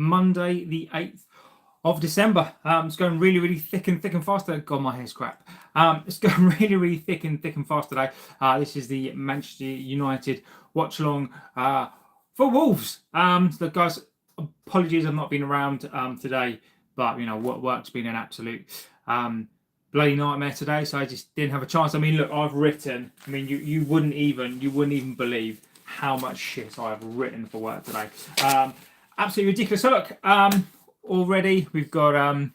Monday, the 8th of December. It's going really thick and fast today. God, my hair's crap. It's going really thick and fast today. This is the Manchester United watch along for Wolves. So guys, apologies I've not been around today, but you know work's been an absolute bloody nightmare today, so I just didn't have a chance. I mean, look, I've written. I mean, you wouldn't even believe how much shit I've written for work today. Absolutely ridiculous. So look, already we've got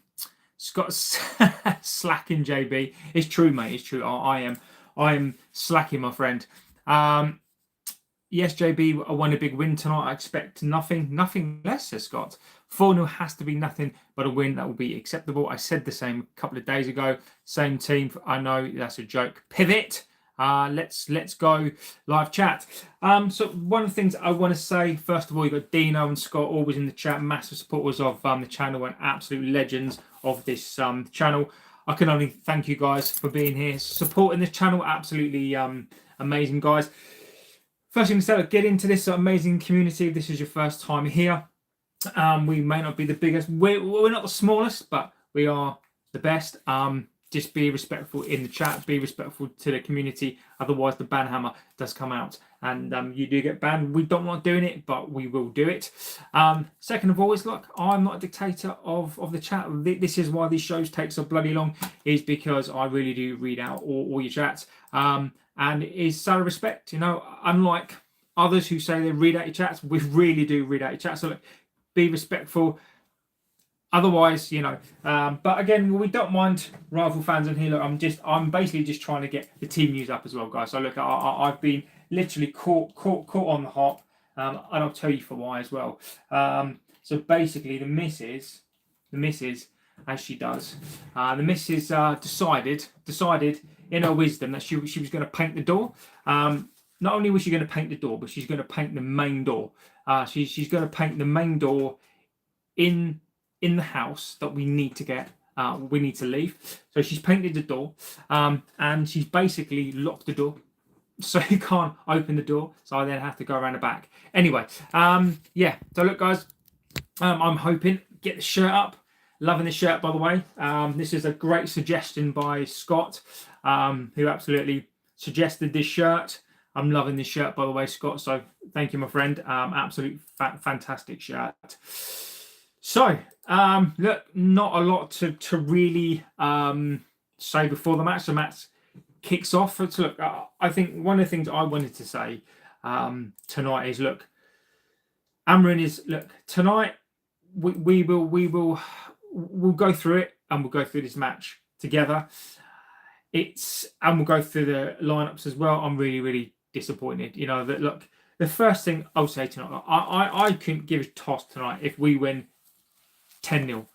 Scott slacking JB. It's true, mate. It's true. I am slacking, my friend. Yes, JB, I won a big win tonight. I expect nothing less, says Scott. 4-0 has to be nothing but a win that will be acceptable. I said the same a couple of days ago. Same team. I know that's a joke. Pivot. Let's go live chat. So one of the things I want to say, first of all, you've got Dino and Scott always in the chat, massive supporters of the channel and absolute legends of this channel. I can only thank you guys for being here, supporting this channel. Absolutely amazing, guys. First thing to say, get into this amazing community. If this is your first time here, we may not be the biggest, we're not the smallest, but we are the best. Just be respectful in the chat, be respectful to the community, otherwise the ban hammer does come out and you do get banned. We don't like doing it, but we will do it. Second of all is, look, I'm not a dictator of the chat. This is why these shows take so bloody long, is because I really do read out all your chats, and it is so respect, you know, unlike others who say they read out your chats, we really do read out your chats. So look, be respectful. Otherwise, you know, but again, we don't mind rival fans in here. Look, I'm basically just trying to get the team news up as well, guys. So look, I've been literally caught on the hop, and I'll tell you for why as well. So basically, the missus, as she does, the missus decided in her wisdom that she was going to paint the door. Not only was she going to paint the door, but she's going to paint the main door. She's going to paint the main door in the house that we need to get, we need to leave. So she's painted the door, and she's basically locked the door, so you can't open the door. So I then have to go around the back. Anyway, yeah. So look, guys, I'm hoping get the shirt up. Loving the shirt, by the way. This is a great suggestion by Scott, who absolutely suggested this shirt. I'm loving this shirt, by the way, Scott. So thank you, my friend. Absolute fantastic shirt. So, look, not a lot to really say before the match. The match kicks off. So look, I think one of the things I wanted to say tonight is, look, Amorin is, look, tonight we'll go through it, and we'll go through this match together. And we'll go through the lineups as well. I'm really disappointed. You know that. Look, the first thing I'll say tonight, I couldn't give a toss tonight if we win 10-0,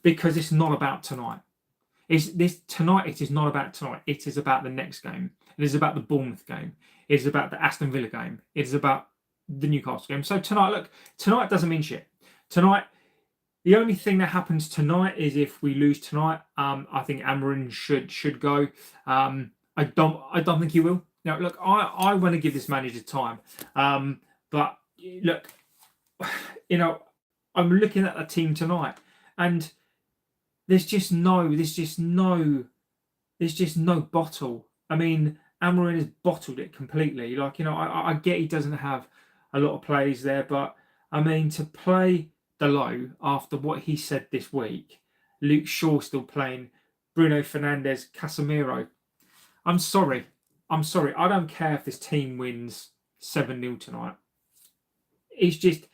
because it's not about tonight. Tonight it is not about tonight. It is about the next game. It is about the Bournemouth game. It is about the Aston Villa game. It is about the Newcastle game. So tonight, look, tonight doesn't mean shit. Tonight, the only thing that happens tonight is if we lose tonight. I think Amorin should go. I don't think he will. Now, look, I want to give this manager time. But look, you know, I'm looking at the team tonight, and there's just no bottle. I mean, Amorin has bottled it completely. Like, you know, I get he doesn't have a lot of plays there, but I mean, to play the low after what he said this week, Luke Shaw still playing, Bruno Fernandes, Casemiro. I'm sorry. I don't care if this team wins 7-0 tonight. He's just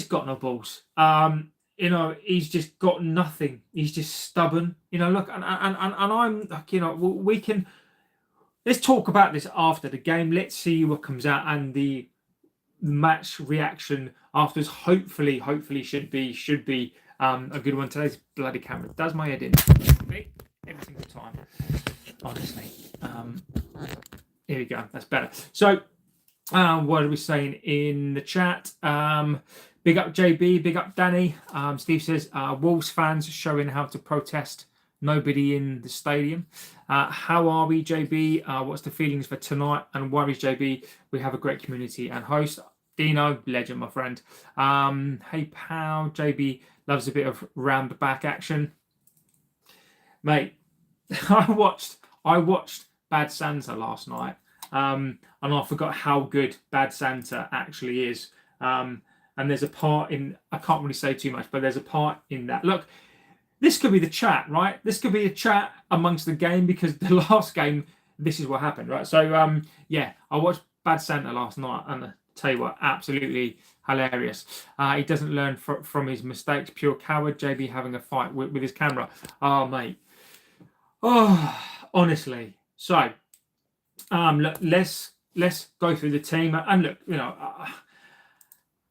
got no balls. You know, he's just got nothing. He's just stubborn. You know, look, and I'm like, you know, we can, let's talk about this after the game. Let's see what comes out, and the match reaction afterwards. Hopefully should be a good one. Today's bloody camera does my head in every single time. Honestly, here we go. That's better. So. What are we saying in the chat? Big up JB, big up Danny. Steve says, Wolves fans showing how to protest. Nobody in the stadium. How are we, JB? What's the feelings for tonight? And worries, JB? We have a great community and host. Dino, legend, my friend. Hey, pal. JB loves a bit of round the back action. Mate, I watched Bad Santa last night, and I forgot how good Bad Santa actually is. And there's a part in, I can't really say too much, but there's a part in that. Look, this could be the chat, right? This could be a chat amongst the game, because the last game, this is what happened, right? So, yeah, I watched Bad Santa last night, and I tell you what, absolutely hilarious. He doesn't learn from his mistakes. Pure coward. JB having a fight with his camera. Oh, mate. Oh, honestly. So, look, let's go through the team. And look, you know,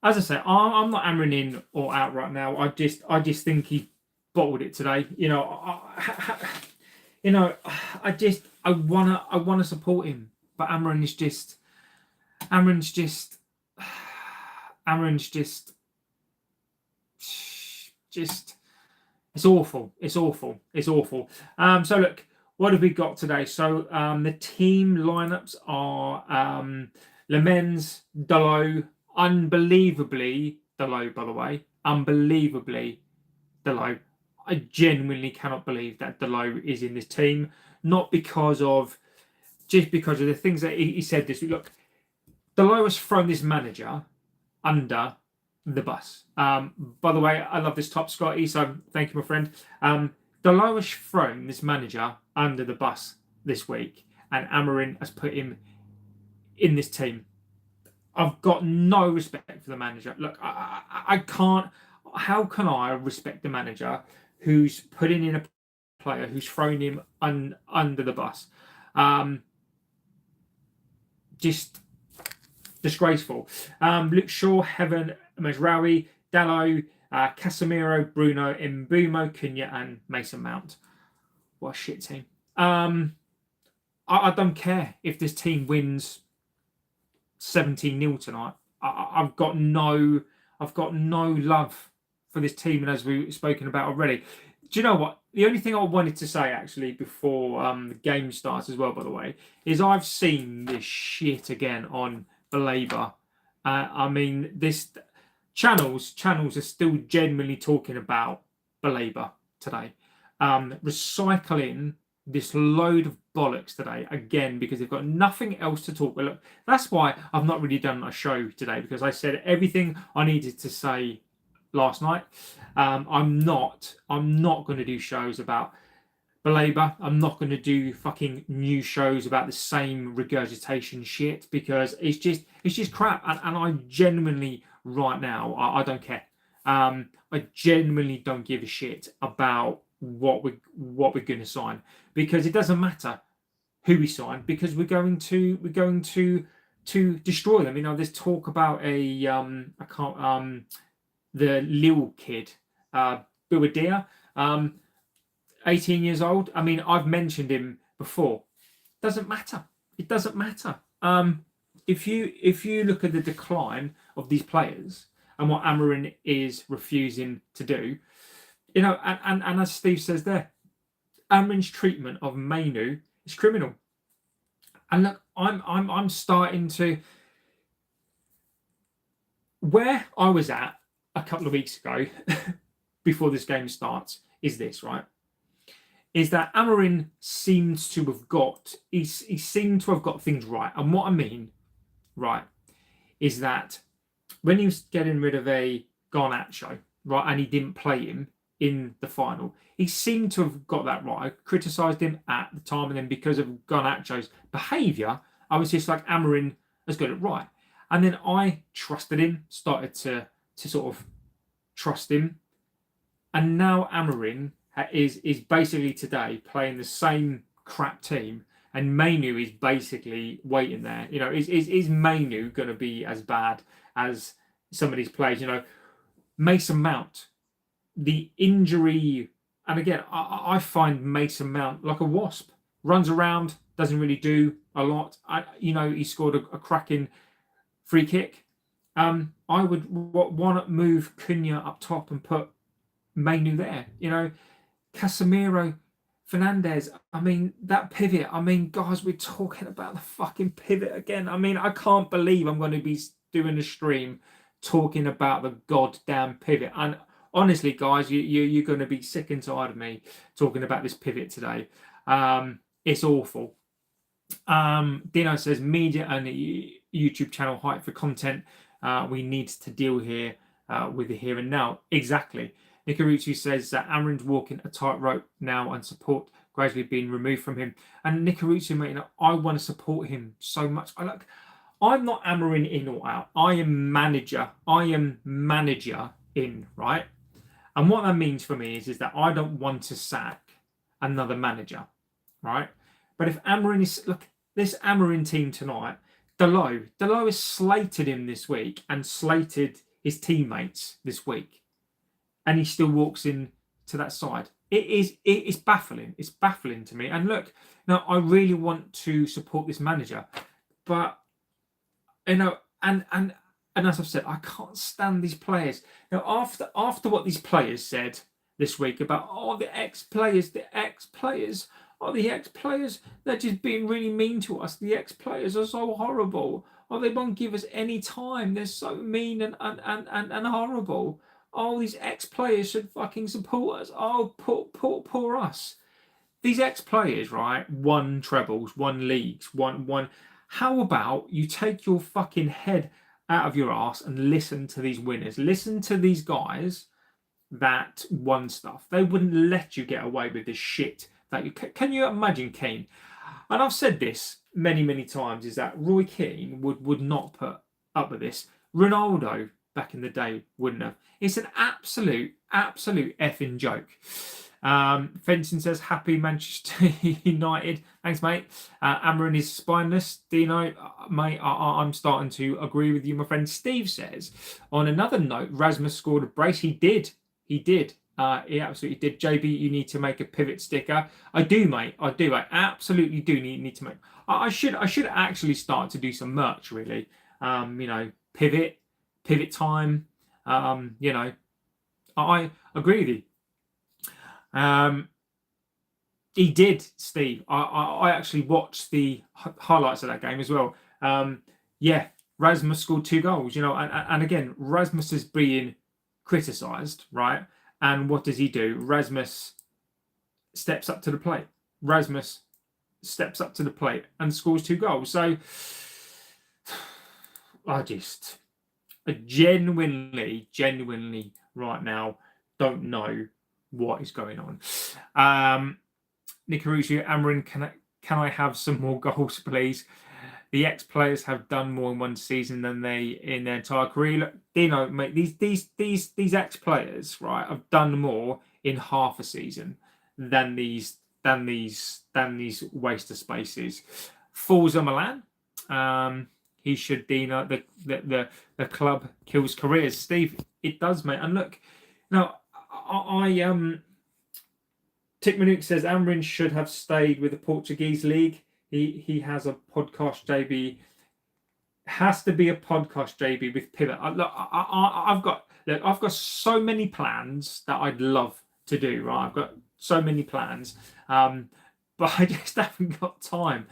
as I say, I'm not hammering in or out right now. I just think he bottled it today. You know, I wanna support him, but Amorin's just it's awful. It's awful. It's awful. So look, what have we got today? So the team lineups are Lemens, Dalot, unbelievably Dalot, by the way, unbelievably Dalot. I genuinely cannot believe that Dalot is in this team. Not because of the things that he said this week. Look, Dalot has thrown this manager under the bus. By the way, I love this top, Scotty, so thank you, my friend. Dalot has thrown this manager under the bus this week, and Amorin has put him in this team. I've got no respect for the manager. Look, I can't. How can I respect the manager who's putting in a player who's thrown him under the bus? Just disgraceful. Luke Shaw, Heaven, Managerial, Dalot, Casemiro, Bruno, Mbumo, Cunha, and Mason Mount. What a shit team. I don't care if this team wins 17-0 tonight. I've got no love for this team, and as we've spoken about already. Do you know what? The only thing I wanted to say actually before the game starts as well, by the way, is I've seen this shit again on Belabor. I mean, this channels are still genuinely talking about Belabor today, recycling this load of bollocks today again, because they've got nothing else to talk about. Look, that's why I've not really done a show today, because I said everything I needed to say last night. I'm not going to do shows about Belabor. I'm not going to do fucking new shows about the same regurgitation shit, because it's just crap. And I genuinely right now I don't care. I genuinely don't give a shit about what we're going to sign, because it doesn't matter who we sign, because we're going to destroy them. You know, there's talk about the Lille kid, Buildup, 18 years old. I mean, I've mentioned him before. Doesn't matter. It doesn't matter. If you look at the decline of these players and what Amorin is refusing to do, you know, and as Steve says there, Amorin's treatment of Manu is criminal. And look, I'm starting to, where I was at a couple of weeks ago before this game starts is this, right? Is that Amorin seems to have got he seemed to have got things right. And what I mean, right, is that when he was getting rid of a Garnacho, right, and he didn't play him in the final, he seemed to have got that right. I criticised him at the time, and then because of Garnacho's behaviour, I was just like, Amorin has got it right. And then I trusted him, started to sort of trust him, and now Amorin is basically today playing the same crap team, and Manu is basically waiting there. You know, is Manu going to be as bad as some of these players? You know, Mason Mount, the injury, and again, I find Mason Mount like a wasp. Runs around, doesn't really do a lot. He scored a cracking free kick. I would want to move Cunha up top and put Manu there. You know, Casemiro, Fernandez. I mean, that pivot. I mean, guys, we're talking about the fucking pivot again. I mean, I can't believe I'm going to be doing a stream talking about the goddamn pivot. And honestly, guys, you're going to be sick and tired of me talking about this pivot today. It's awful. Dino says media and YouTube channel hype for content. We need to deal here with the here and now. Exactly. Nikaruchi says that Amorin's walking a tightrope now and support gradually being removed from him. And Nikaruchi, mate, I want to support him so much. I'm not Amorin in or out. I am manager. I am manager in, right? And what that means for me is that I don't want to sack another manager, right? But if Amorin is, look, this Amorin team tonight, Delo has slated him this week and slated his teammates this week. And he still walks in to that side. It is baffling. It's baffling to me. And look, now I really want to support this manager, but and as I've said, I can't stand these players. Now after what these players said this week about the ex-players, they're just being really mean to us. The ex-players are so horrible. They won't give us any time. They're so mean and horrible. These ex-players should fucking support us. Poor us. These ex-players, right, won trebles, won leagues, won. How about you take your fucking head out of your ass and listen to these winners? Listen to these guys that won stuff. They wouldn't let you get away with this shit. Can you imagine Keane? And I've said this many times, is that Roy Keane would not put up with this. Ronaldo back in the day wouldn't have. It's an absolute effing joke. Fencing says happy Manchester United. Thanks, mate. Amorin is spineless. Dino, mate, I'm starting to agree with you, my friend. Steve says, on another note, Rasmus scored a brace. He did. He absolutely did. JB, you need to make a pivot sticker. I do, mate. I do. I absolutely do need to make. I should actually start to do some merch, really. Pivot time. I agree with you. He did, Steve. I actually watched the highlights of that game as well. Rasmus scored 2 goals. And again, Rasmus is being criticised, right? And what does he do? Rasmus steps up to the plate. Rasmus steps up to the plate and scores 2 goals. So I genuinely right now don't know what is going on. Nikaruchi, Amorin, can I have some more goals, please? The ex-players have done more in one season than they in their entire career. Look, Dino, mate, these ex-players, right, have done more in half a season than these waste of spaces. Forza Milan, he should, Dino. The club kills careers. Steve, it does, mate. And look, now Tick Manuk says Amorin should have stayed with the Portuguese league. He has a podcast, JB. Has to be a podcast, JB, with pivot. I've got so many plans that I'd love to do. Right, I've got so many plans, but I just haven't got time.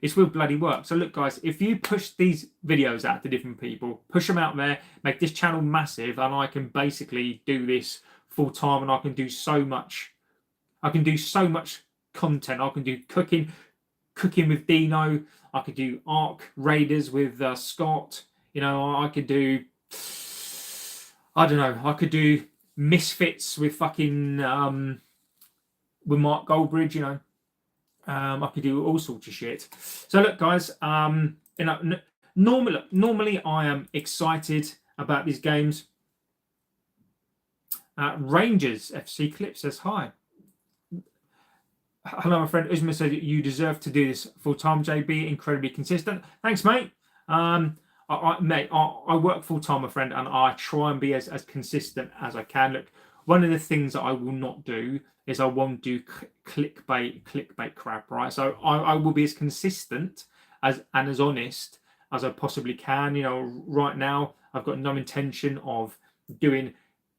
It's will bloody work. So look, guys, if you push these videos out to different people, push them out there, make this channel massive, and I can basically do this full time, and I can do so much. I can do so much content. I can do cooking with Dino. I could do Ark Raiders with Scott. I could do, I don't know, I could do Misfits with fucking with Mark Goldbridge. I could do all sorts of shit. So look, guys, normally I am excited about these games. Rangers FC Clip says hi. Hello, my friend Usma said you deserve to do this full time. JB, incredibly consistent. Thanks, mate. I work full time, my friend, and I try and be as consistent as I can. Look, one of the things that I will not do is I won't do clickbait crap, right? So I will be as consistent and as honest as I possibly can. Right now I've got no intention of doing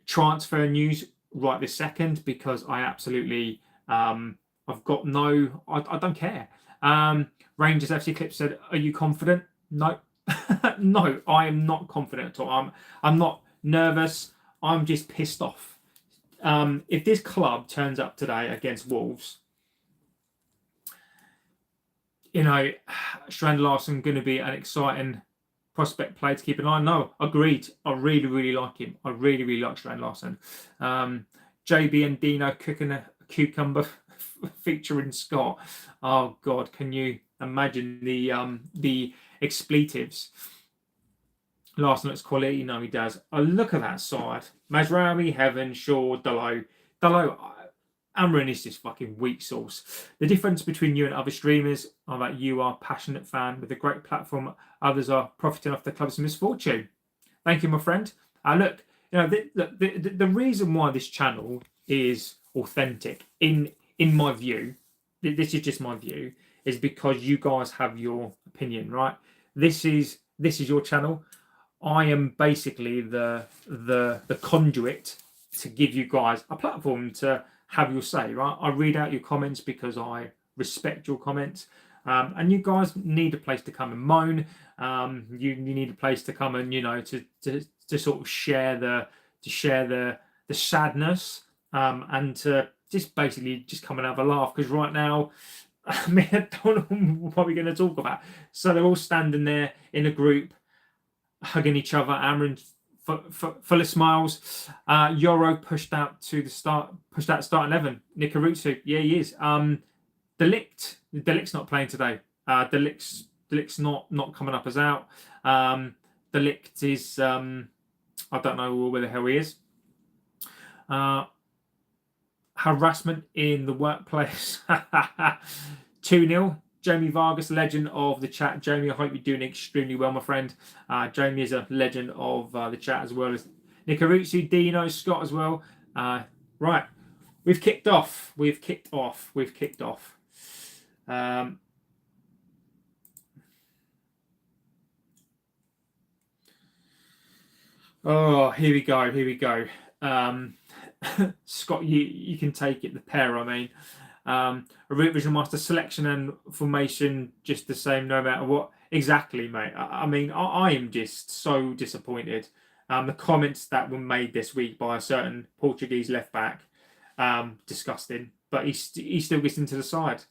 transfer news right this second because I absolutely I've got I don't care. Rangers FC Clip said, are you confident? No. No, I am not confident at all. I'm not nervous. I'm just pissed off. If this club turns up today against Wolves, you know, Strand Larson going to be an exciting prospect player to keep an eye on. No, agreed. I really, really like him. I really, really like Strand Larson. JB and Dino cooking a cucumber featuring Scott. Oh God, can you imagine the expletives? Last night's quality, no, he does. Oh, look at that side. Mazraoui, Heaven, Shaw, Dalot. Amorin is just fucking weak sauce. The difference between you and other streamers are that you are a passionate fan with a great platform. Others are profiting off the club's misfortune. Thank you, my friend. Look, the reason why this channel is authentic, in my view, this is just my view, is because you guys have your opinion, right? This is your channel. I am basically the conduit to give you guys a platform to have your say, right? I read out your comments because I respect your comments, and you guys need a place to come and moan. You need a place to come and to sort of share the sadness, and to just basically just come and have a laugh. Because right now, I mean, I don't know what we're going to talk about. So they're all standing there in a group, hugging each other. Amorin full of smiles. Yoro pushed out start 11. Nikarutsu, yeah, he is. Delict's not playing today. Delict's not coming up as out. Delict is I don't know where the hell he is. Harassment in the workplace. 2-0. Jamie Vargas, legend of the chat. Jamie, I hope you're doing extremely well, my friend. Jamie is a legend of the chat, as well as Nikarutsu, Dino, Scott as well. Right, we've kicked off. Oh, here we go. Scott, you can take it. The pair, I mean. Original master selection and formation just the same no matter what. Exactly, mate. I mean, I am just so disappointed. The comments that were made this week by a certain Portuguese left back, disgusting. But he still gets into the side.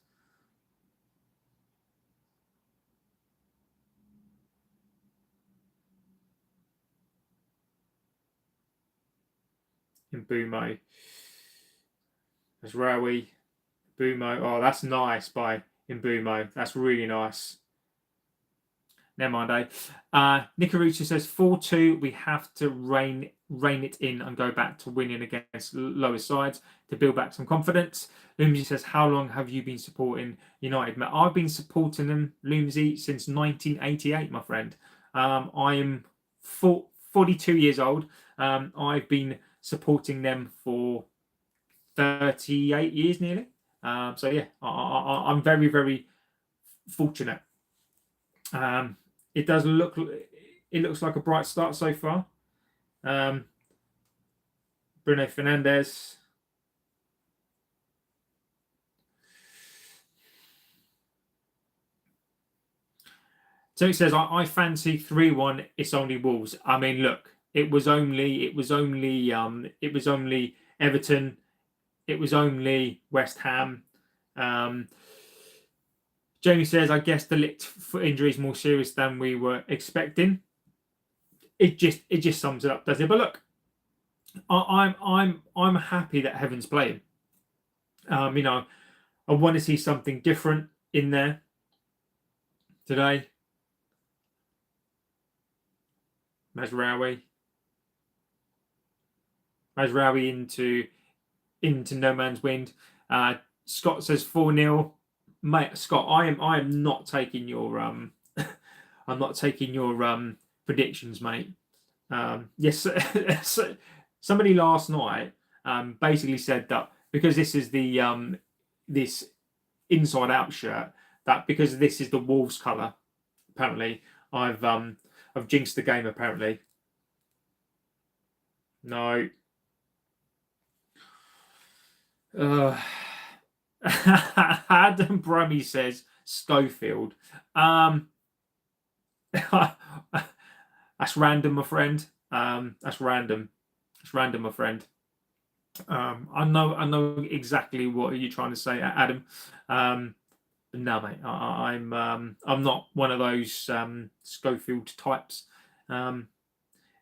In Bumo, Mazraoui. Bumo. Oh, that's nice by Mbumo. That's really nice. Never mind, eh? Nikarutsu says 4-2. We have to rein it in and go back to winning against lower sides to build back some confidence. Loomsy says, how long have you been supporting United? I've been supporting them, Loomsy, since 1988, my friend. I am 42 years old. I've been supporting them for 38 years nearly. So yeah, I'm very, very fortunate. It looks like a bright start so far. Bruno Fernandes. So it says, I fancy 3-1. It's only Wolves. I mean, look, it was only Everton. It was only West Ham. Jamie says, I guess the Ligt foot injury is more serious than we were expecting. It just sums it up, doesn't it? But look, I'm happy that Heaven's playing. I want to see something different in there today. Mazraoui into no man's wind. Scott says 4-0. Mate, Scott, I am not taking your I'm not taking your predictions, mate. Yes, somebody last night basically said that because this is the this inside out shirt, that because this is the Wolves colour, apparently I've jinxed the game. Apparently, no. Adam Brummy says Schofield. That's random, my friend. That's random. It's random, my friend. I know exactly what you're trying to say, Adam. No, mate, I'm not one of those Schofield types. Um,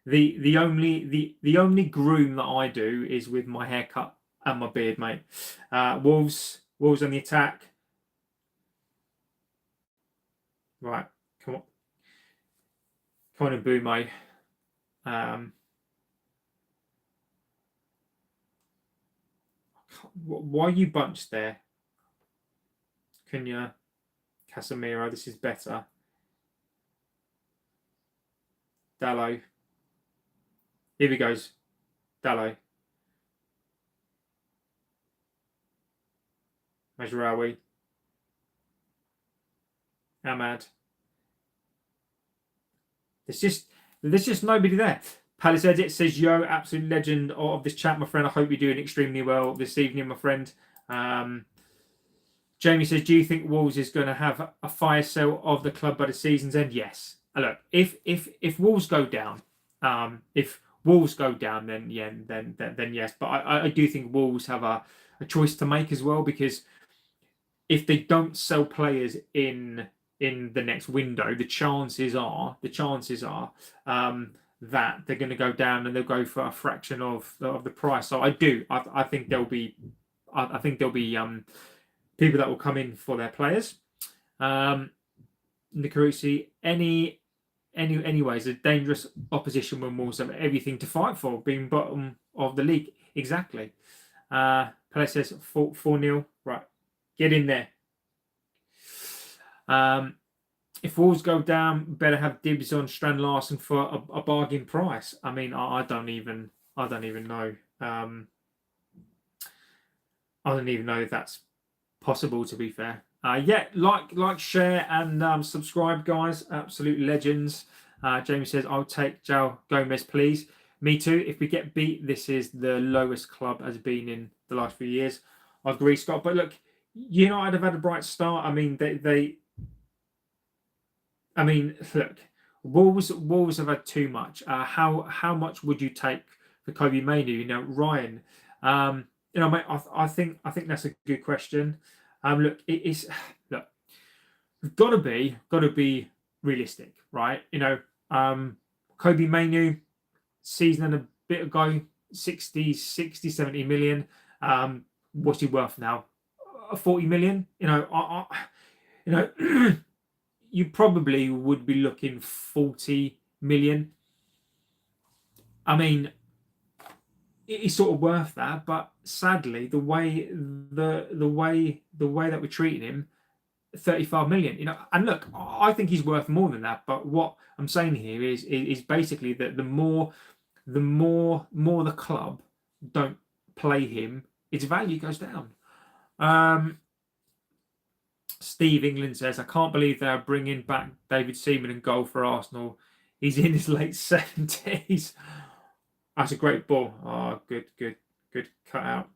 the only groom that I do is with my haircut and my beard, mate. Wolves on the attack. Right, come on and boo, mate. Why are you bunched there? Cunha, Casemiro, this is better. Dallo. Here he goes. Dallo. Managerial. Ahmad. There's just nobody there. Palace Edit says, yo, absolute legend of this chat, my friend. I hope you're doing extremely well this evening, my friend. Jamie says, do you think Wolves is going to have a fire sale of the club by the season's end? Yes. Look, if Wolves go down, then yeah, then yes. But I do think Wolves have a choice to make as well, because if they don't sell players in the next window, the chances are that they're going to go down and they'll go for a fraction of the price. So I think there'll be people that will come in for their players. Nikarusi, anyways, a dangerous opposition when Wolves have everything to fight for, being bottom of the league. Exactly. Pele says 4-0. Right. Get in there. If Wolves go down, better have dibs on Strand Larsen for a bargain price. I mean, I don't even know. I don't even know if that's possible, to be fair. Yeah, like, share, and subscribe, guys. Absolute legends. Jamie says, I'll take João Gomez, please. Me too. If we get beat, this is the lowest club has been in the last few years. I agree, Scott. But look, United have had a bright start. I mean, look, Wolves have had too much. How much would you take for Kobe Mainoo? You know, Ryan. Mate, I think that's a good question. Look, look, we've got to be realistic, right? Kobe Mainoo, season and a bit ago, 60, 70 million. What's he worth now? 40 million. You probably would be looking 40 million. I mean, it's sort of worth that, but sadly, the way that we're treating him, 35 million. And look, I think he's worth more than that. But what I'm saying here is basically that the more the club don't play him, its value goes down. Steve England says, I can't believe they're bringing back David Seaman in goal for Arsenal. He's in his late 70s. That's a great ball. Oh, good cut out.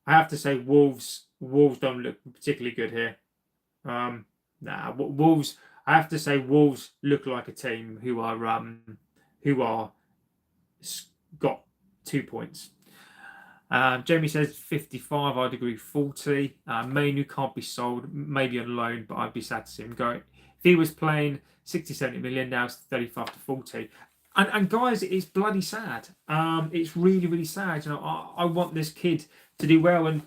I have to say, Wolves don't look particularly good here. Wolves. I have to say, Wolves look like a team who are got 2 points. Jamie says 55. I'd agree 40. Mainoo can't be sold, maybe on loan, but I'd be sad to see him go. If he was playing 60, 70 million, now it's 35 to 40. And guys, it's bloody sad. It's really, really sad. I want this kid to do well. And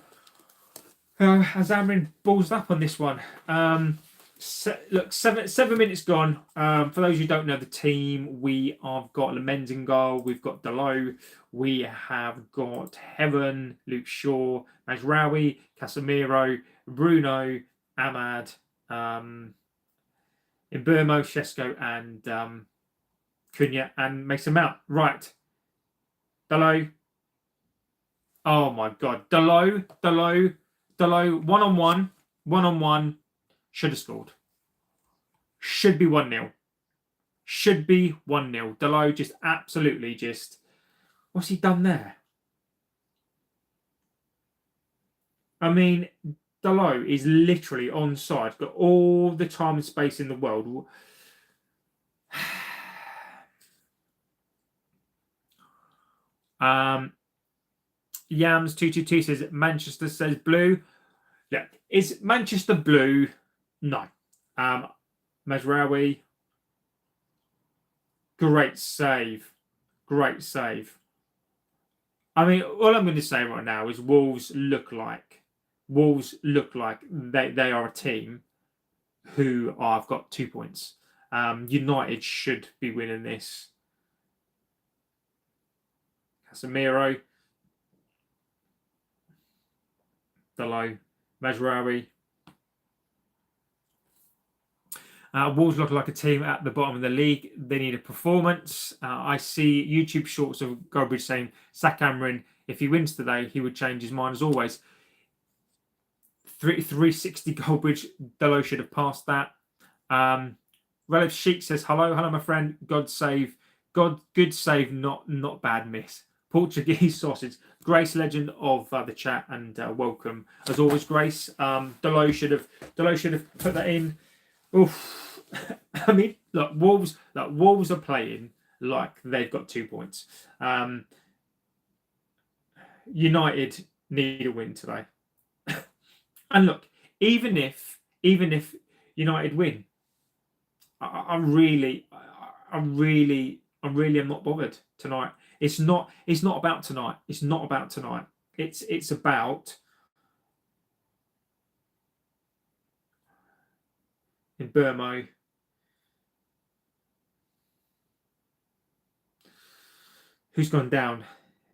as Amorin balls up on this one. Look, 7 minutes gone. For those who don't know the team, we have got Lemens in goal. We've got Dalot. We have got Heaven, Luke Shaw, Majraoui, Casemiro, Bruno, Ahmad, Mbeumo, Shesko, and Cunha, and Mason Mount. Right. Dalot. Oh my God. Dalot. One-on-one. Should have scored. Should be 1-0. Should be 1-0. Dalot just absolutely just... What's he done there? I mean, Dalot is literally onside, got all the time and space in the world. Yams222 says Manchester says blue. Yeah, is Manchester blue? No. Mazraoui, great save. Great save. I mean, all I'm going to say right now is Wolves look like they are a team who have got 2 points. United should be winning this. Casemiro, Dalot, Mazraoui. Wolves look like a team at the bottom of the league. They need a performance. I see YouTube shorts of Goldbridge saying, sack Amorin. If he wins today, he would change his mind as always. 360 Goldbridge. Dalot should have passed that. Relative Sheik says, hello, my friend. Good save, not bad miss. Portuguese sausage. Grace, legend of the chat, and welcome as always, Grace. Dalot should have put that in. Oof. I mean, look, Wolves are playing like they've got 2 points. United need a win today. And look, even if United win, I really am not bothered tonight. It's not about tonight. It's not about tonight. It's about in Burmo. Who's gone down?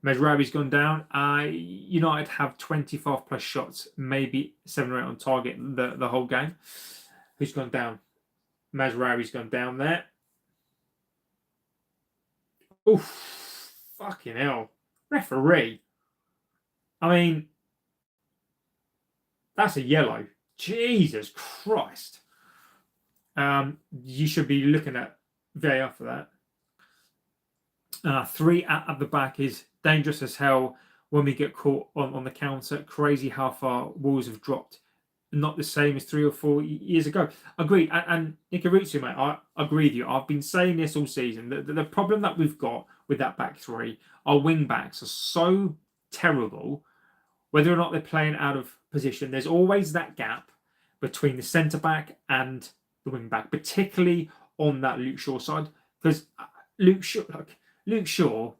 Mazraoui's gone down. United have 25 plus shots, maybe 7 or 8 on target the whole game. Who's gone down? Mazraoui's gone down there. Oof, fucking hell. Referee. I mean, that's a yellow. Jesus Christ. You should be looking at VAR for that. 3 at the back is dangerous as hell when we get caught on the counter. Crazy how far Wolves have dropped. Not the same as 3 or 4 years ago. Agreed. And Nikaritsu, mate, I agree with you. I've been saying this all season. The problem that we've got with that back three, our wing backs are so terrible. Whether or not they're playing out of position, there's always that gap between the centre back and the wing back, particularly on that Luke Shaw side. Because Luke Shaw,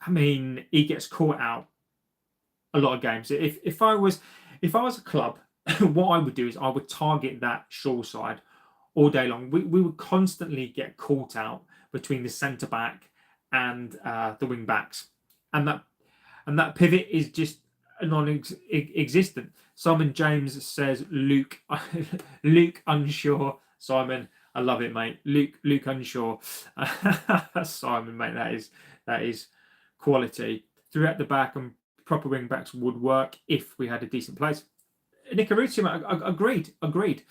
I mean, he gets caught out a lot of games. If I was a club, what I would do is I would target that Shaw side all day long. We would constantly get caught out between the centre back and the wing backs, and that pivot is just non-existent. Simon James says Luke unsure. Simon, I love it, mate. Luke unsure. Simon, mate, that is quality. 3 at the back and proper wing backs would work if we had a decent place. Nikaritsu, mate, agreed.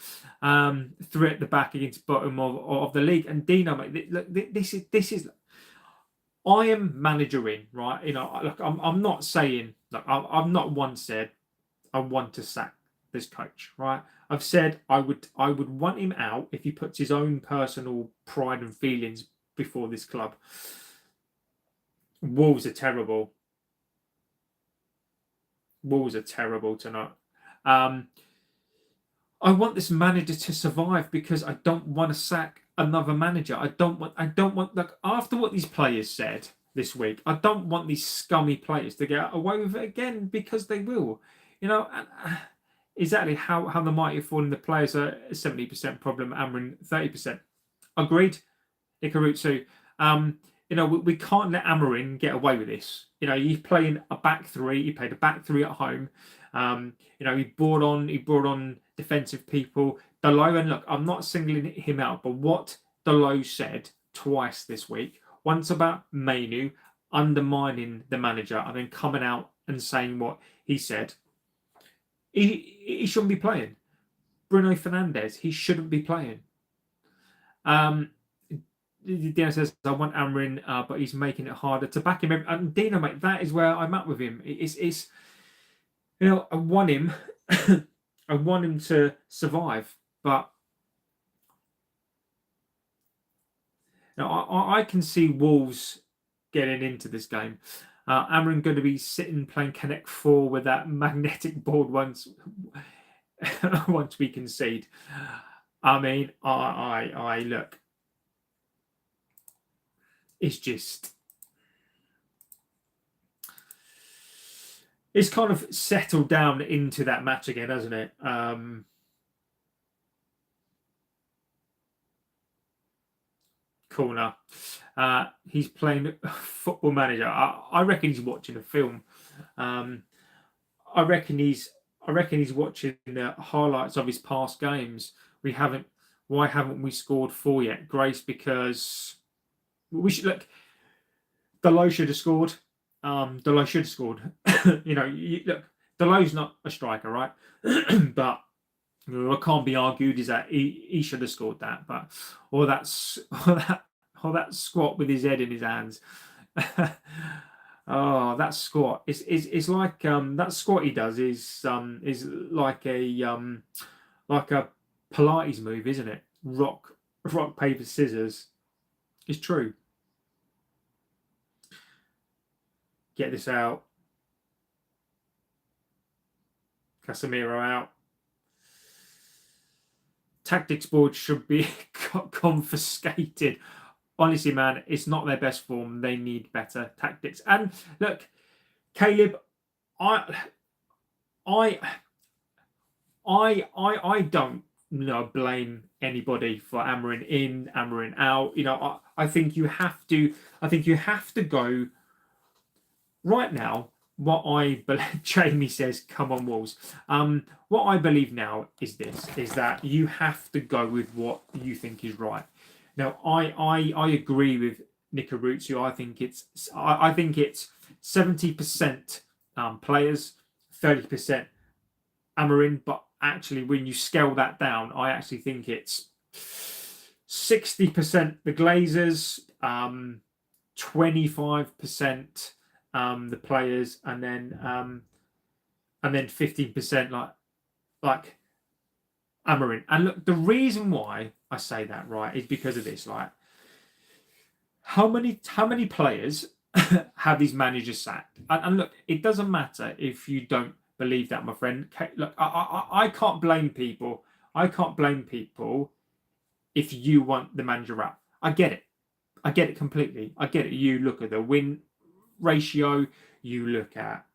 3 at the back against bottom of the league. And Dino, mate, look, this is. I am managering, right? You know, look, I'm not saying. Look, I've not once said I want to sack this coach, right? I've said I would want him out if he puts his own personal pride and feelings before this club. Wolves are terrible. Wolves are terrible tonight. I want this manager to survive because I don't want to sack another manager. I don't want like after what these players said this week, I don't want these scummy players to get away with it again because they will. You know, exactly how the mighty have fallen. The players are 70% problem, Amorin 30%. Agreed, Ikarutsu. You know, we can't let Amorin get away with this. You know, he's playing a back three. He played a back three at home. You know, he brought on defensive people. Dalot, and look, I'm not singling him out, but what Dalot said twice this week, once about Manu undermining the manager, and then coming out and saying what he said. He shouldn't be playing. Bruno Fernandes, he shouldn't be playing. Dino says, I want Amorin, but he's making it harder to back him. And Dino, mate, that is where I'm at with him. It's I want him. I want him to survive, but I can see Wolves getting into this game. Amorin going to be sitting playing Connect 4 with that magnetic board once once we concede. I mean, I look. It's just. It's kind of settled down into that match again, hasn't it? Corner. He's playing Football Manager. I reckon he's watching a film. I reckon he's watching the highlights of his past games. We haven't. Why haven't we scored 4 yet, Grace? Because we should look. Delo should have scored. Delo should have scored. Look, Delo's not a striker, right? But what can't be argued is that he should have scored that. But or that's or that squat with his head in his hands. Oh, that squat! It's like that squat he does is like a Pilates move, isn't it? Rock paper scissors. It's true. Get this out. Casemiro out. Tactics board should be confiscated. Honestly, man, it's not their best form. They need better tactics. And look, Caleb, I don't blame anybody for Amorin in, Amorin out. I think you have to. I think you have to go right now. What I believe, Jamie says, "Come on, Wolves." What I believe now is this: is that you have to go with what you think is right. Now, I agree with Nicaruzzo. I think it's 70% players, 30% Amorin. But actually, when you scale that down, I actually think it's 60% the Glazers, 25% the players, and then 15% like Amorin. And look, the reason why I say that, right, is because of this. Like, how many players have these managers sacked? And look, it doesn't matter if you don't believe that, my friend. Look, I can't blame people. I can't blame people if you want the manager out. I get it. I get it completely. I get it. You look at the win ratio. You look at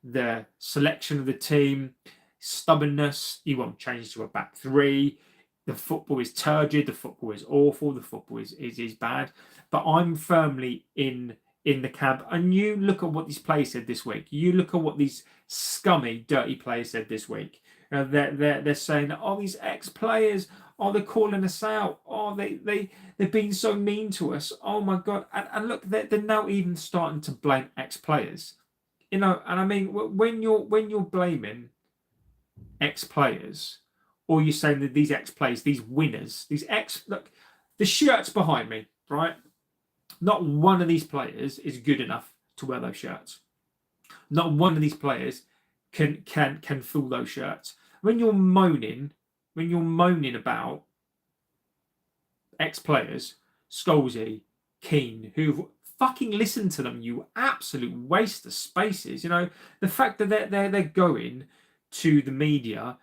the selection of the team, stubbornness. You want to change to a back three. The football is turgid. The football is awful. The football is bad. But I'm firmly in the camp. And you look at what these players said this week. You look at what these scummy, dirty players said this week. They're saying, oh, these ex-players, oh, they're calling us out. Oh, they've been so mean to us. Oh my God! And look, they're now even starting to blame ex-players. And I mean, when you're blaming ex-players, or you're saying that these ex-players, these winners, look, the shirts behind me, right? Not one of these players is good enough to wear those shirts. Not one of these players can fill those shirts. When you're moaning about ex-players, Scholesy, Keane, who've fucking listened to them, you absolute waste of spaces. The fact that they're going to the media,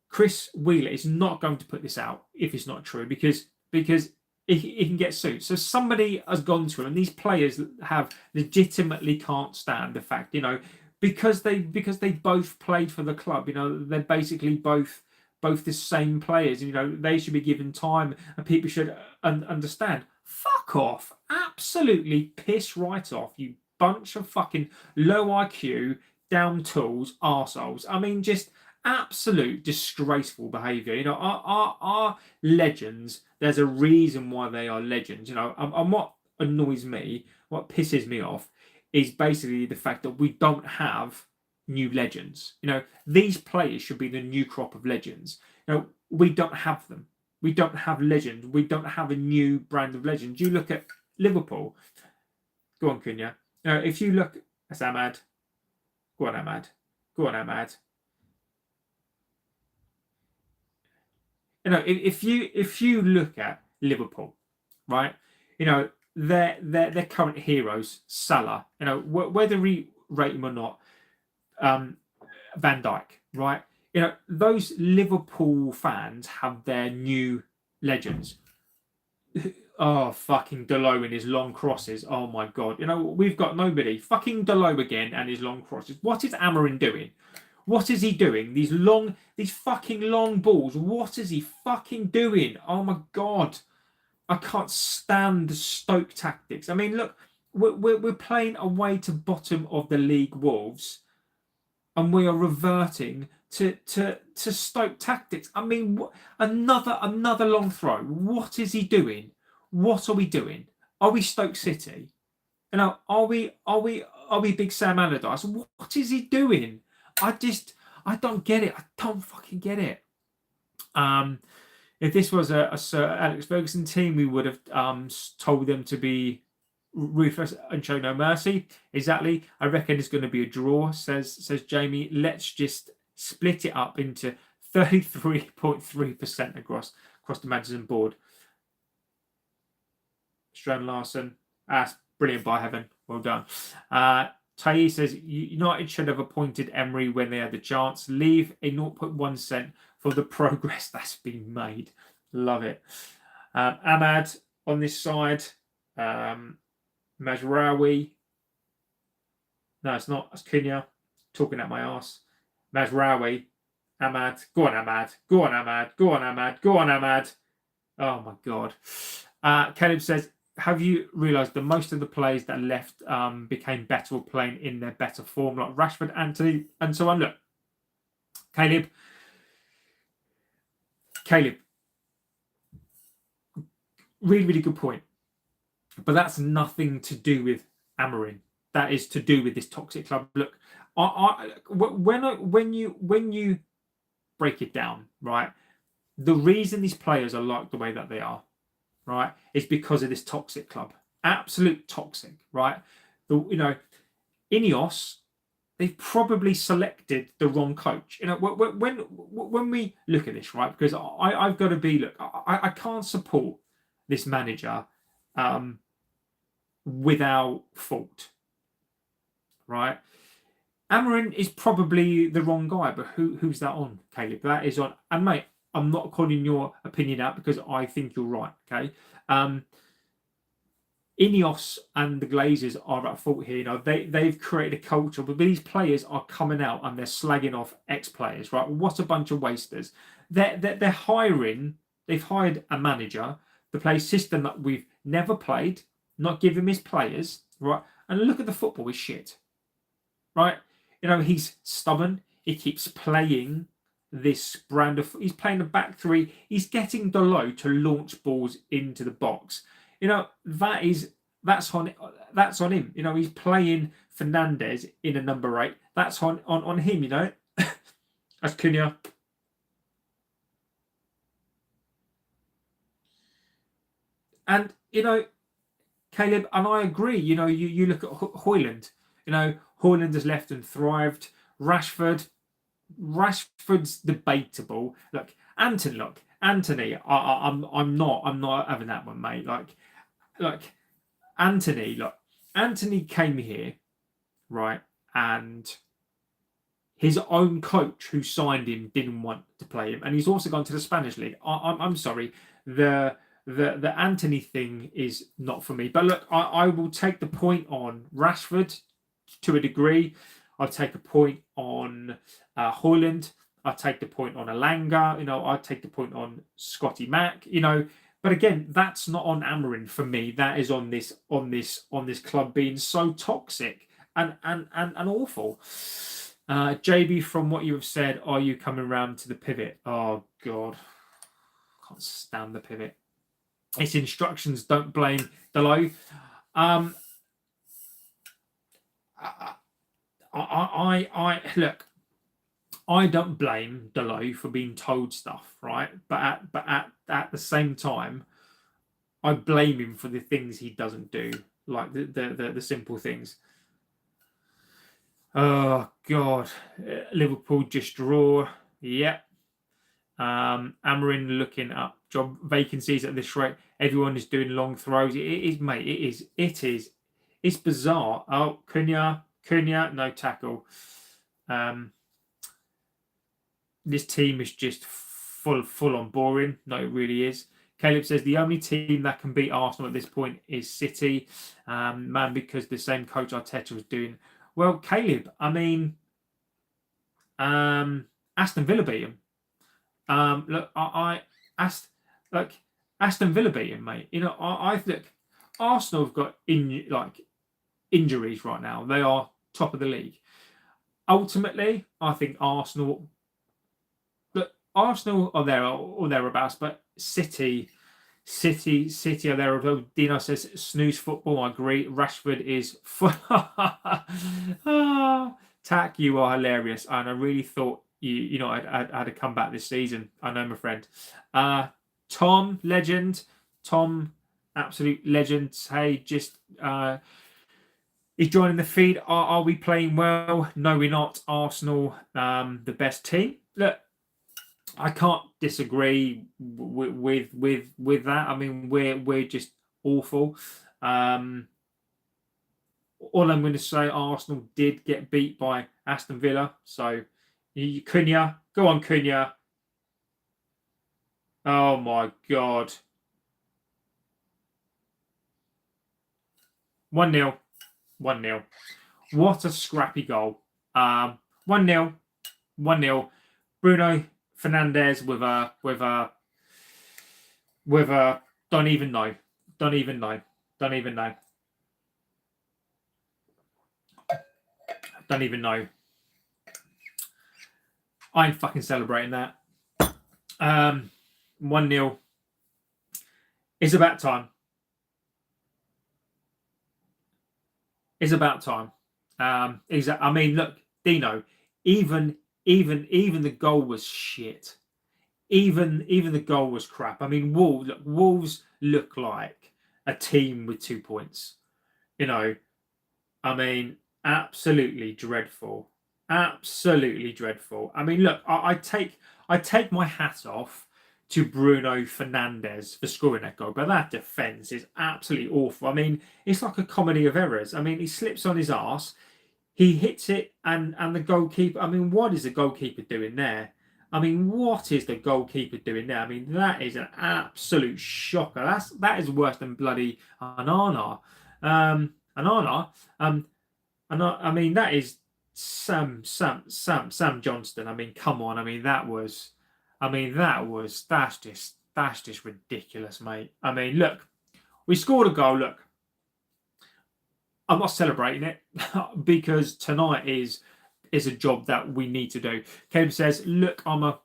Chris Wheeler is not going to put this out if it's not true, because he can get sued. So somebody has gone to him, and these players have legitimately can't stand the fact, because they both played for the club. They're basically both the same players. They should be given time, and people should understand. Fuck off! Absolutely piss right off, you bunch of fucking low IQ, down tools, arseholes. I mean, just absolute disgraceful behaviour. Our legends, there's a reason why they are legends. And what annoys me, what pisses me off, is basically the fact that we don't have new legends. These players should be the new crop of legends. We don't have them. We don't have legends. We don't have a new brand of legends. You look at Liverpool. Go on, Cunha. If you look at Ahmad, go on, Ahmad. Go on, Ahmad. You know, if you look at Liverpool, right? You know, their current heroes, Salah. You know, whether we rate him or not, Van Dijk, right? You know, those Liverpool fans have their new legends. Oh, fucking Delo and his long crosses. Oh my god. You know, we've got nobody. Fucking Delo again and his long crosses. What is Amorin doing? What is he doing? These fucking long balls. What is he fucking doing? Oh my god. I can't stand the Stoke tactics. I mean, look, we're playing away to bottom of the league Wolves, and we are reverting to Stoke tactics. I mean, another long throw. What is he doing? What are we doing? Are we Stoke City? You know, are we Big Sam Allardyce? What is he doing? I don't get it. I don't fucking get it. If this was a Sir Alex Ferguson team, we would have told them to be ruthless and show no mercy. Exactly. I reckon it's going to be a draw, says Jamie. Let's just split it up into 33.3% across the Madison board. Strand Larson. That's brilliant by heaven. Well done. Tai says United should have appointed Emery when they had the chance. Leave a 0.1 cent for the progress that's been made. Love it. Ahmad on this side. Mazraoui. No, it's not. It's Kenya talking at my ass. Mazraoui. Ahmad. Go on, Ahmad. Go on, Ahmad. Go on, Ahmad. Go on, Ahmad. Oh, my God. Caleb says, have you realised that most of the players that left became better or playing in their better form, like Rashford, Anthony, and so on? Look, Caleb, really, really good point. But that's nothing to do with Amorin. That is to do with this toxic club. Look, when you break it down, right, the reason these players are like the way that they are, right, is because of this toxic club. Absolute toxic, right? You know, Ineos, they've probably selected the wrong coach. You know, when we look at this, right, because I've got to be, look, I can't support this manager without fault, right? Amorin is probably the wrong guy, but who's that on, Caleb? That is on, and mate, I'm not calling your opinion out because I think you're right, okay? Ineos and the Glazers are at fault here. You know, they've created a culture, but these players are coming out and they're slagging off ex-players, right? What a bunch of wasters. They're hiring, they've hired a manager to play a system that we've never played, not give him his players, right? And look at the football, is shit, right? You know, he's stubborn. He keeps playing this brand of. He's playing the back three. He's getting Delo to launch balls into the box. You know, that's on him. You know, he's playing Fernandez in a number 8. That's on him. You know, that's Cunha. And you know, Caleb, and I agree. You know, you look at Højlund. You know, Højlund has left and thrived. Rashford's debatable. Look, Anthony. I'm not having that one, mate. Like Anthony. Look, Anthony came here, right, and his own coach who signed him didn't want to play him, and he's also gone to the Spanish league. I'm sorry, the Anthony thing is not for me. But look, I will take the point on Rashford to a degree. I'll take a point on Højlund. I'll take the point on Alanga. You know, I'll take the point on Scotty Mack. You know, but again, that's not on Amorin for me. That is on this club being so toxic and awful. JB, from what you have said, are you coming round to the pivot? Oh God, can't stand the pivot. It's instructions. Don't blame Delo. I look. I don't blame Delo for being told stuff, right? But at the same time, I blame him for the things he doesn't do, like the simple things. Oh God, Liverpool just draw. Yep. Amorin looking up job vacancies at this rate. Everyone is doing long throws. It is, mate. It's bizarre. Oh, Cunha, no tackle. This team is just full on boring. No, it really is. Caleb says the only team that can beat Arsenal at this point is City, man, because the same coach Arteta was doing. Well, Caleb, I mean, Aston Villa beat him. Look, I asked, like, Aston Villa beat him, mate. You know, I look, Arsenal have got injuries right now. They are top of the league. Ultimately, I think Arsenal are there or thereabouts, but City are there. Although Dino says snooze football, I agree. Rashford is Tack, you are hilarious, and I really thought I'd had a comeback this season. I know, my friend. Tom, legend. Tom, absolute legend. Hey, just he's joining the feed. Are we playing well? No, we're not. Arsenal, the best team. Look, I can't disagree with that. I mean, we're just awful. All I'm going to say, Arsenal did get beat by Aston Villa. So, Cunha, go on, Cunha. Oh my God. 1-0. 1-0. What a scrappy goal. 1-0. 1-0. Bruno Fernandes with a don't even know. Don't even know. Don't even know. Don't even know. I ain't fucking celebrating that. 1-0. It's about time. It's about time. I mean, look, Dino, even the goal was shit. Even the goal was crap. I mean, Wolves look like a team with 2 points. You know, I mean, absolutely dreadful. Absolutely dreadful. I mean, look, I take my hat off to Bruno Fernandes for scoring that goal, but that defence is absolutely awful. I mean, it's like a comedy of errors. I mean, he slips on his arse, he hits it, and the goalkeeper. I mean, what is the goalkeeper doing there? I mean, what is the goalkeeper doing there? I mean, that is an absolute shocker. That is worse than bloody Anana. Anana. I mean, that is Sam Johnston. I mean, come on. I mean, that's just ridiculous, mate. I mean, look, we scored a goal. Look, I'm not celebrating it because tonight is a job that we need to do. Caleb says, look, I'm a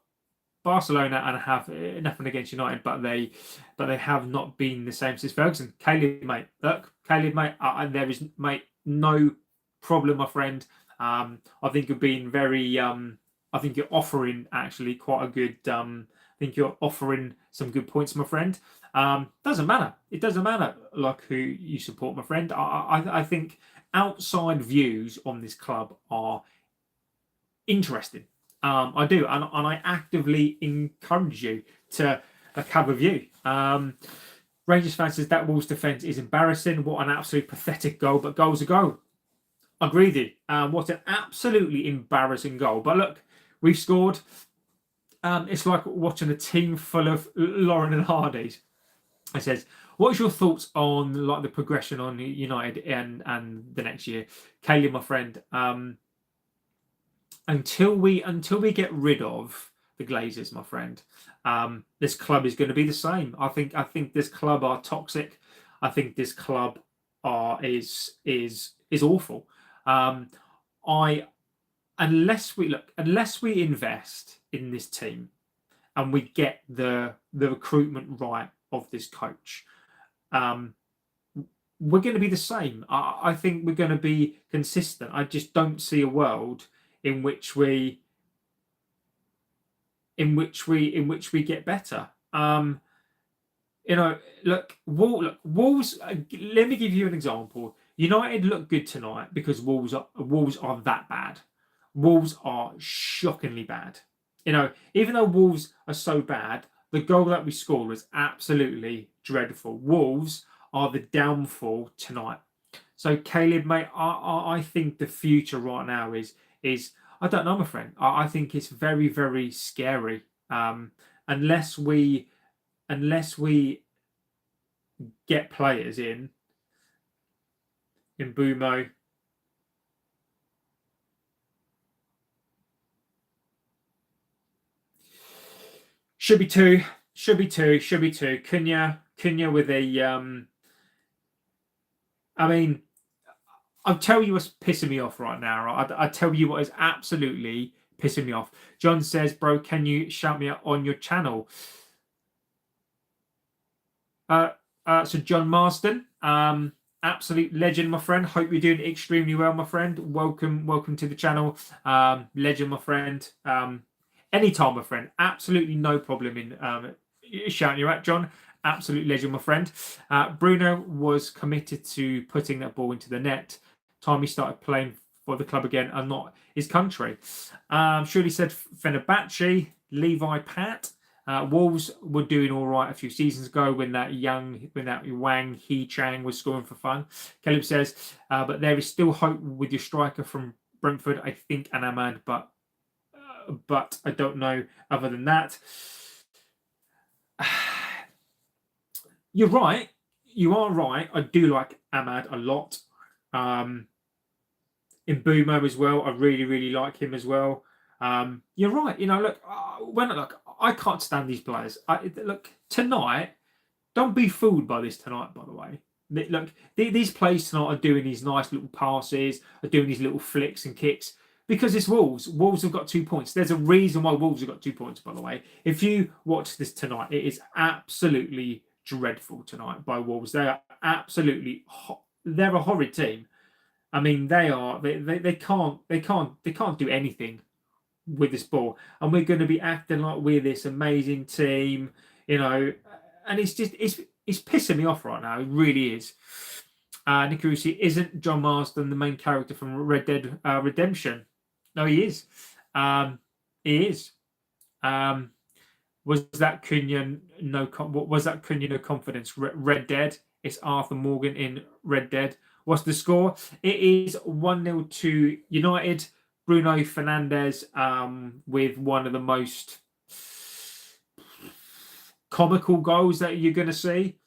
Barcelona and I have nothing against United, but they have not been the same since Ferguson. Caleb, mate, there is, mate, no problem, my friend. I think you're being very. I think you're offering actually quite a good. I think you're offering some good points, my friend. Doesn't matter. It doesn't matter like who you support, my friend. I think outside views on this club are interesting. I do, and I actively encourage you to have a view. Rangers fan says that Wolves defence is embarrassing. What an absolute pathetic goal, but goal's a goal. Agree with you. What an absolutely embarrassing goal. But look, we've scored. It's like watching a team full of Lauren and Hardys. It says, what's your thoughts on like the progression on United and the next year? Caleb, my friend, until we get rid of the Glazers, my friend, this club is going to be the same. I think this club are toxic. I think this club is awful. Unless we invest in this team and we get the recruitment right of this coach, we're going to be the same. I think we're going to be consistent. I just don't see a world in which we get better. Look, Wolves. Let me give you an example. United look good tonight because Wolves are that bad. Wolves are shockingly bad. Even though Wolves are so bad, the goal that we scored was absolutely dreadful. Wolves are the downfall tonight. So Caleb, mate, I think the future right now is I don't know, my friend. I think it's very, very scary. Unless we get players in Bumo. Should be two. Should be two. Should be two. Cunha with a I mean, I'll tell you what's pissing me off right now. Right? I tell you what is absolutely pissing me off. John says, "Bro, can you shout me out on your channel?" So John Marston, absolute legend, my friend. Hope you're doing extremely well, my friend. Welcome to the channel. Legend, my friend. Anytime, my friend. Absolutely no problem in shouting you out, John. Absolute legend, my friend. Bruno was committed to putting that ball into the net. Time he started playing for the club again and not his country. Shirley said Fenerbahce, Levi Pat. Wolves were doing all right a few seasons ago when that Wang Hee-Chang was scoring for fun. Caleb says, but there is still hope with your striker from Brentford, I think, and Ahmad, but I don't know other than that. You're right. You are right. I do like Ahmad a lot. In Bumo as well, I really, really like him as well. You're right. Look, I can't stand these players. Look, tonight, don't be fooled by this tonight, by the way. Look, these players tonight are doing these nice little passes, are doing these little flicks and kicks because it's Wolves. Wolves have got 2 points. There's a reason why Wolves have got 2 points, by the way. If you watch this tonight, it is absolutely dreadful tonight by Wolves. They are absolutely, they're a horrid team. I mean, they can't do anything with this ball, and we're going to be acting like we're this amazing team, and it's pissing me off right now. It really is. Nick Rusi, isn't John Marston the main character from Red Dead Redemption? No, he is. He is. Was that Cunha no confidence? Red Dead. It's Arthur Morgan in Red Dead. What's the score? It is 1-0 to United. Bruno Fernandes with one of the most comical goals that you're going to see.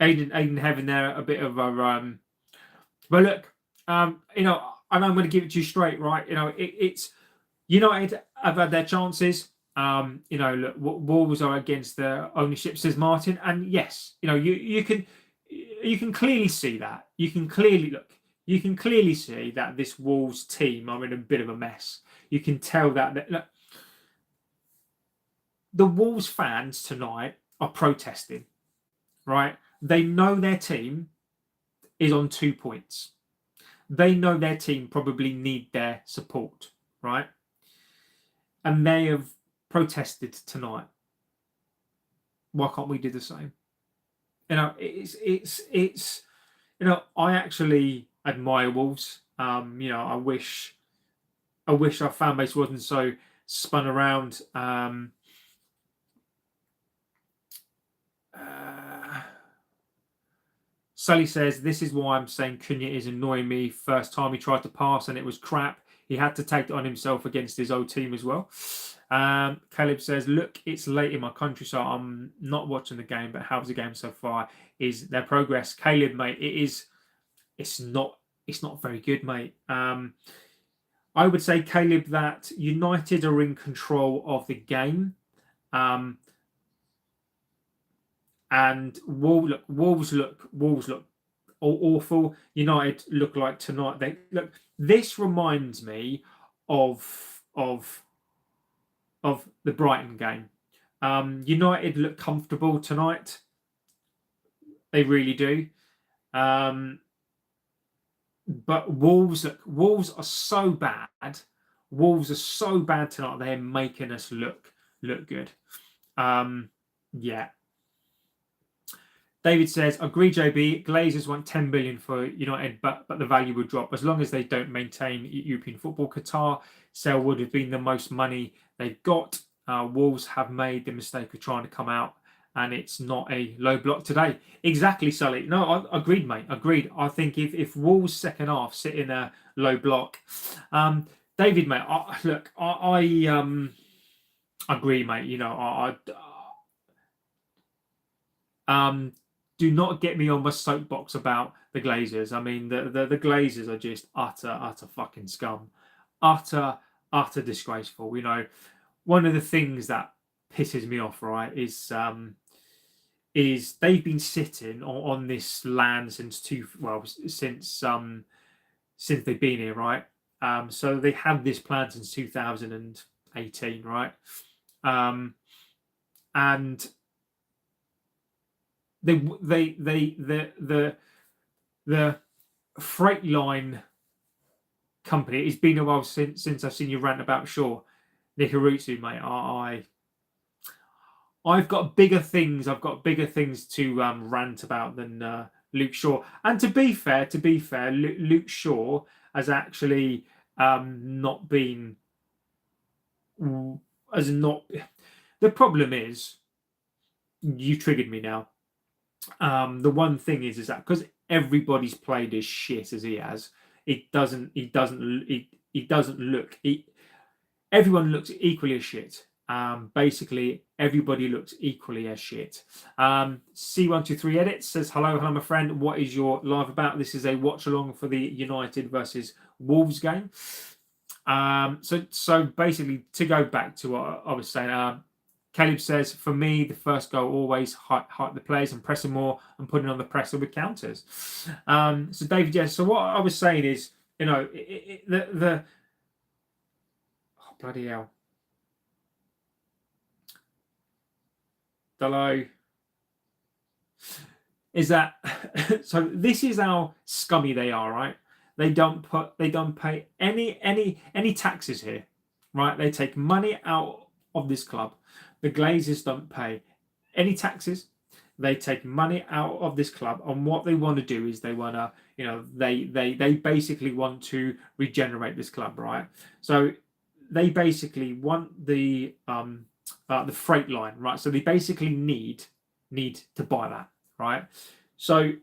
Aiden having there a bit of a but look, and I'm going to give it to you straight, right? It's United have had their chances. Look, Wolves are against the ownership, says Martin, and yes, you can clearly see that. You can clearly see that this Wolves team are in a bit of a mess. You can tell that look, the Wolves fans tonight are protesting, right? They know their team is on 2 points. They know their team probably need their support, right? And they have protested tonight. Why can't we do the same? It's I actually admire Wolves. I wish our fan base wasn't so spun around. Sully says, this is why I'm saying Cunha is annoying me. First time he tried to pass and it was crap. He had to take it on himself against his old team as well. Caleb says, look, it's late in my country, so I'm not watching the game, but how's the game so far? Is their progress? Caleb, mate, it's not very good, mate. I would say, Caleb, that United are in control of the game. And Wolves look awful. United look like tonight. This reminds me of the Brighton game. United look comfortable tonight. They really do. But Wolves are so bad. Wolves are so bad tonight. They're making us look good. Yeah. David says, agree, JB. Glazers want 10 billion for United, but the value would drop as long as they don't maintain European football. Qatar sale would have been the most money they've got. Wolves have made the mistake of trying to come out, and it's not a low block today. Exactly, Sully. No, I agreed, mate. Agreed. I think if Wolves' second half sit in a low block, David, mate. I agree, mate. Do not get me on my soapbox about the Glazers. I mean, the Glazers are just utter fucking scum, utter disgraceful. One of the things that pisses me off, right, is they've been sitting on this land since they've been here, right? So they had this plan since 2018, right? And the freight line company. It's been a while since I've seen you rant about Shaw, Nikarutsu, mate. I've got bigger things. I've got bigger things to rant about than Luke Shaw. And to be fair, Luke Shaw has actually not been as not. The problem is, you triggered me now. The one thing is that because everybody's played as shit as he has, it doesn't look. Everyone looks equally as shit. Basically, everybody looks equally as shit. C123 Edit says, hello, my friend. What is your live about? This is a watch along for the United versus Wolves game. So basically, to go back to what I was saying, Caleb says, for me, the first goal always hype the players and pressing more and putting on the pressure with counters. So David, yes. So what I was saying is, oh, bloody hell. Hello. Is that so? This is how scummy they are, right? They don't pay any taxes here, right? They take money out of this club. The Glazers don't pay any taxes. They take money out of this club, and what they want to do is they want to, they basically want to regenerate this club, right? So they basically want the freight line, right? So they basically need to buy that, right? So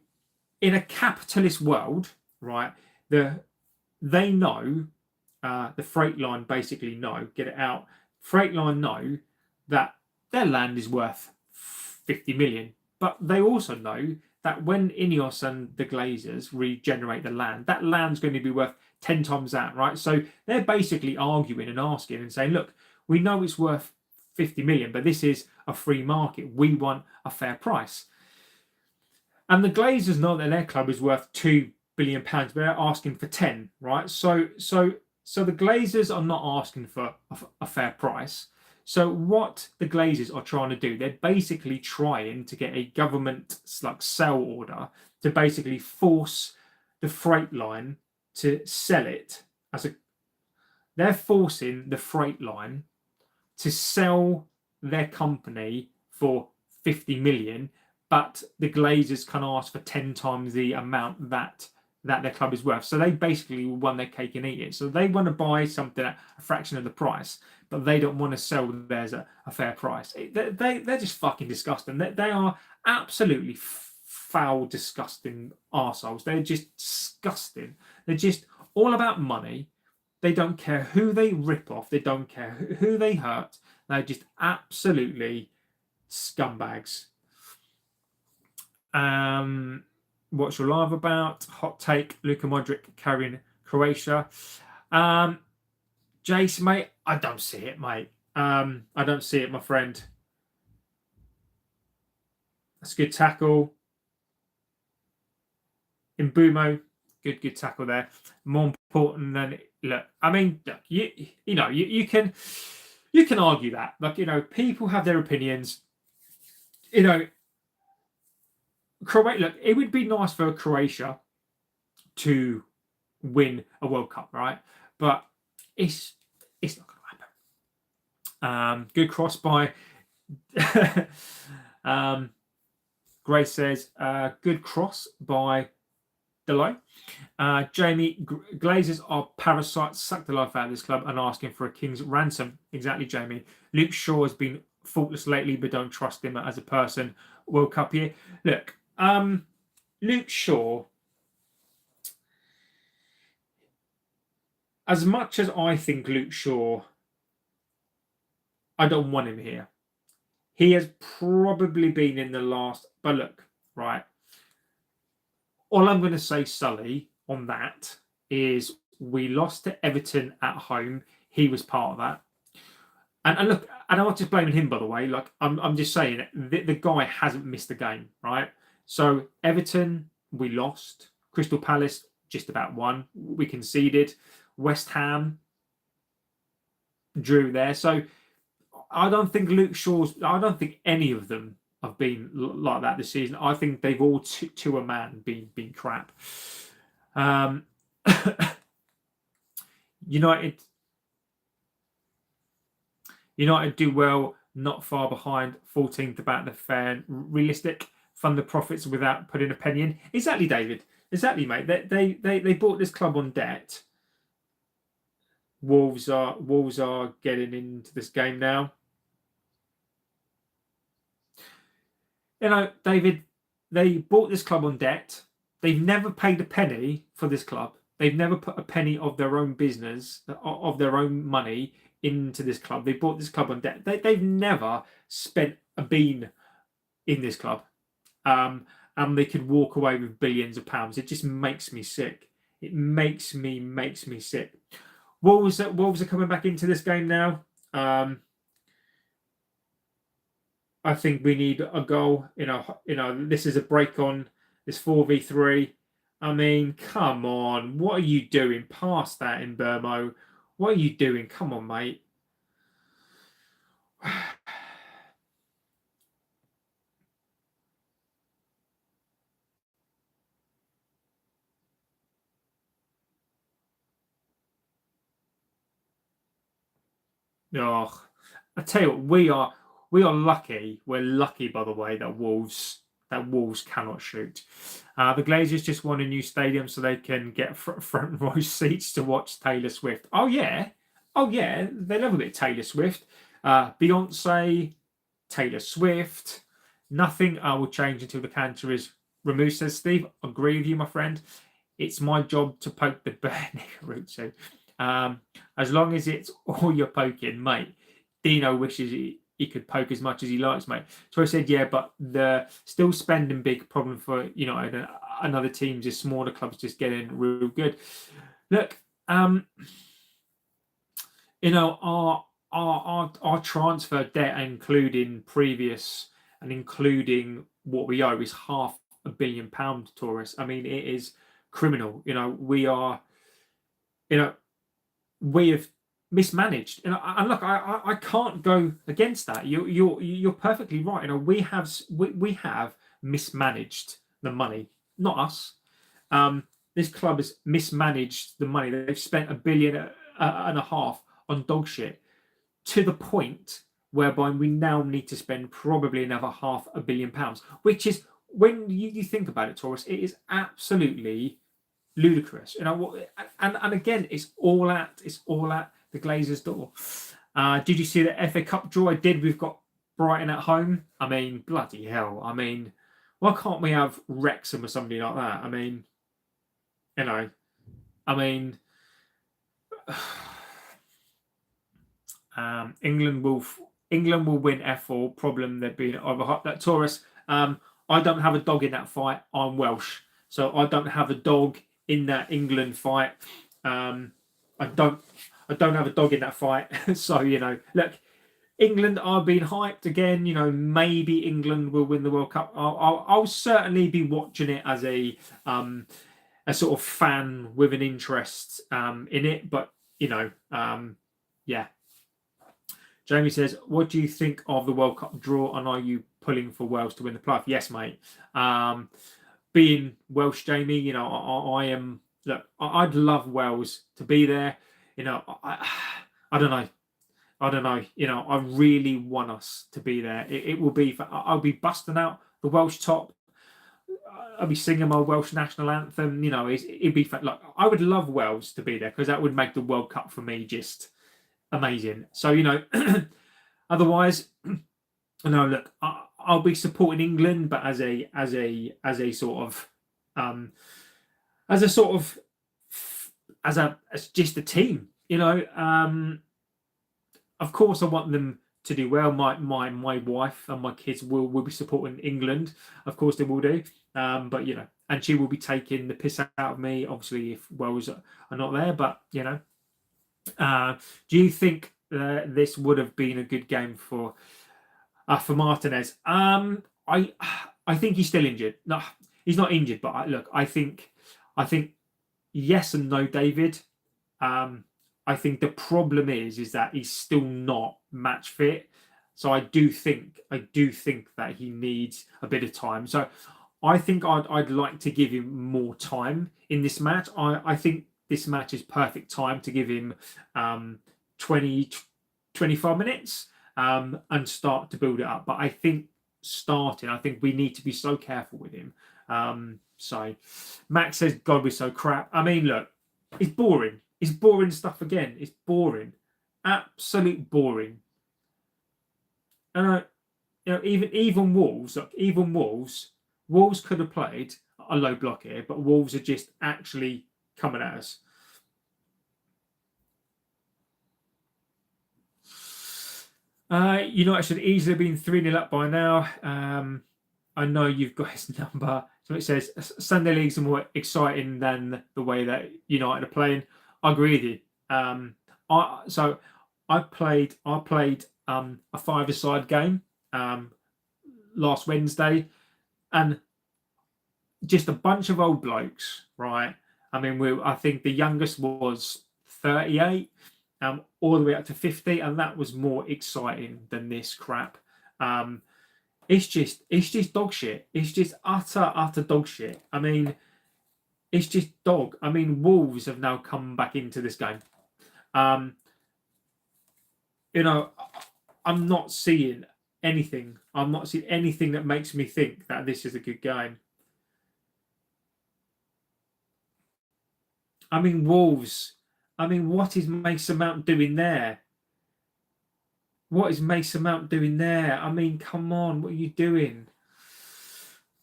in a capitalist world, right, they know the freight line basically know, get it out. Freight line know that their land is worth 50 million, but they also know that when Ineos and the Glazers regenerate the land, that land's going to be worth 10 times that, right? So they're basically arguing and asking and saying, look, we know it's worth 50 million, but this is a free market. We want a fair price. And the Glazers know that their club is worth £2 billion, but they're asking for 10, right? So the Glazers are not asking for a fair price. So what the Glazers are trying to do, they're basically trying to get a government sell order to basically force the freight line to sell it as a. They're forcing the freight line to sell their company for 50 million, but the Glazers can ask for 10 times the amount that their club is worth. So they basically want their cake and eat it. So they want to buy something at a fraction of the price, but they don't want to sell theirs at a fair price. They're just fucking disgusting. They are absolutely foul, disgusting arseholes. They're just disgusting. They're just all about money. They don't care who they rip off. They don't care who they hurt. They're just absolutely scumbags. What's your live about? Hot take, Luka Modric carrying Croatia. Jace, mate, I don't see it, mate. I don't see it, my friend. That's a good tackle. Mbumo, good tackle there. More important than look. I mean, look, you can argue that. Like, people have their opinions. Look, it would be nice for Croatia to win a World Cup, right? But it's not going to happen. Good cross by Grace says, good cross by Delay. Jamie, Glazers are parasites, suck the life out of this club and asking for a king's ransom. Exactly, Jamie. Luke Shaw has been faultless lately, but don't trust him as a person. World Cup year. Look, Luke Shaw, as much as I think Luke Shaw, I don't want him here. He has probably been in the last, but look, right. All I'm going to say, Sully, on that is we lost to Everton at home. He was part of that. And look, and I'm not just blaming him, by the way. Like, I'm just saying the guy hasn't missed a game, right? So Everton, we lost. Crystal Palace, just about won. We conceded. West Ham drew there. So I don't think I don't think any of them have been like that this season. I think they've all to a man been crap. United do well, not far behind, 14th about the fair, realistic, fund the profits without putting a penny in. Exactly, David. Exactly, mate. They bought this club on debt. Wolves are getting into this game now. David, they bought this club on debt. They've never paid a penny for this club. They've never put a penny of their own business, of their own money, into this club. They bought this club on debt. They've never spent a bean in this club. And they could walk away with billions of pounds. It just makes me sick. It makes me sick. Wolves are coming back into this game now. I think we need a goal. This is a break on this 4v3. I mean, come on. What are you doing past that in Burmo? What are you doing? Come on, mate. Oh, I tell you what, we are lucky. We're lucky, by the way, that Wolves cannot shoot. The Glazers just won a new stadium so they can get front row seats to watch Taylor Swift. Oh yeah, they love a bit of Taylor Swift. Beyonce, Taylor Swift. Nothing will change until the cancer is removed, says Steve. Agree with you, my friend. It's my job to poke the bear, Ruto. As long as it's all you're poking, mate. Dino wishes he could poke as much as he likes, mate. So I said, yeah, but the still spending big problem for and other teams, just smaller clubs, just getting real good. Look, our transfer debt, including previous and including what we owe, is £500 million, Taurus. I mean, it is criminal. We have mismanaged. And look, I can't go against that. You're perfectly right. We have mismanaged the money, not us. This club has mismanaged the money. They've spent £1.5 billion on dog shit, to the point whereby we now need to spend probably another £500 million, which is, when you think about it, Taurus, it is absolutely ludicrous. And again, it's all at the Glazers' door. Did you see the FA Cup draw? I did. We've got Brighton at home. I mean, bloody hell. I mean, why can't we have Wrexham or somebody like that? I mean, England will win F4. Problem they've been overhyped. That Taurus. I don't have a dog in that fight. I'm Welsh, so I don't have a dog in that England fight. I don't have a dog in that fight. So look, England are being hyped again. Maybe England will win the World Cup. I'll certainly be watching it as a sort of fan with an interest in it. But yeah. Jamie says, what do you think of the World Cup draw, and are you pulling for Wales to win the playoff? Yes, mate. Being Welsh, Jamie, I am. Look, I'd love Wales to be there. I don't know. I don't know. I really want us to be there. It will be. I'll be busting out the Welsh top. I'll be singing my Welsh national anthem. It'd be like I would love Wales to be there because that would make the World Cup for me just amazing. So otherwise, look, I'll be supporting England, but as just a team. Of course, I want them to do well. My wife and my kids will be supporting England. Of course, they will do. But and she will be taking the piss out of me, obviously, if Wales are not there. But do you think this would have been a good game for Martinez? I think he's still injured. No, he's not injured, but I think yes and no, David. I think the problem is that he's still not match fit. So I do think that he needs a bit of time. So I think I'd like to give him more time in this match. I think this match is perfect time to give him 20, 25 minutes and start to build it up. But I think we need to be so careful with him. So Max says, God, we're so crap. I mean, look, it's boring. It's boring stuff again. It's boring. Absolute boring. And even Wolves, look, Wolves could have played a low block here, but Wolves are just actually coming at us. United should easily have been 3-0 up by now. I know you've got his number. So it says Sunday leagues are more exciting than the way that United are playing. I agree with you. I played a five-a-side game last Wednesday, and just a bunch of old blokes, right? I mean, I think the youngest was 38, all the way up to 50, and that was more exciting than this crap. It's just dog shit. It's just utter dog shit. I mean, it's just dog. I mean, Wolves have now come back into this game. I'm not seeing anything. I'm not seeing anything that makes me think that this is a good game. I mean, Wolves. I mean, what is Mason Mount doing there? What is Mason Mount doing there? I mean, come on, what are you doing?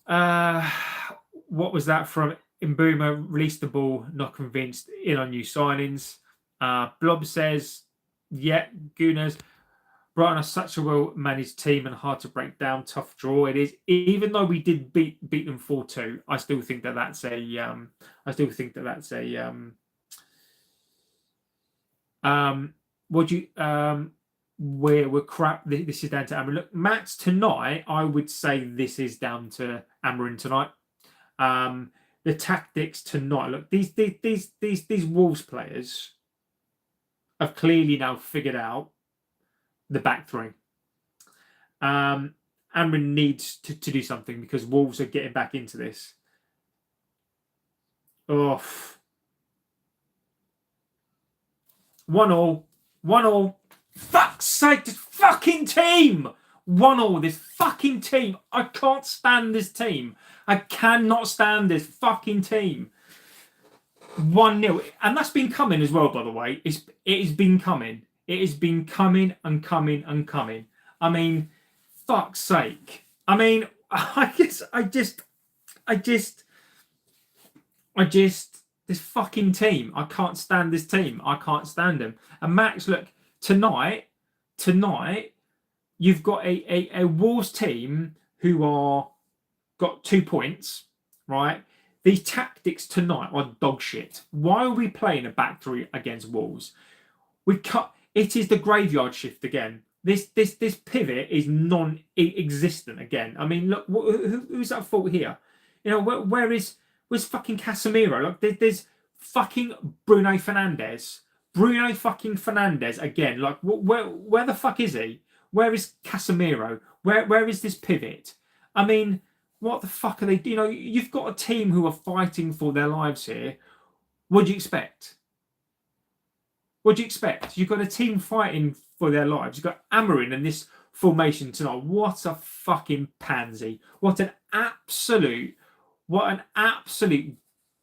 What was that from Mbuma? Released the ball, not convinced, in on new signings. Blob says, yeah, Gooners. Brighton are such a well-managed team and hard to break down. Tough draw it is. Even though we did beat them 4-2, I still think that that's we're crap. This is down to Amorin. Look, Max, tonight I would say this is down to Amorin tonight. The tactics tonight. Look, these Wolves players have clearly now figured out the back three. Amorin needs to do something because Wolves are getting back into this. Oh. 1-1. Fuck's sake, this fucking team! 1-1, this fucking team. I can't stand this team. I cannot stand this fucking team. 1-0. And that's been coming as well, by the way. It has been coming. It has been coming and coming and coming. I mean, fuck's sake. I mean, this fucking team. I can't stand this team. I can't stand them. And Max, look, tonight, you've got a Wolves team who are got 2 points, right? These tactics tonight are dog shit. Why are we playing a back three against Wolves? It is the graveyard shift again. This pivot is non-existent again. I mean, look, who's at fault here? Where's fucking Casemiro? Like, there's fucking Bruno Fernandes. Bruno fucking Fernandes again. Like, where the fuck is he? Where is Casemiro? Where is this pivot? I mean, what the fuck are they? You've got a team who are fighting for their lives here. What do you expect? What do you expect? You've got a team fighting for their lives. You've got Amorin and this formation tonight. What a fucking pansy. What an absolute.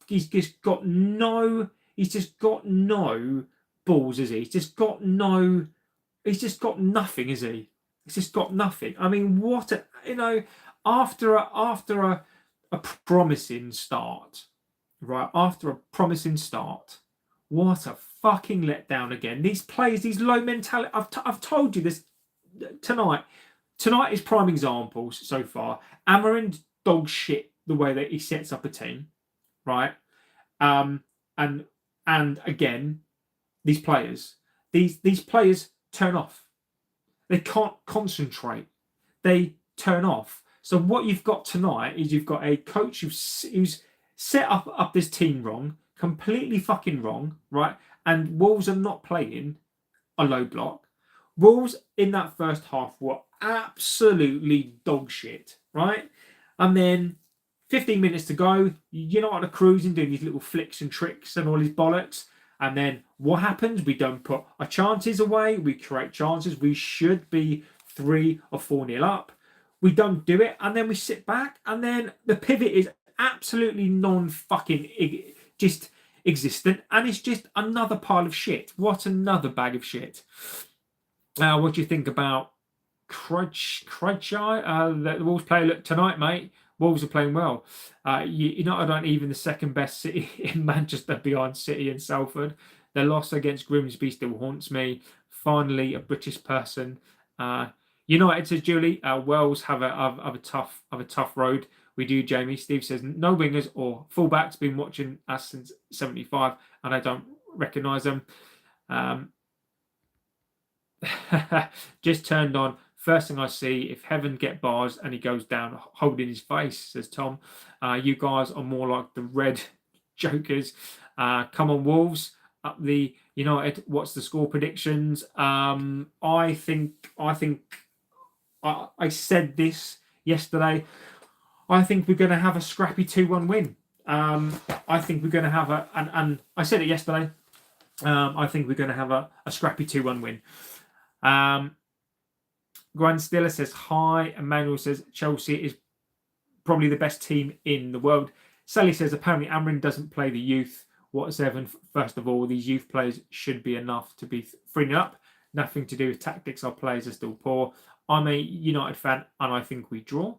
He's just got no balls, is he? He's just got nothing, is he? He's just got nothing. I mean, after a promising start, right? After a promising start, what a fucking letdown again. These players, these low mentality. I've told you this tonight. Tonight is prime examples so far. Amorin dog shit the way that he sets up a team, right? And again, these players turn off. They can't concentrate. They turn off. So what you've got tonight is you've got a coach who's set up this team wrong, completely fucking wrong, right? And Wolves are not playing a low block. Wolves in that first half were absolutely dog shit, right? And then 15 minutes to go, United are cruising, doing these little flicks and tricks and all these bollocks. And then what happens? We don't put our chances away. We create chances. We should be 3 or 4-0 up. We don't do it. And then we sit back. And then the pivot is absolutely non-fucking just existent. And it's just another pile of shit. What another bag of shit. What do you think about Crutchy? The Wolves player look tonight, mate. Wolves are playing well. United aren't even the second best city in Manchester behind City and Salford. Their loss against Grimsby still haunts me. Finally, a British person. United, says Julie. Wales have a tough road. We do, Jamie. Steve says no wingers or fullbacks. Been watching us since '75, and I don't recognise them. Just turned on. First thing I see, if Heaven get bars and he goes down holding his face, says Tom. You guys are more like the red jokers. Come on, Wolves. Up the United. What's the score predictions? I said this yesterday. I think we're going to have a scrappy 2-1 win. I think we're going to have and I said it yesterday. I think we're going to have a scrappy 2-1 win. Grand Stiller says hi. Emmanuel says Chelsea is probably the best team in the world. Sally says apparently Amorin doesn't play the youth. What 7? First of all, these youth players should be enough to be 3-0 up. Nothing to do with tactics. Our players are still poor. I'm a United fan and I think we draw.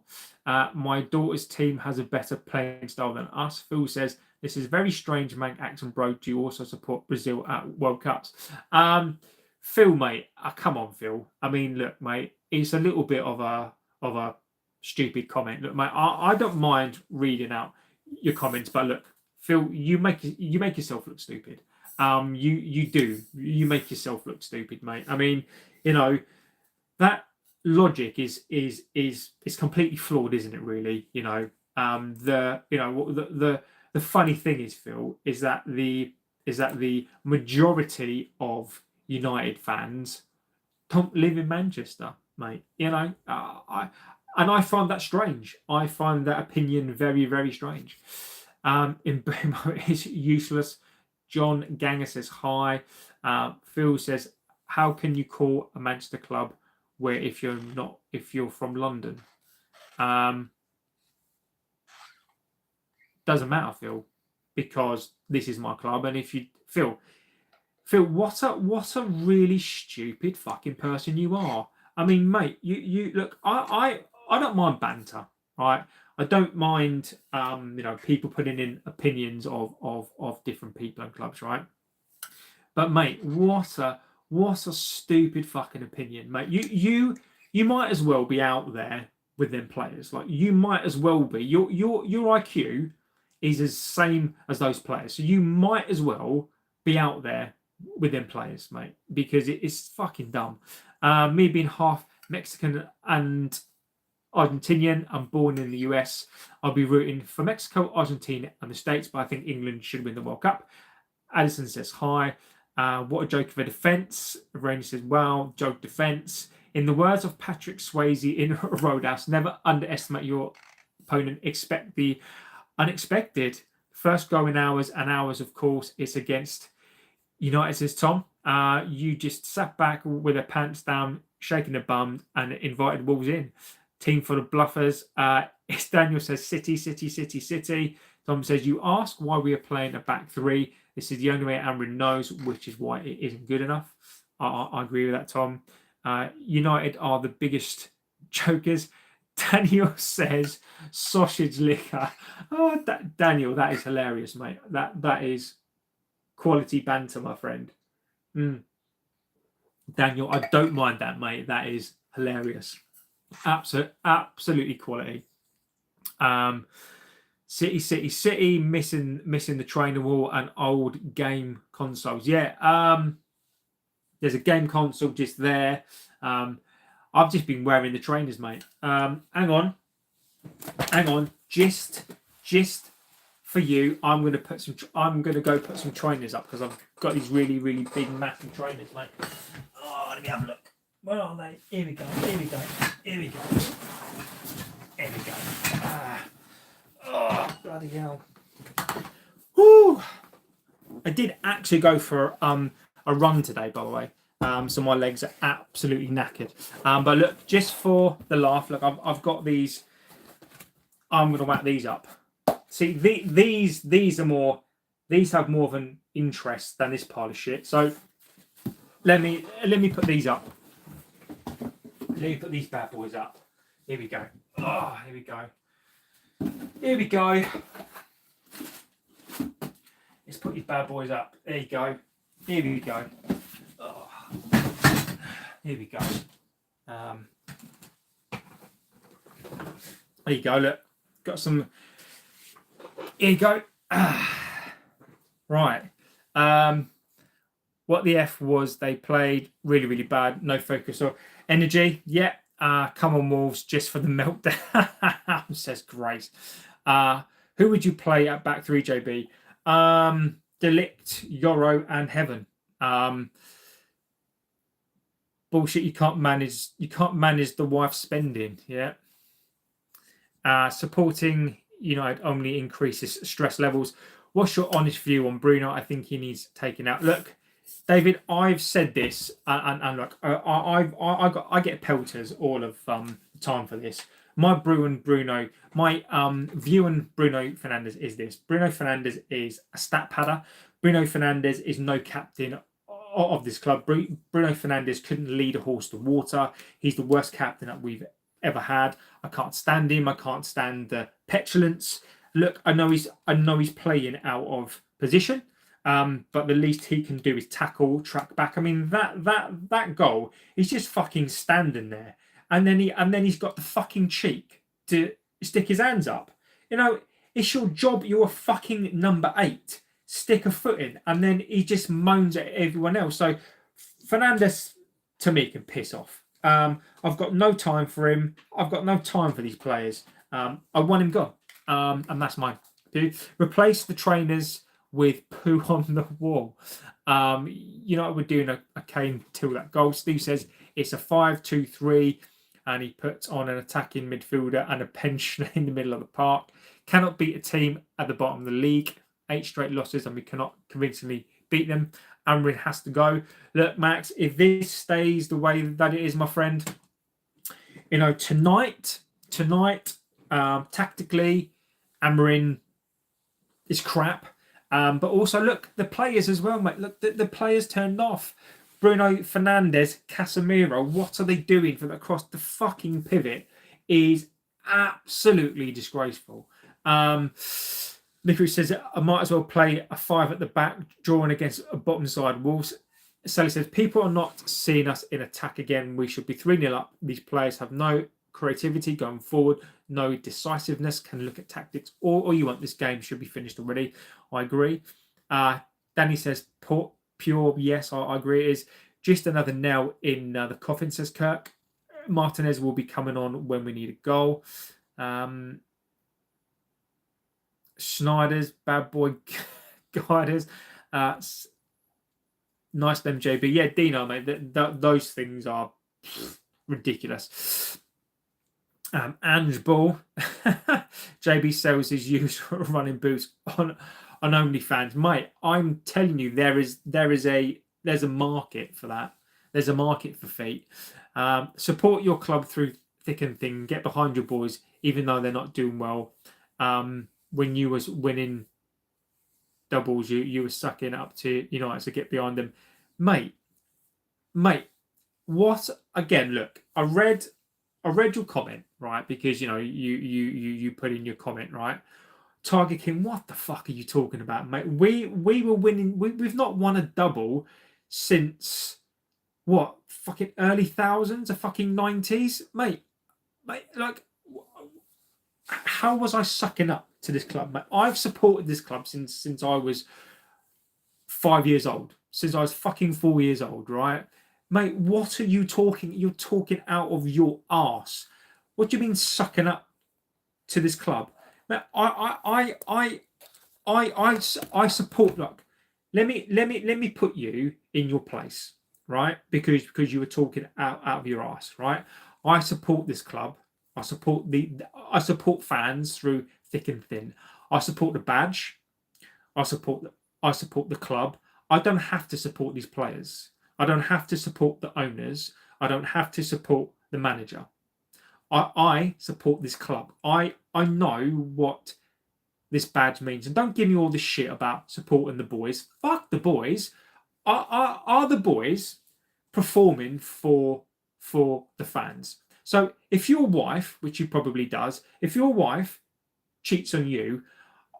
My daughter's team has a better playing style than us. Phil says this is very strange. Mank Axon Bro, do you also support Brazil at World Cups? Phil, mate, come on, Phil. I mean, look, mate, it's a little bit of a stupid comment. Look, mate, I don't mind reading out your comments, but look, Phil, you make yourself look stupid. You make yourself look stupid, mate. I mean, that logic is completely flawed, isn't it? Really, the funny thing is, Phil, is that the majority of United fans don't live in Manchester, mate. I find that strange. I find that opinion very, very strange. Imbrimo is useless. John Ganger says hi. Phil says, how can you call a Manchester club where if you're from London? Doesn't matter, Phil, because this is my club. And if you Phil, what a really stupid fucking person you are. I mean, mate, you look. I don't mind banter, right? I don't mind, people putting in opinions of different people and clubs, right? But mate, what a stupid fucking opinion, mate. You might as well be out there with them players. Like you might as well be. Your IQ is the same as those players, so you might as well be out there with them players, mate, because it's fucking dumb. Me being half Mexican and Argentinian, I'm born in the US. I'll be rooting for Mexico, Argentina, and the States, but I think England should win the World Cup. Addison says hi. What a joke of a defence. Rainy says, wow, joke defence. In the words of Patrick Swayze in Roadhouse, never underestimate your opponent. Expect the unexpected. First go in hours and hours, of course, it's against United says, Tom, you just sat back with their pants down, shaking the bum, and invited Wolves in. Team full of bluffers. Daniel says, City, City, City, City. Tom says, you ask why we are playing a back three. This is the only way Amorin knows, which is why it isn't good enough. I agree with that, Tom. United are the biggest jokers. Daniel says, sausage liquor. Oh, Daniel, that is hilarious, mate. That is quality banter, my friend. Daniel, I don't mind that, mate. That is hilarious. Absolutely quality. City, City, City, missing the trainer wall and old game consoles. Yeah, there's a game console just there. I've just been wearing the trainers, mate. Hang on. Just for you, I'm gonna go put some trainers up because I've got these really big massive trainers, mate. Oh, let me have a look. Where are they? Here we go. Oh, bloody hell. Woo! I did actually go for a run today, by the way. So my legs are absolutely knackered. But look, just for the laugh, look, I've got these. I'm going to whack these up. See, these are more. These have more of an interest than this pile of shit. So let me put these up. Let me put these bad boys up. Here we go. Oh, here we go. Here we go. Let's put these bad boys up. There you go. Here we go. Oh. Here we go. There you go. Look, got some. Here you go. Right. What the F was? They played really bad. No focus or energy. Yeah. Come on, Wolves, just for the meltdown, says Grace. Who would you play at back three, JB? Delict, Yoro, and Heaven. Bullshit. You can't manage the wife's spending. Yeah. Supporting United only increases stress levels. What's your honest view on Bruno? I think he needs taken out. Look, David, I've said this, and look, I get pelters all of the time for this. My view on Bruno Fernandes is this: Bruno Fernandes is a stat padder. Bruno Fernandes is no captain of this club. Bruno Fernandes couldn't lead a horse to water. He's the worst captain that we've ever had. I can't stand him. I can't stand the petulance. Look, I know he's playing out of position. But the least he can do is tackle, track back. I mean, that goal, he's just fucking standing there, and then he's got the fucking cheek to stick his hands up. It's your job. You're a fucking number 8. Stick a foot in, and then he just moans at everyone else. So Fernandes, to me, can piss off. I've got no time for him. I've got no time for these players. I want him gone, and that's my view. Replace the trainers with poo on the wall. We're doing a cane till that goal. Steve says it's a 5-2-3, and he puts on an attacking midfielder and a pensioner in the middle of the park. Cannot beat a team at the bottom of the league. 8 straight losses, and we cannot convincingly beat them. Amorin has to go. Look, Max, if this stays the way that it is, my friend, tonight, tactically, Amorin is crap. But also, look, the players as well, mate. Look, the players turned off. Bruno Fernandes, Casemiro, what are they doing for across the fucking pivot is absolutely disgraceful. Nicky says, I might as well play a 5 at the back, drawing against a bottom side Wolves. Sally says, people are not seeing us in attack again. We should be 3-0 up. These players have no creativity going forward, no decisiveness, can look at tactics. All you want, this game should be finished already. I agree. Danny says, pure, yes, I agree. It is just another nail in the coffin, says Kirk. Martinez will be coming on when we need a goal. Schneider's bad boy guiders. Nice them, JB. Yeah, Dino, mate. Those things are ridiculous. Ange Ball. JB sells his usual running boots on OnlyFans, mate. I'm telling you, there's a market for that. There's a market for feet. Support your club through thick and thin. Get behind your boys, even though they're not doing well. When you was winning doubles, you were sucking up to United, so get behind them, mate. What again? Look, I read your comment, right? Because you put in your comment, right? Tiger King, what the fuck are you talking about, mate? We were winning. We've not won a double since what, fucking early thousands, or fucking 90s, mate. Like, how was I sucking up to this club, mate? I've supported this club since I was 5 years old, since I was fucking 4 years old, right? Mate, what are you talking? You're talking out of your arse. What do you mean sucking up to this club? Mate, I support. Look, let me put you in your place, right? Because you were talking out of your arse, right? I support this club. I support fans through thick and thin. I support the badge. I support the club. I don't have to support these players. I don't have to support the owners. I don't have to support the manager. I support this club. I know what this badge means. And don't give me all this shit about supporting the boys. Fuck the boys. Are the boys performing for the fans? So if your wife, which you probably does, if your wife cheats on you,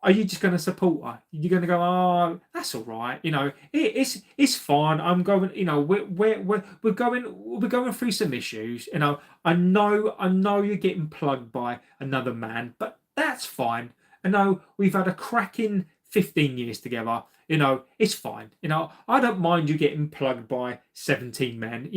are you just going to support her? You're going to go, oh, that's all right. It's fine. I'm going. We're going through some issues. I know you're getting plugged by another man, but that's fine. I know we've had a cracking 15 years together. It's fine. I don't mind you getting plugged by 17 men.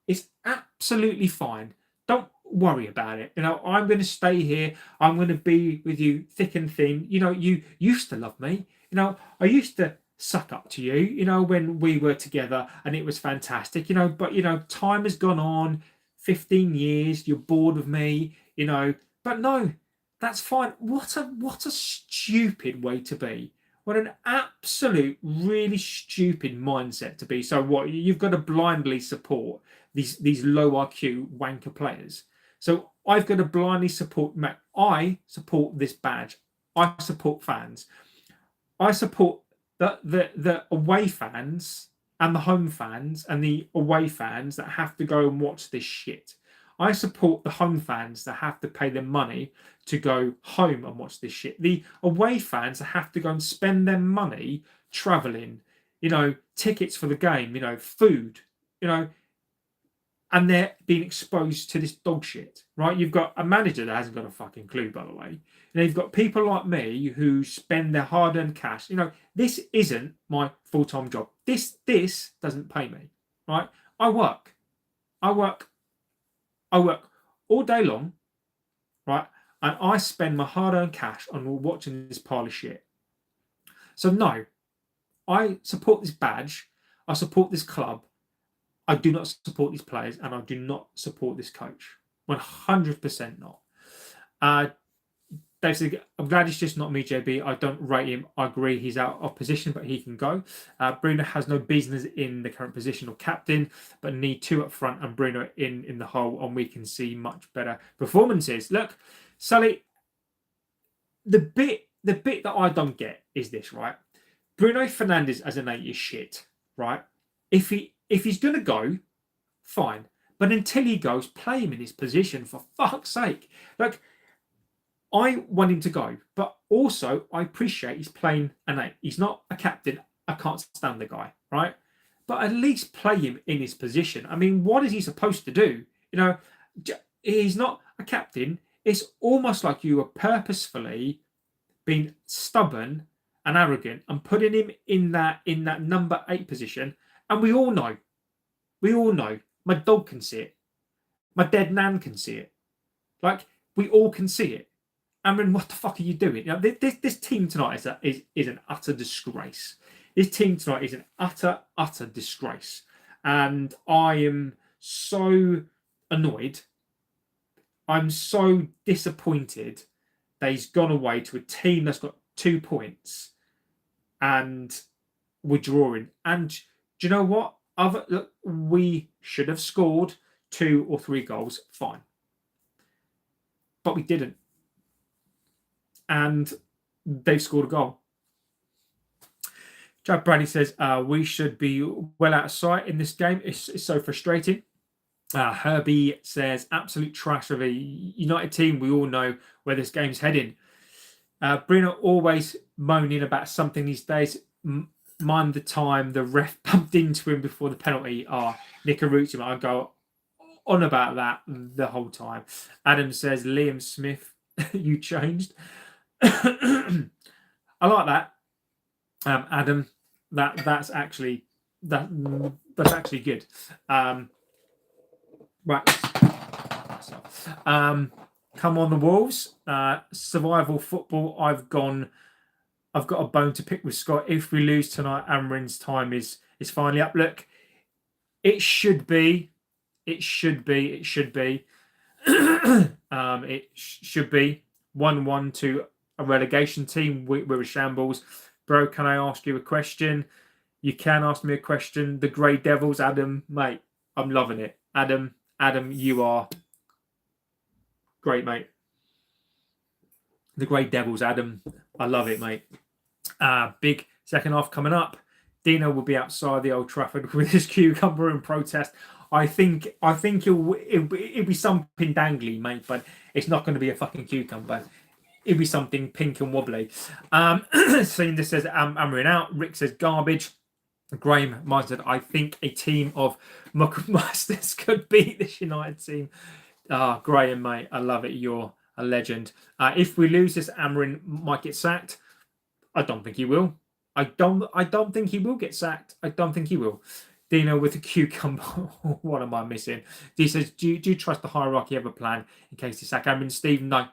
It's absolutely fine. Don't worry about it. I'm going to stay here. I'm going to be with you thick and thin. You used to love me. I used to suck up to you, when we were together, and it was fantastic, but time has gone on, 15 years, you're bored of me, but no, that's fine. What a stupid way to be. What an absolute, really stupid mindset to be. So what? You've got to blindly support these low IQ wanker players. So I've got to blindly support. I support this badge. I support fans. I support the away fans and the home fans and the away fans that have to go and watch this shit. I support the home fans that have to pay their money to go home and watch this shit. The away fans that have to go and spend their money traveling, tickets for the game, food, and they're being exposed to this dog shit, right? You've got a manager that hasn't got a fucking clue, by the way. You've got people like me who spend their hard-earned cash. This isn't my full-time job. This doesn't pay me, right? I work all day long, right? And I spend my hard-earned cash on watching this pile of shit. So no, I support this badge. I support this club. I do not support these players, and I do not support this coach. 100% not. Dave said, I'm glad it's just not me, JB. I don't rate him. I agree he's out of position, but he can go. Bruno has no business in the current position of captain, but need two up front and Bruno in the hole, and we can see much better performances. Look, Sully, the bit that I don't get is this, right? Bruno Fernandes as an 8 is shit, right? If he's going to go, fine. But until he goes, play him in his position, for fuck's sake. Like, I want him to go, but also I appreciate he's playing an 8. He's not a captain. I can't stand the guy, right? But at least play him in his position. I mean, what is he supposed to do? He's not a captain. It's almost like you are purposefully being stubborn and arrogant and putting him in that number 8 position. And we all know. My dog can see it. My dead nan can see it. Like, we all can see it. Amorin, what the fuck are you doing? This team tonight is an utter disgrace. This team tonight is an utter disgrace. And I am so annoyed. I'm so disappointed that he's gone away to a team that's got 2 points and we're drawing. And do you know what? Look, we should have scored 2 or 3 goals, fine. But we didn't. And they've scored a goal. Jack Bradley says, we should be well out of sight in this game. It's so frustrating. Herbie says, absolute trash of a United team. We all know where this game's heading. Bruno always moaning about something these days. Mind the time the ref bumped into him before the penalty. Nick Arucci, I go on about that the whole time. Adam says, Liam Smith, you changed. I like that. Adam, that's actually good. Right. Come on, the Wolves. Survival football. I've got a bone to pick with Scott. If we lose tonight, Amorin's time is finally up. Look, it should be. It should be. It should be 1-1 to a relegation team. We're a shambles. Bro, can I ask you a question? You can ask me a question. The Grey Devils, Adam, mate, I'm loving it. Adam, you are great, mate. The Grey Devils, Adam, I love it, mate. Big second half coming up. Dino will be outside the Old Trafford with his cucumber in protest. I think it'll be something dangly, mate, but it's not going to be a fucking cucumber. It'll be something pink and wobbly. Cinder says Amorin out. Rick says garbage. Graham Martin said, I think a team of Muckmasters could beat this United team. Graham, mate, I love it. You're a legend. If we lose this, Amorin might get sacked. I don't think he will. I don't think he will get sacked. I don't think he will. Dino with a cucumber. What am I missing? He says, do you trust the hierarchy of a plan in case they sack Amorin? Steve, no,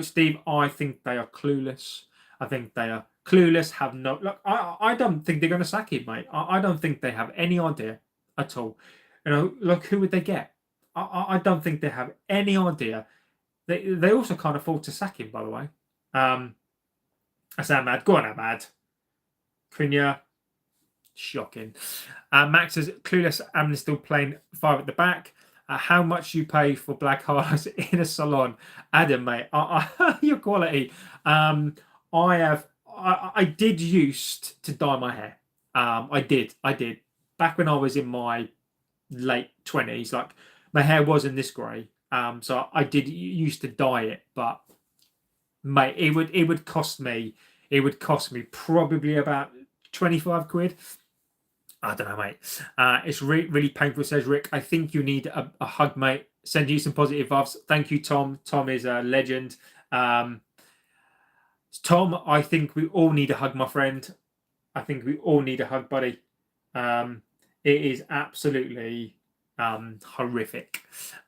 Steve. I think they are clueless. I think they are clueless. Have no look. I don't think they're going to sack him, mate. I don't think they have any idea at all. Look, who would they get? I don't think they have any idea. They also can't afford to sack him, by the way. I sound mad. Go on, Ahmad. Cunha. Shocking. Max says, clueless. Amne's still playing 5 at the back. How much you pay for black highlights in a salon? Adam, mate. Your quality. I did used to dye my hair. I did. Back when I was in my late 20s, like my hair wasn't this grey. So I did used to dye it, but mate, it would cost me probably about 25 quid. I don't know, mate. It's really painful, says Rick. I think you need a hug, mate. Send you some positive vibes. Thank you, Tom. Tom is a legend. Tom, I think we all need a hug, my friend. I think we all need a hug, buddy. It is absolutely horrific.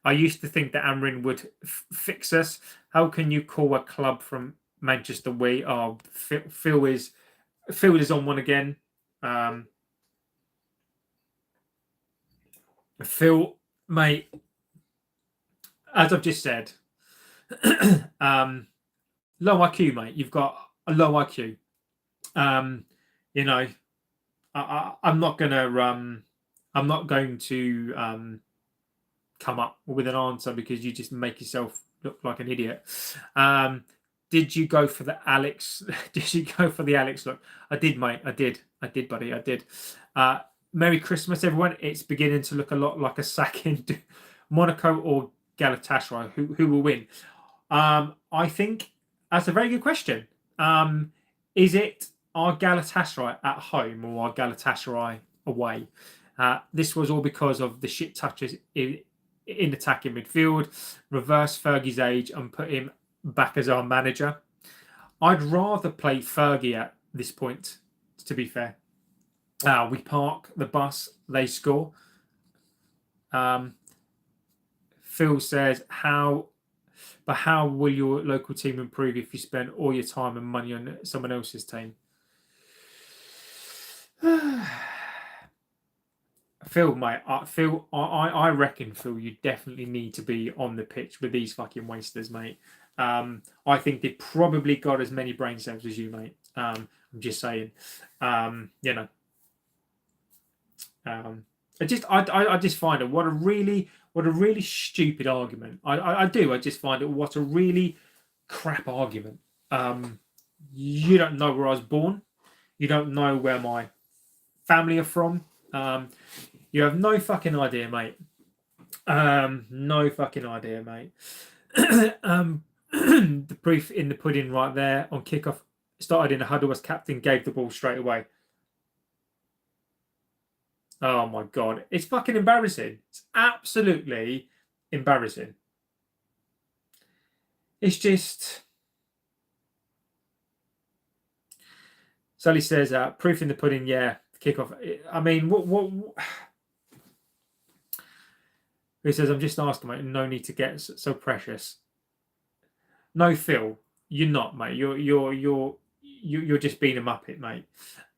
I used to think that Amorin would fix us. How can you call a club from Manchester we? Oh, Phil is on one again. Phil, mate, as I've just said, low IQ, mate. You've got a low IQ. I'm not going to come up with an answer because you just make yourself look like an idiot. Did you go for the Alex? Did you go for the Alex look? I did, mate. I did, buddy. I did. Merry Christmas, everyone. It's beginning to look a lot like a sack in Monaco or Galatasaray. Who will win? I think that's a very good question. Is it our Galatasaray at home or our Galatasaray away? This was all because of the shit touches in attacking midfield, reverse Fergie's age and put him back as our manager. I'd rather play Fergie at this point, to be fair. We park the bus, they score. Phil says, how will your local team improve if you spend all your time and money on someone else's team? Phil, mate, I reckon, Phil, you definitely need to be on the pitch with these fucking wasters, mate. I think they probably got as many brain cells as you, mate. I'm just saying, you know. I just find it what a really stupid argument. I do. I just find it what a really crap argument. You don't know where I was born. You don't know where my family are from. You have no fucking idea, mate. No fucking idea, mate. The proof in the pudding right there on kickoff. Started in a huddle as captain, gave the ball straight away. Oh my god, it's fucking embarrassing. It's absolutely embarrassing. It's just. Sally says, proof in the pudding, yeah, kickoff. I mean, what? He says, I'm just asking, mate, no need to get so precious. No, Phil, you're not, mate. You're just being a muppet, mate.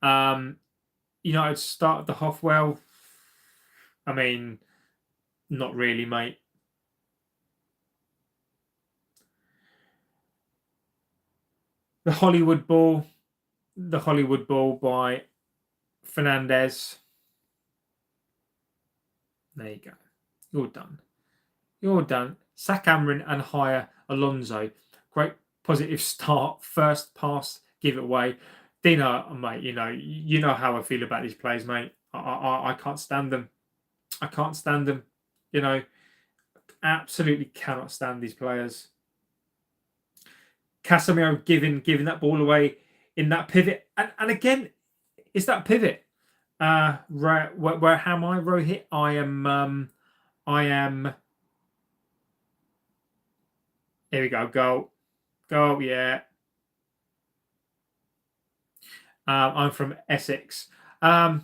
I'd start the half well. I mean, not really, mate. The Hollywood Ball by Fernandez. There you go. You're done. You're done. Sack Amorin and hire Alonso. Great positive start. First pass, give it away. Dino, mate, you know how I feel about these players, mate. I can't stand them. I can't stand them. Absolutely cannot stand these players. Casemiro giving that ball away in that pivot. And again, it's that pivot. Where am I, Rohit? I am. Here we go. Go. Yeah. I'm from Essex. I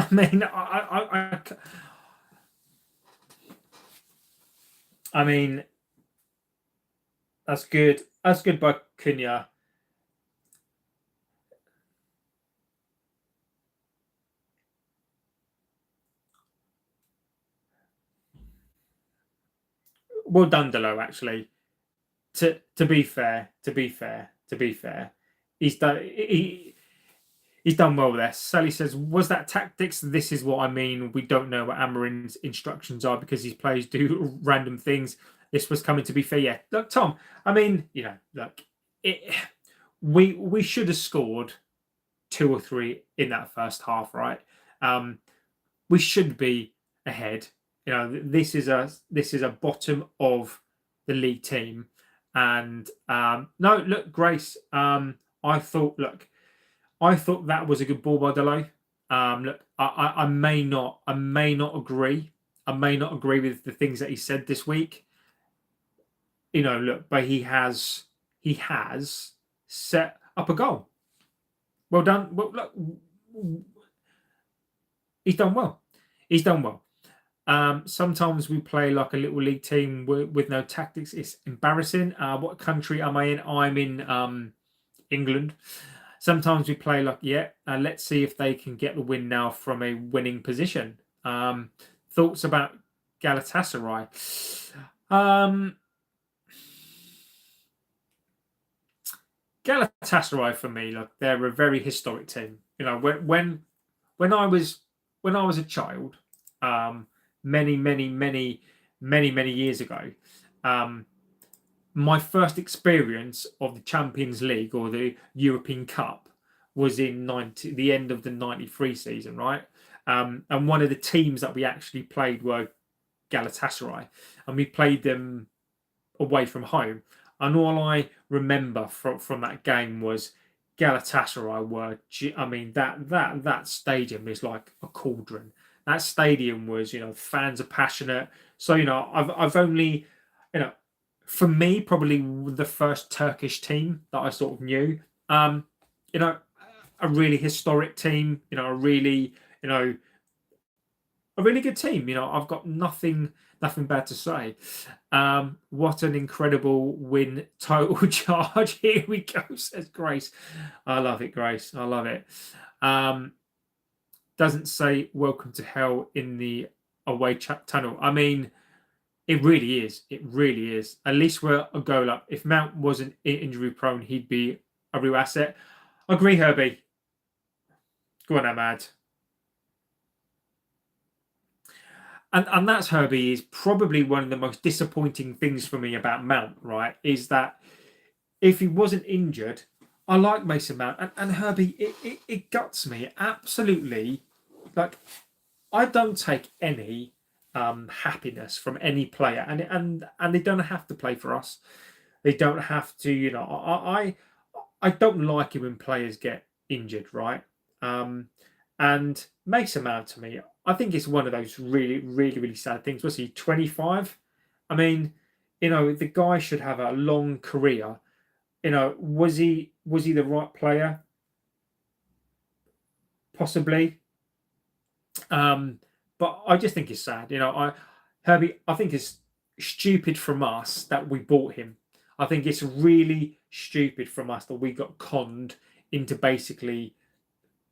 mean, I mean, that's good. That's good by Cunha. Well done, Delo. Actually, to be fair, he's done. He's done well there. Sally says, was that tactics? This is what I mean. We don't know what Amorin's instructions are because his players do random things. This was coming to be fair. Yeah. Look, Tom, I mean, look, we should have scored 2 or 3 in that first half, right? We should be ahead. This is a bottom of the league team. And no, look, Grace, I thought that was a good ball by Delay. Look, I may not agree. I may not agree with the things that he said this week. Look, but he has set up a goal. Well done. Well, look, he's done well. Sometimes we play like a little league team with no tactics. It's embarrassing. What country am I in? I'm in England. Sometimes we play like, let's see if they can get the win now from a winning position. Thoughts about Galatasaray? Galatasaray for me, look, they're a very historic team. When I was a child, many years ago, my first experience of the Champions League or the European Cup was in the end of the 93 season, right? And one of the teams that we actually played were Galatasaray, and we played them away from home. And all I remember from that game was Galatasaray were. I mean, that stadium is like a cauldron. That stadium was, fans are passionate. So I've only, for me, probably the first Turkish team that I sort of knew. A really historic team. A really, a really good team. You know, I've got nothing bad to say. What an incredible win, total charge. Here we go, says Grace. I love it, Grace. I love it. Doesn't say welcome to hell in the away tunnel. I mean, it really is. It really is. At least we're a goal up. If Mount wasn't injury prone, he'd be a real asset. Agree, Herbie. Go on, Ahmad. And that's, Herbie, is probably one of the most disappointing things for me about Mount, right? Is that if he wasn't injured, I like Mason Mount. And Herbie, it guts me. Absolutely. Like, I don't take any happiness from any player. And they don't have to play for us. They don't have to, you know. I don't like it when players get injured, right? And Mason Mount, to me, I think it's one of those really, really, really sad things. Was he 25? I mean, you know, the guy should have a long career. You know, was he the right player? Possibly. But I just think it's sad. You know, Herbie, I think it's stupid from us that we bought him. I think it's really stupid from us that we got conned into basically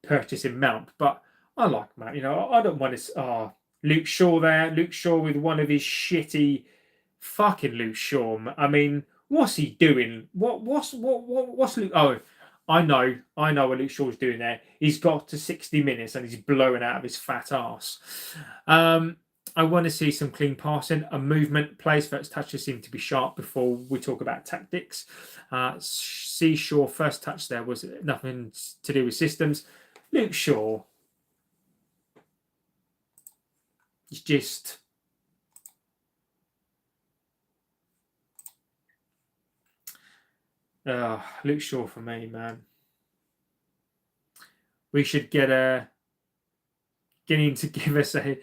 purchasing Mount. But I like Mount. You know, I don't want to. Luke Shaw there. Luke Shaw with one of his shitty fucking Luke Shaw. I mean, what's he doing? What's Luke? Oh, I know what Luke Shaw's doing there. He's got to 60 minutes and he's blowing out of his fat ass. I want to see some clean passing, a movement. Players' first touches seem to be sharp before we talk about tactics. Shaw first touch there was nothing to do with systems. Luke Shaw is just. Luke Shaw for me, man. We should get him to give us a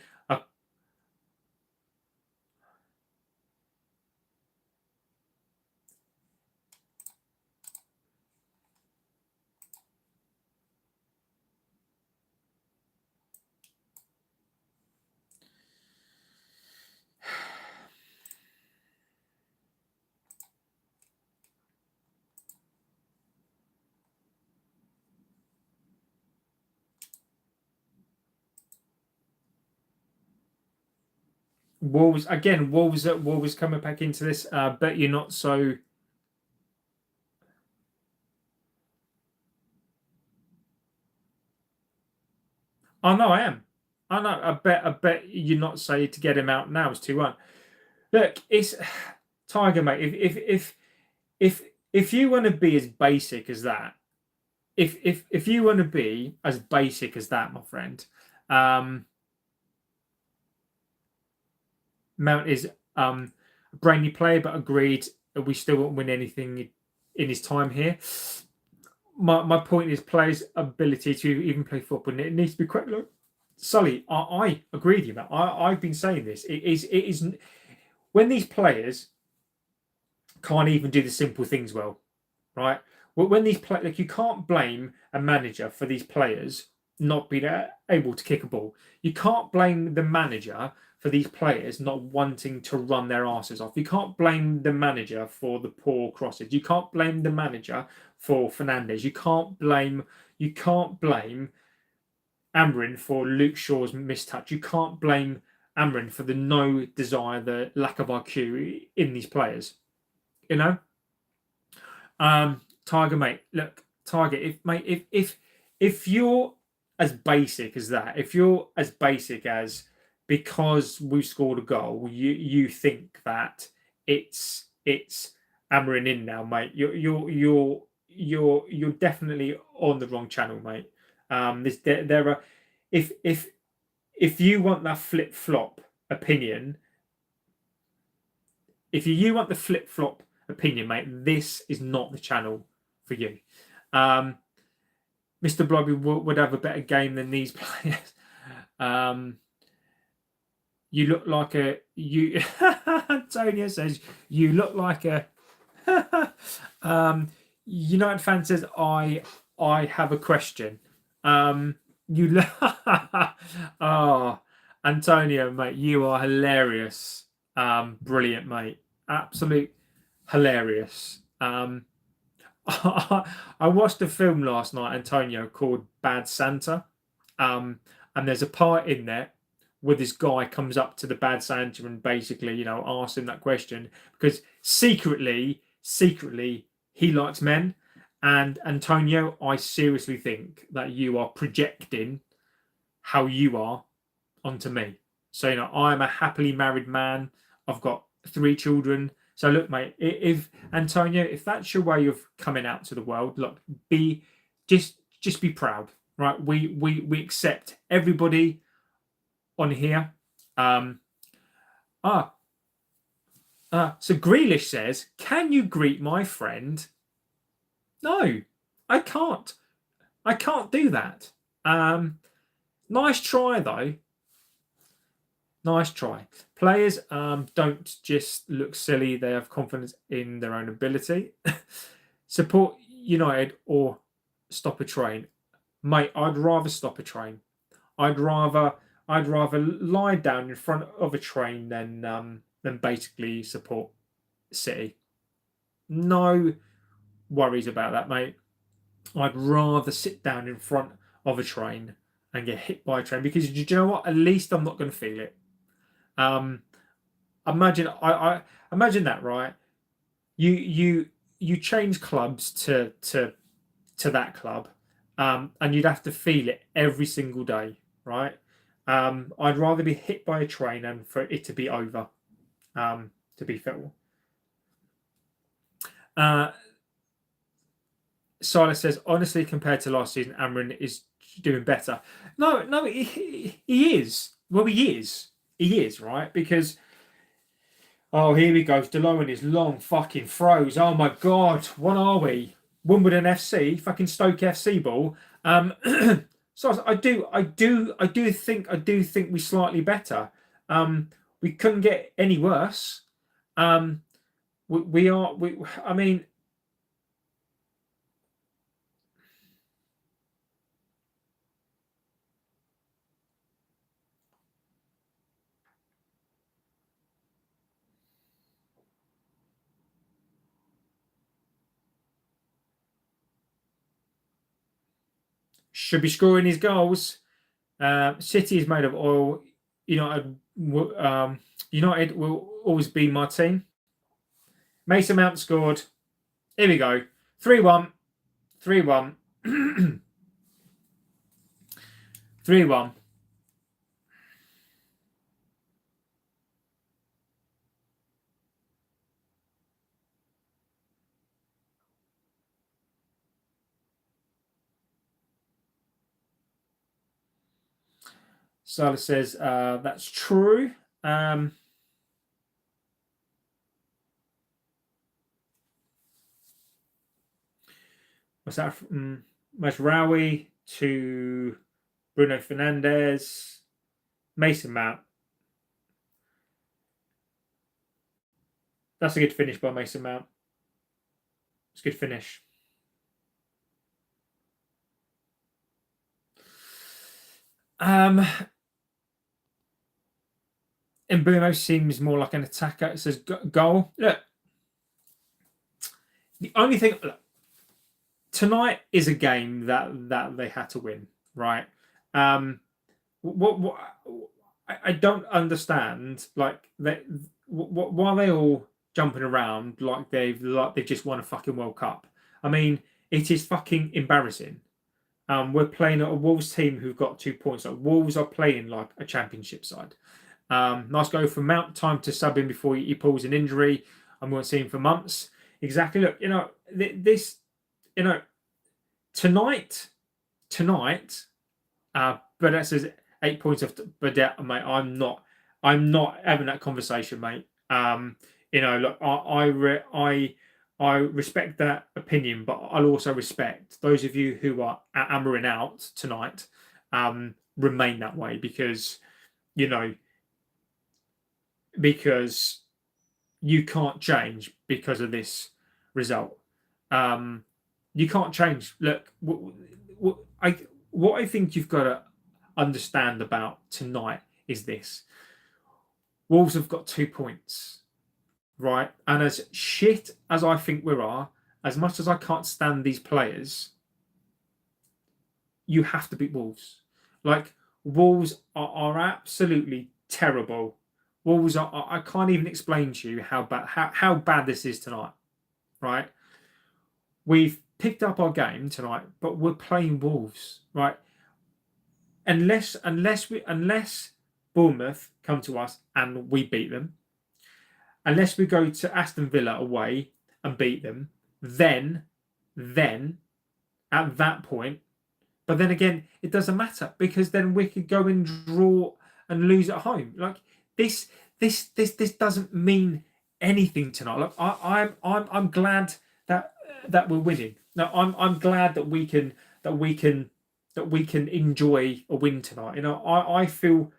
Wolves again. Wolves coming back into this. Bet you're not so. Oh no, I am. I know. I bet you're not say to get him out now. It's 2-1. Look, it's Tiger, mate. If you want to be as basic as that, if you want to be as basic as that, my friend, Mount is a brainy player, but agreed we still won't win anything in his time here. My point is players' ability to even play football, and it needs to be quite low. Sully, I agree with you, Matt. I've been saying this. It is when these players can't even do the simple things well, right? When these players, like, you can't blame a manager for these players not being able to kick a ball. You can't blame the manager for these players not wanting to run their asses off. You can't blame the manager for the poor crosses. You can't blame the manager for Fernandez. You can't blame Amorin for Luke Shaw's mistouch. You can't blame Amorin for the no desire, the lack of IQ in these players. You know, Tiger, mate. Look, Tiger. If you're as basic as that, if you're as basic as because we've scored a goal, you think that it's Amorin in now, mate. You're definitely on the wrong channel, mate. There are if you want that flip flop opinion, if you want the flip flop opinion, mate, this is not the channel for you. Mr. Blobby would have a better game than these players. You look like you. Antonio says you look like a. United fan says I have a question. You look. Oh, Antonio, mate, you are hilarious. Brilliant, mate. Absolute hilarious. I watched a film last night, Antonio, called Bad Santa. And there's a part in there where this guy comes up to the Bad Santa and basically, asks him that question because secretly, he likes men. And Antonio, I seriously think that you are projecting how you are onto me. So, I'm a happily married man. I've got 3 children. So look, mate, if Antonio, if that's your way of coming out to the world, look, be just be proud, right? We accept everybody on here. Um, so Grealish says, "Can you greet my friend?" No, I can't. I can't do that. Nice try though. Nice try. Players don't just look silly, they have confidence in their own ability. Support United or stop a train. Mate, I'd rather stop a train. I'd rather lie down in front of a train than basically support City. No worries about that, mate. I'd rather sit down in front of a train and get hit by a train because do you know what? At least I'm not going to feel it. Imagine I imagine that, right? You change clubs to that club, and you'd have to feel it every single day, right? I'd rather be hit by a train and for it to be over, to be fair. Silas says, honestly, compared to last season, Amorin is doing better. No, he is. Well, he is, right? Because oh, here he goes. Delo and his long fucking throws. Oh my god, what are we? Wimbledon FC, fucking Stoke FC ball. So I do think we're slightly better. We couldn't get any worse. We are. I mean, should be scoring his goals. City is made of oil. United will always be my team. Mason Mount scored. Here we go. 3-1. 3-1. 3-1. Silas says that's true. What's that? Masraoui to Bruno Fernandes, Mason Mount. That's a good finish by Mason Mount. It's a good finish. Mbumo seems more like an attacker. It says goal. Look, the only thing. Look, tonight is a game that they had to win, right? What I don't understand, like why are they all jumping around like they've just won a fucking World Cup? I mean, it is fucking embarrassing. We're playing a Wolves team who've got 2 points. Like Wolves are playing like a championship side. Nice go from Mount. Time to sub in before he pulls an injury. I won't see him for months. Exactly. Look, this, tonight, but that says 8 points of. But that, mate, I'm not having that conversation, mate. Look, I respect that opinion, but I'll also respect those of you who are Amorin out tonight. Remain that way because because you can't change because of this result. You can't change. Look, what I think you've got to understand about tonight is this. Wolves have got 2 points, right? And as shit as I think we are, as much as I can't stand these players, you have to beat Wolves. Like, Wolves are absolutely terrible. Wolves are, I can't even explain to you how bad this is tonight, right? We've picked up our game tonight, but we're playing Wolves, right? Unless Bournemouth come to us and we beat them, unless we go to Aston Villa away and beat them, then at that point, but then again, it doesn't matter because then we could go and draw and lose at home. Like this doesn't mean anything tonight. Look, I'm glad that we're winning. No, I'm glad that we can enjoy a win tonight. You know, I feel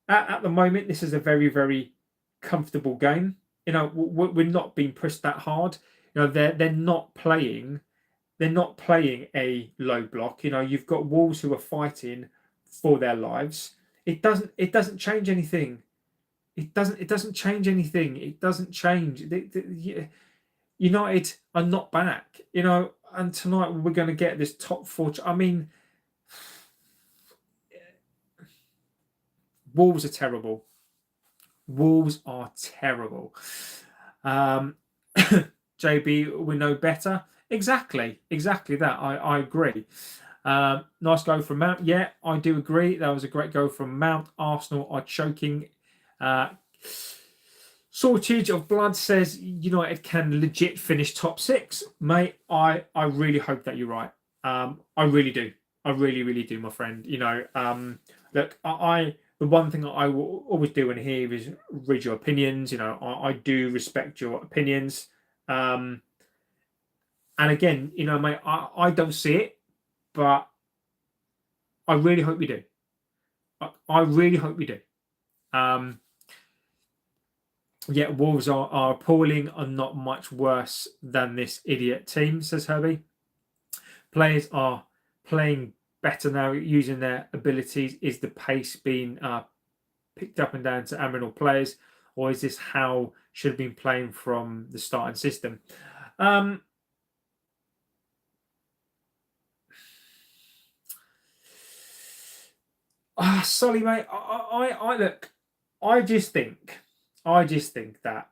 at the moment this is a very, very comfortable game. You know, we're not being pushed that hard. You know, they're not playing a low block. You know, you've got Wolves who are fighting for their lives. It doesn't change anything. It doesn't change anything. It doesn't change. United are not back. You know, and tonight we're going to get this top four. I mean, Wolves are terrible. Wolves are terrible. JB, we know better. Exactly that. I agree. Nice go from Mount. Yeah, I do agree. That was a great go from Mount. Arsenal are choking. Shortage of Blood says United can legit finish top 6. Mate, I really hope that you're right. I really do. I really do, my friend. You know, look, the one thing I will always do in here is read your opinions. You know, I do respect your opinions. And again, you know, mate, I don't see it, but I really hope we do. I really hope we do. Yeah, Wolves are appalling and not much worse than this idiot team, says Herbie. Players are playing better now, using their abilities. Is the pace being picked up and down to Amorin players, or is this how should have been playing from the starting system? Sorry, mate. I look. I just think that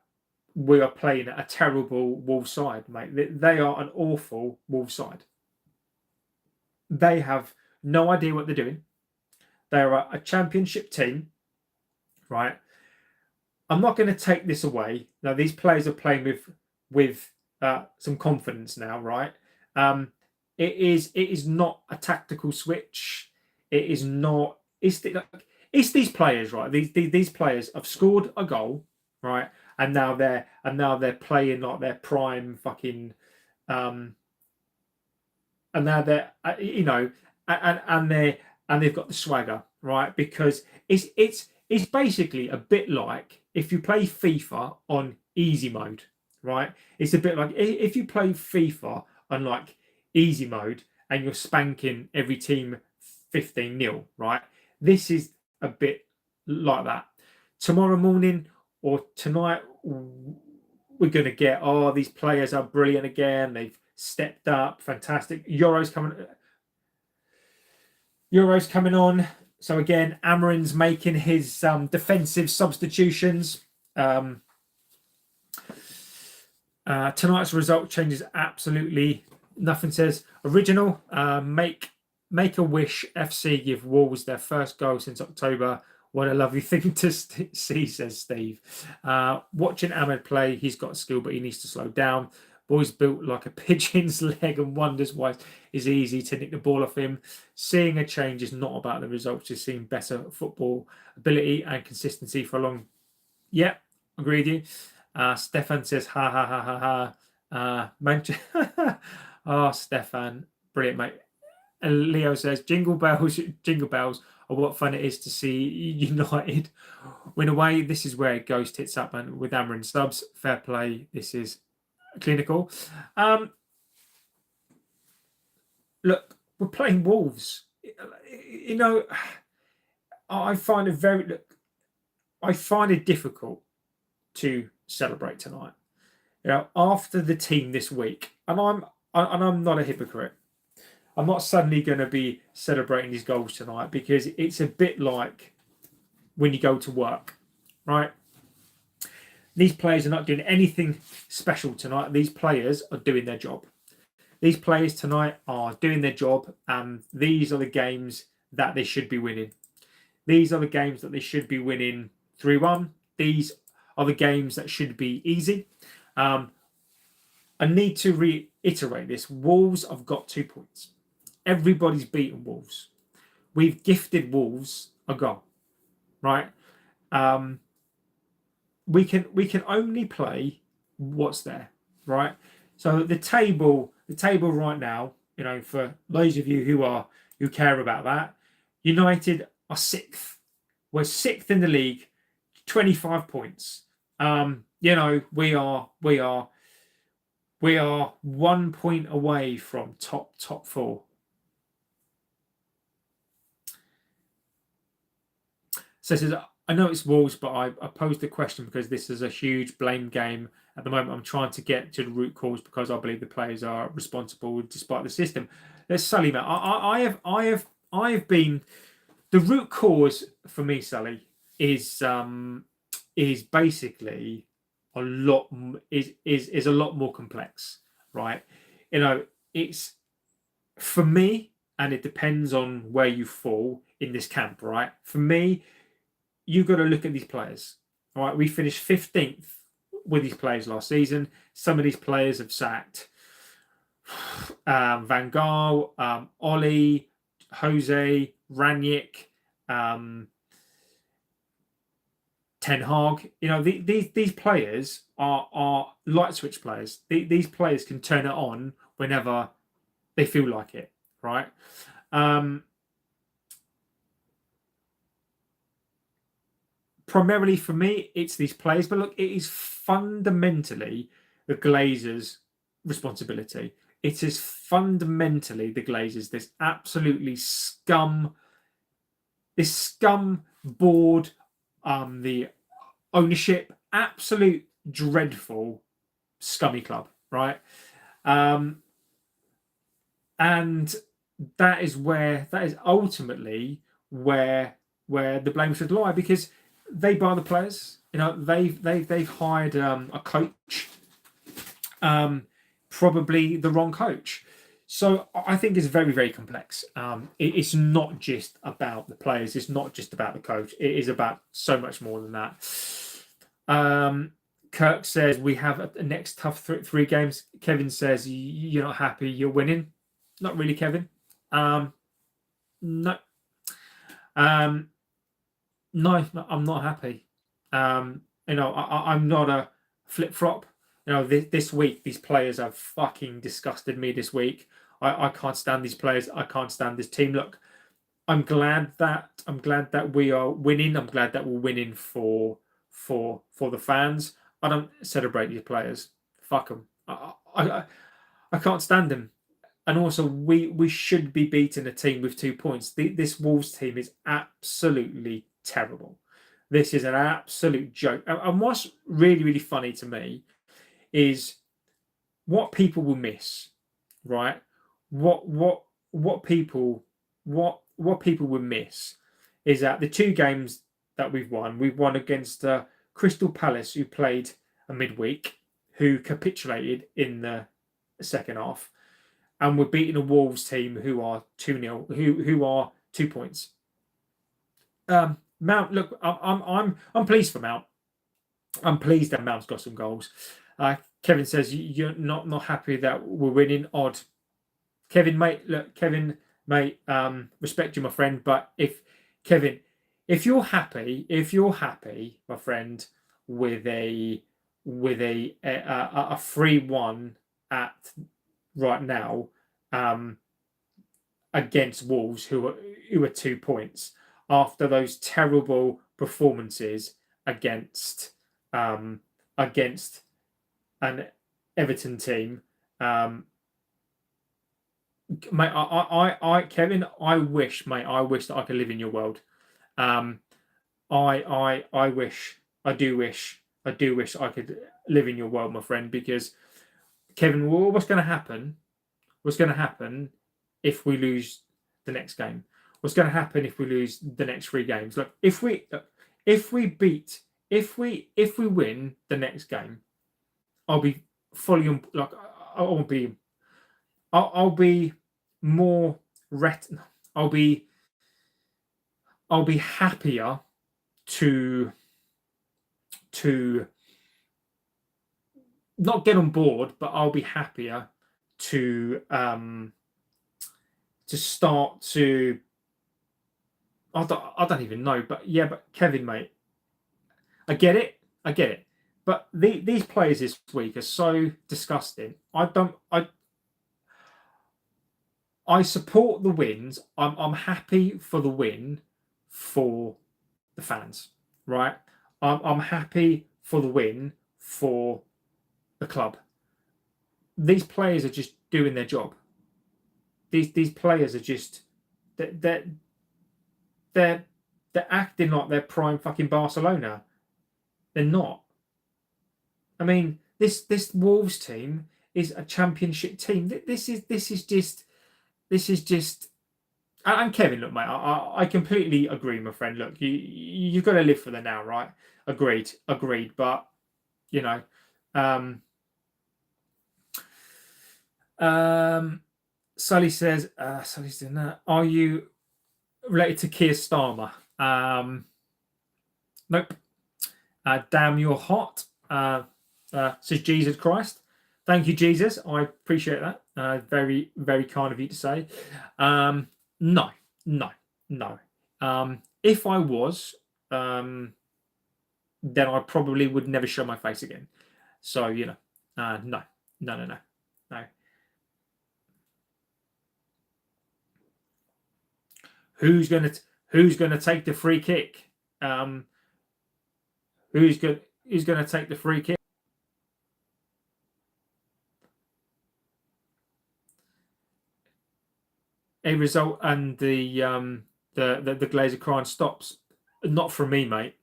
we are playing a terrible Wolves side, mate. They are an awful Wolves side. They have no idea what they're doing. They are a championship team, right? I'm not going to take this away. Now, these players are playing with some confidence now, right? It is not a tactical switch. It is not. It's these players, right? These players have scored a goal, right? And now they're playing like their prime fucking. And now they're and they've got the swagger, right? Because it's basically a bit like if you play FIFA on easy mode, right? It's a bit like if you play FIFA on like easy mode and you're spanking every team 15-0, right? This is a bit like that. Tomorrow morning or tonight, we're going to get, these players are brilliant again. They've stepped up. Fantastic. Euros coming on. So again, Amorin's making his defensive substitutions. Tonight's result changes absolutely nothing. Says original. Make a wish. FC give Wolves their first goal since October. What a lovely thing to see, says Steve. Watching Ahmed play, he's got skill, but he needs to slow down. Boy's built like a pigeon's leg and wonders why it's easy to nick the ball off him. Seeing a change is not about the results, just seeing better football ability and consistency for a long. Yeah, agree with you. Stefan says, ha ha ha ha ha. Oh, Stefan, brilliant, mate. And Leo says, jingle bells are what fun it is to see United win away. This is where it goes tits up, and with Amorin subs, fair play. This is clinical. Look, we're playing Wolves. You know, I find it difficult to celebrate tonight. After the team this week, and I'm not a hypocrite. I'm not suddenly going to be celebrating these goals tonight because it's a bit like when you go to work, right? These players are not doing anything special tonight. These players are doing their job. These players tonight are doing their job, and these are the games that they should be winning. These are the games that they should be winning 3-1. These are the games that should be easy. I need to reiterate this. Wolves have got 2 points. Everybody's beaten Wolves. We've gifted Wolves a goal, right? We can only play what's there, right? So the table right now, for those of you who care about that, United are 6th. We're 6th in the league, 25 points. We are 1 point away from top 4. So says, I know it's Wolves, but I posed the question because this is a huge blame game. At the moment, I'm trying to get to the root cause because I believe the players are responsible despite the system. Let's Sully, man. I have been the root cause for me, Sully, is basically a lot is a lot more complex, right? It's for me, and it depends on where you fall in this camp, right? For me, you've got to look at these players. All right, we finished 15th with these players last season. Some of these players have sacked Van Gaal, Ollie, Jose, Ranić, Ten Hag. These players are light switch players. These players can turn it on whenever they feel like it, right? Primarily for me, it's these players. But look, it is fundamentally the Glazers' responsibility. It is fundamentally the Glazers. This scum board, the ownership, absolute dreadful, scummy club, right? And that is ultimately where the blame should lie, because they buy the players. They've hired a coach, probably the wrong coach. So I think it's very, very complex. It's not just about the players. It's not just about the coach. It is about so much more than that. Kirk says we have a next tough 3 games. Kevin says you're not happy. You're winning. Not really, Kevin. No. No, I'm not happy. I'm not a flip flop. This week these players have fucking disgusted me. This week, I can't stand these players. I can't stand this team. Look, I'm glad that we are winning. I'm glad that we're winning for the fans. I don't celebrate these players. Fuck them. I can't stand them. And also, we should be beating a team with 2 points. This Wolves team is absolutely terrible. This is an absolute joke. And what's really, really funny to me is what people will miss, right? What people will miss is that the 2 games that we've won against Crystal Palace, who played a midweek, who capitulated in the second half, and we're beating a Wolves team who are 2-0, who are 2 points. Mount, look, I'm pleased for Mount. I'm pleased that Mount's got some goals. Kevin says you're not happy that we're winning. Odd, Kevin, mate. Look, Kevin, mate. Respect you, my friend. But if you're happy, my friend, with a 3-1 at right now, against Wolves, who are 2 points after those terrible performances against an Everton team. Mate, Kevin, I wish that I could live in your world. Um, I wish, I do wish I could live in your world, my friend, because Kevin, what's going to happen? What's going to happen if we lose the next game? What's going to happen if we lose the next 3 games? Look, if we beat, if we win the next game, I'll be fully like I'll be more I'll be happier to to not get on board, but I'll be happier to start to I don't even know, but yeah, but Kevin, mate, I get it, but these players this week are so disgusting. I support the wins. I'm happy for the win for the fans, right? I'm happy for the win for the club. These players are just doing their job. These players are just they're they're acting like they're prime fucking Barcelona. They're not. I mean, this Wolves team is a championship team. This is just. And Kevin, look, mate, I completely agree, my friend. Look, you've got to live for the now, right? Agreed. But you know, Sully says, Sully's doing that. Are you related to Keir Starmer? Nope. Damn, you're hot. Says Jesus Christ. Thank you, Jesus. I appreciate that. Very, very kind of you to say. No. If I was, then I probably would never show my face again. So no. Who's gonna take the free kick? Who's gonna take the free kick? A result and the Glazer crying stops. Not from me, mate.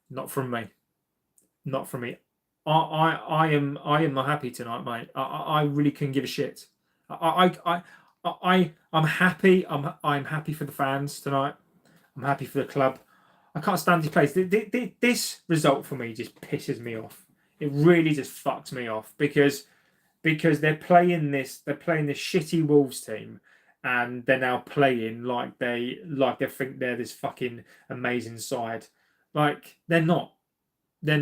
Not from me. I am not happy tonight, mate. I really couldn't give a shit. I'm happy. I'm happy for the fans tonight. I'm happy for the club. I can't stand this place. This result for me just pisses me off. It really just fucks me off because they're playing this shitty Wolves team, and they're now playing like they think they're this fucking amazing side. Like they're not. I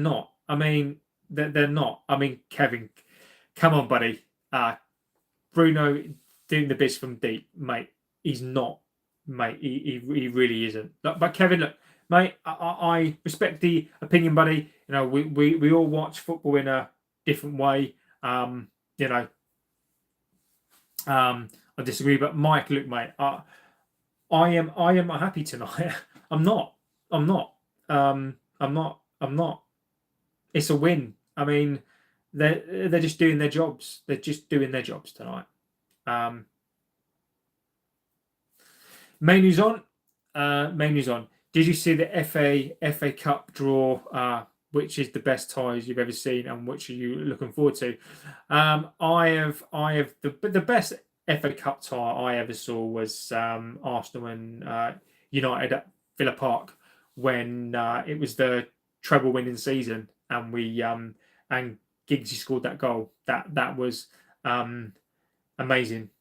mean, they're not. I mean, Kevin, come on, buddy. Bruno doing the biz from deep, mate. He's not, mate. He really isn't. But Kevin, look, mate. I respect the opinion, buddy. You know, we all watch football in a different way. I disagree, but Mike, look, mate, I am not happy tonight. I'm not. It's a win. I mean, they're just doing their jobs. They're just doing their jobs tonight. Main news on. Did you see the FA Cup draw? Which is the best ties you've ever seen, and which are you looking forward to? I have the best FA Cup tie I ever saw was Arsenal and United at Villa Park when it was the treble winning season, and we and Giggsy scored that goal. That was amazing.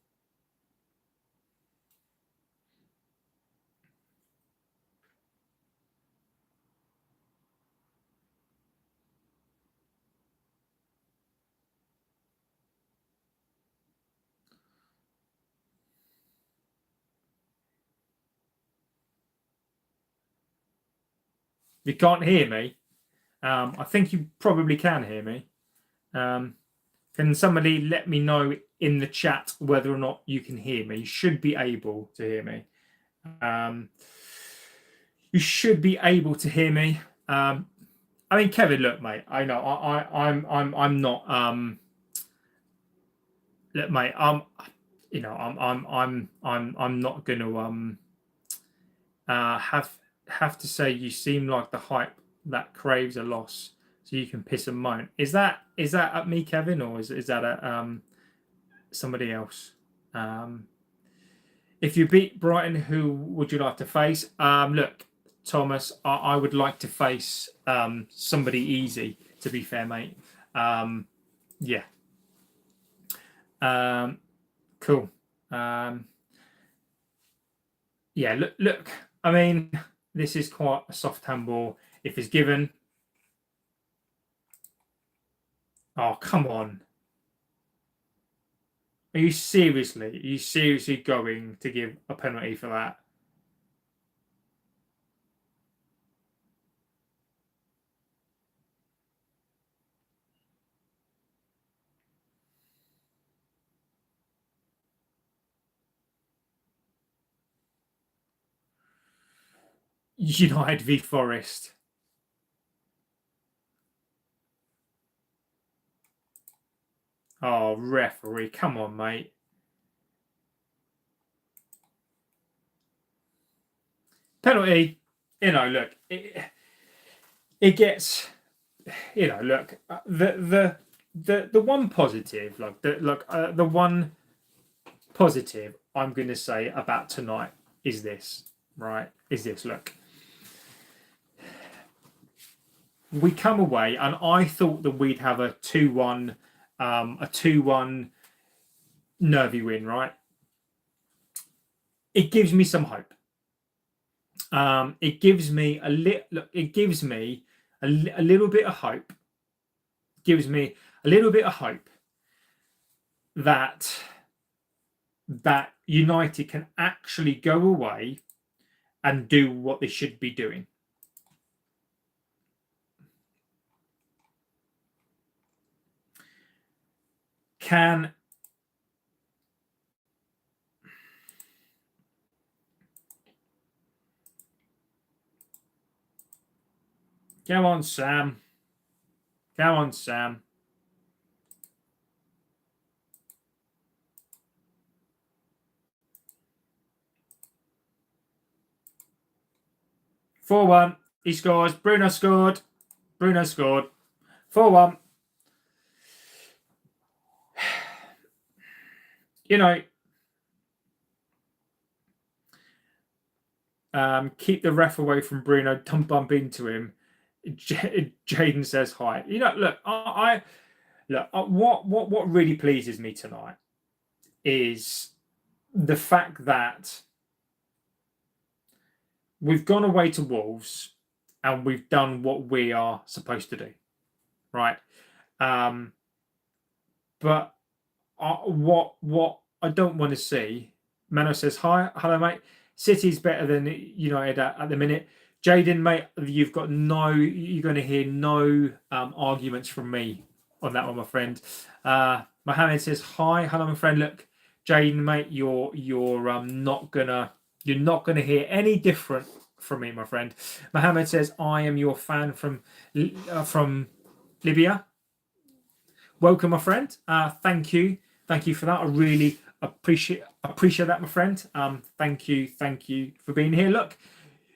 You can't hear me. I think you probably can hear me. Can somebody let me know in the chat whether or not you can hear me? You should be able to hear me. You should be able to hear me. I mean, Kevin, look, mate. I know I'm not. Look, mate. I'm not going to have have to say you seem like the hype that craves a loss, so you can piss and moan. Is that at me, Kevin, or is that at somebody else? If you beat Brighton, who would you like to face? Look, Thomas, I would like to face somebody easy, to be fair, mate. Yeah. Cool. Yeah, look. I mean, this is quite a soft handball. If it's given. Oh, come on. Are you seriously going to give a penalty for that? United v Forest. Oh, referee, come on, mate. Penalty, look, it gets, look, the one positive, the one positive I'm going to say about tonight is this, right? Look, we come away, and I thought that we'd have a 2-1, nervy win, right? It gives me some hope. It gives me a little bit of hope. Gives me a little bit of hope that United can actually go away and do what they should be doing. Come on, Sam. Come on, Sam. (4-1). He scores. Bruno scored. 4-1. Keep the ref away from Bruno. Don't bump into him. Jaden says hi. Look, what really pleases me tonight is the fact that we've gone away to Wolves and we've done what we are supposed to do, right? But what I don't want to see. Mano says hi. Hello, mate. City's better than United at the minute. Jaden, mate, you're going to hear no arguments from me on that one, my friend. Mohammed says hi. Hello, my friend. Look, Jaden, mate, you're not gonna hear any different from me, my friend. Mohammed says I am your fan from Libya. Welcome, my friend. Thank you for that. I really appreciate that, my friend. Thank you for being here. Look,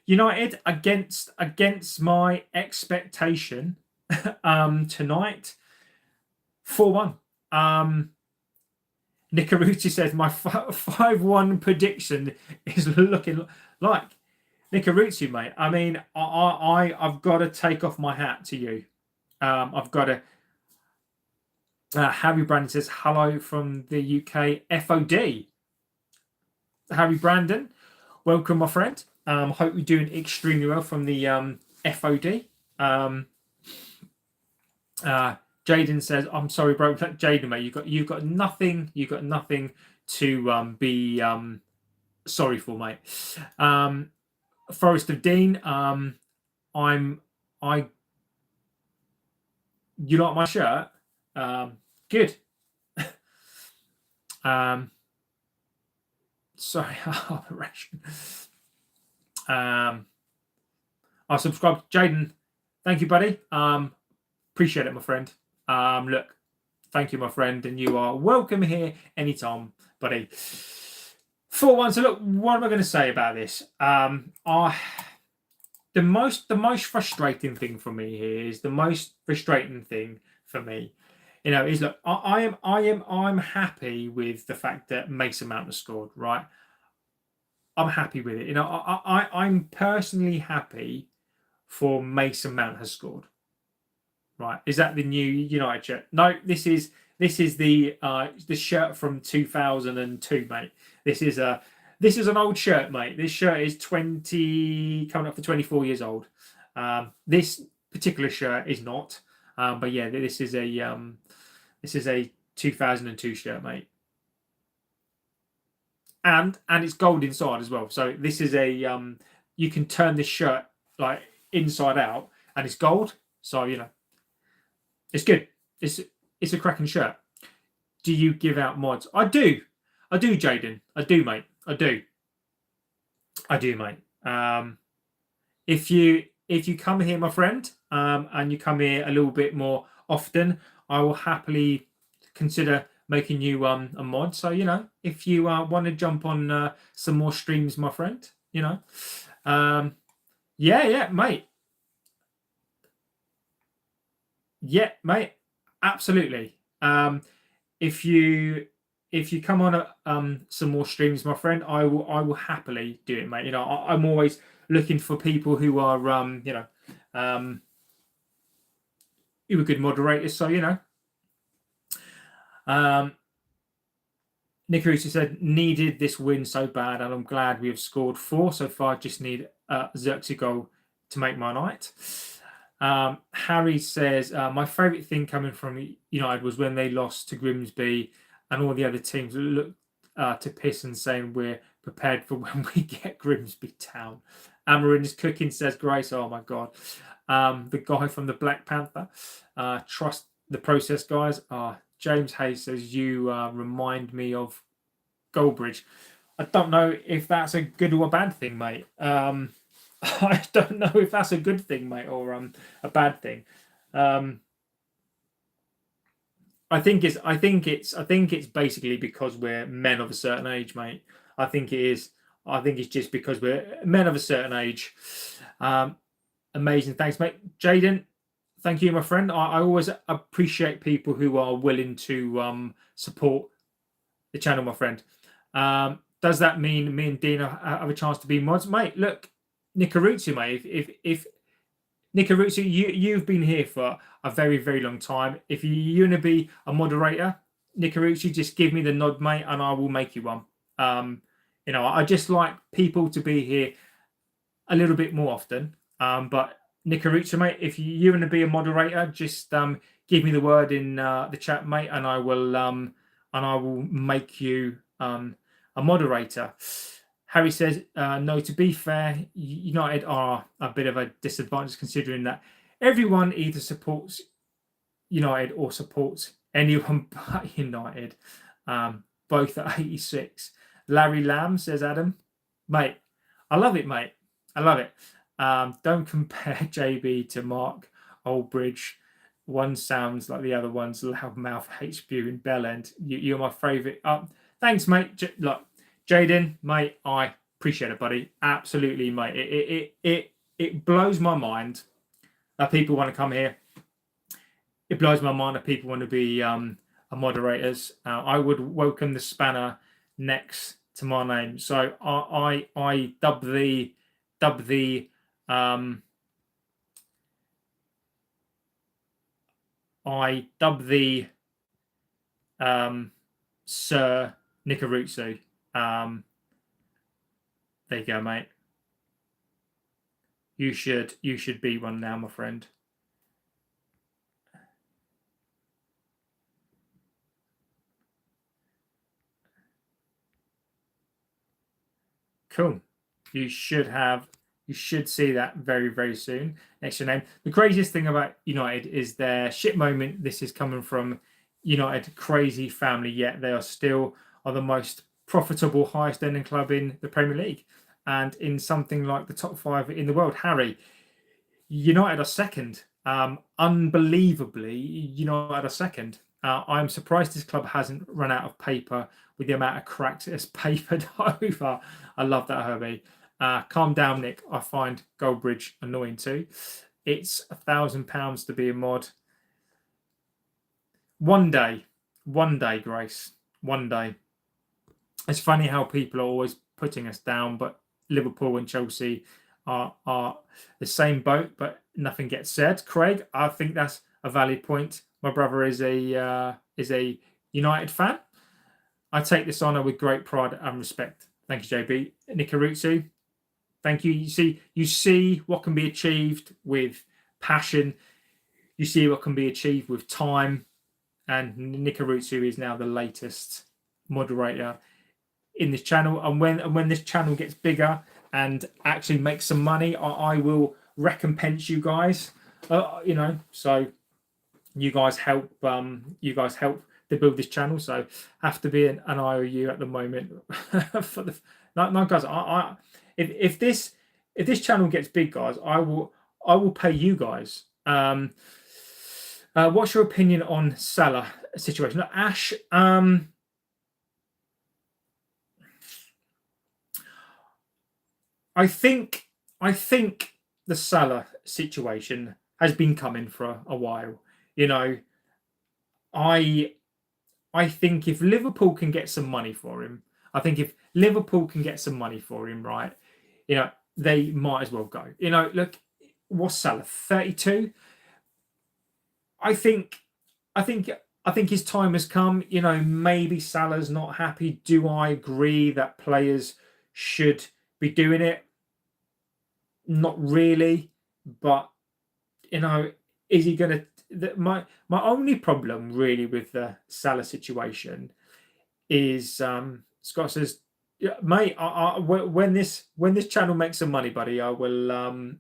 United against my expectation tonight, 4-1. Nikaruchi says my 5-1 prediction is looking like Nikaruchi, mate. I mean, I've got to take off my hat to you. I've got to. Harry Brandon says hello from the UK. FOD. Harry Brandon, welcome, my friend. Hope you're doing extremely well from the FOD. Jaden says, "I'm sorry, bro." Jaden, mate, you've got nothing to be sorry for, mate. Forest of Dean, you like my shirt? Good. Sorry, operation. I subscribed. Jaden, thank you, buddy. Appreciate it, my friend. Look, thank you, my friend, and you are welcome here anytime, buddy. 4-1. So look, what am I going to say about this? the most frustrating thing for me here is the most frustrating thing for me, is look, I'm happy with the fact that Mason Mount has scored, right? I'm happy with it. I'm personally happy for Mason Mount has scored. Right? Is that the new United shirt? No, this is the shirt from 2002, mate. This is an old shirt, mate. This shirt is coming up for 24 years old. This particular shirt is not, but yeah, this is a 2002 shirt, mate. And it's gold inside as well. So this is you can turn this shirt like inside out, and it's gold. So it's good. It's a cracking shirt. Do you give out mods? I do, Jaden. I do, mate. I do, mate. If you come here, my friend, and you come here a little bit more often, I will happily consider making you a mod. So if you want to jump on some more streams, my friend, yeah, mate. Yeah, mate, absolutely. If you come on some more streams, my friend, I will happily do it, mate. I'm always looking for people who are who are good moderators. So Nick Russo said, needed this win so bad, and I'm glad we have scored 4 so far. Just need Xerxes goal to make my night. Harry says, my favourite thing coming from United was when they lost to Grimsby and all the other teams looked to piss and saying we're prepared for when we get Grimsby Town. Amorin is cooking, says Grace. Oh, my God. The guy from the Black Panther. Trust the process, guys. James Hayes says, you remind me of Goldbridge. I don't know if that's a good or a bad thing, mate. I don't know if that's a good thing, mate, or a bad thing. I think it's basically because we're men of a certain age, mate. I think it's just because we're men of a certain age. Amazing, thanks, mate. Jaden, thank you, my friend. I always appreciate people who are willing to support the channel, my friend. Does that mean me and Dina have a chance to be mods, mate? Look. Nikarutsu, mate, if Nikarutsu, you've been here for a very, very long time. If you want to be a moderator, Nikarutsu, just give me the nod, mate, and I will make you one. I just like people to be here a little bit more often. But Nikarutsu, mate, if you want to be a moderator, just give me the word in the chat, mate, and I will make you a moderator. Harry says, no, to be fair, United are a bit of a disadvantage considering that everyone either supports United or supports anyone but United, both at 86. Larry Lamb, says Adam. Mate, I love it, mate. I love it. Don't compare JB to Mark Oldbridge. One sounds like the other one's loudmouth HBU in Bellend. You're my favourite. Thanks, mate. Look, Jaden, mate, I appreciate it, buddy. Absolutely, mate. It blows my mind that people want to come here. It blows my mind that people want to be moderators. I would welcome the spanner next to my name. So I dub the Sir Nikarutsu. There you go, mate. You should be one now, my friend. Cool. You should see that very, very soon next to your name. The craziest thing about United is their shit moment. This is coming from United crazy family, yet they are still the most profitable, highest earning club in the Premier League and in something like the top 5 in the world. Harry, United are second. Unbelievably, United are second. I'm surprised this club hasn't run out of paper with the amount of cracks it has papered over. I love that, Herbie. Calm down, Nick. I find Goldbridge annoying too. It's £1,000 to be a mod. One day, Grace. One day. It's funny how people are always putting us down, but Liverpool and Chelsea are the same boat, but nothing gets said. Craig, I think that's a valid point. My brother is a United fan. I take this honour with great pride and respect. Thank you, JB. Nikarutsu, thank you. You see what can be achieved with passion. You see what can be achieved with time. And Nikarutsu is now the latest moderator in this channel. And when this channel gets bigger and actually makes some money, I will recompense you guys. So you guys help. To build this channel, so have to be an IOU at the moment. For the no guys, if this channel gets big, guys, I will pay you guys. What's your opinion on Salah situation? Now, Ash, I think the Salah situation has been coming for a while. I think if Liverpool can get some money for him, right, they might as well go. Look, what's Salah, 32? I think his time has come. Maybe Salah's not happy. Do I agree that players should be doing it? Not really, but is he going to? My only problem really with the Salah situation is Scott says, yeah, mate, when this channel makes some money, buddy, I will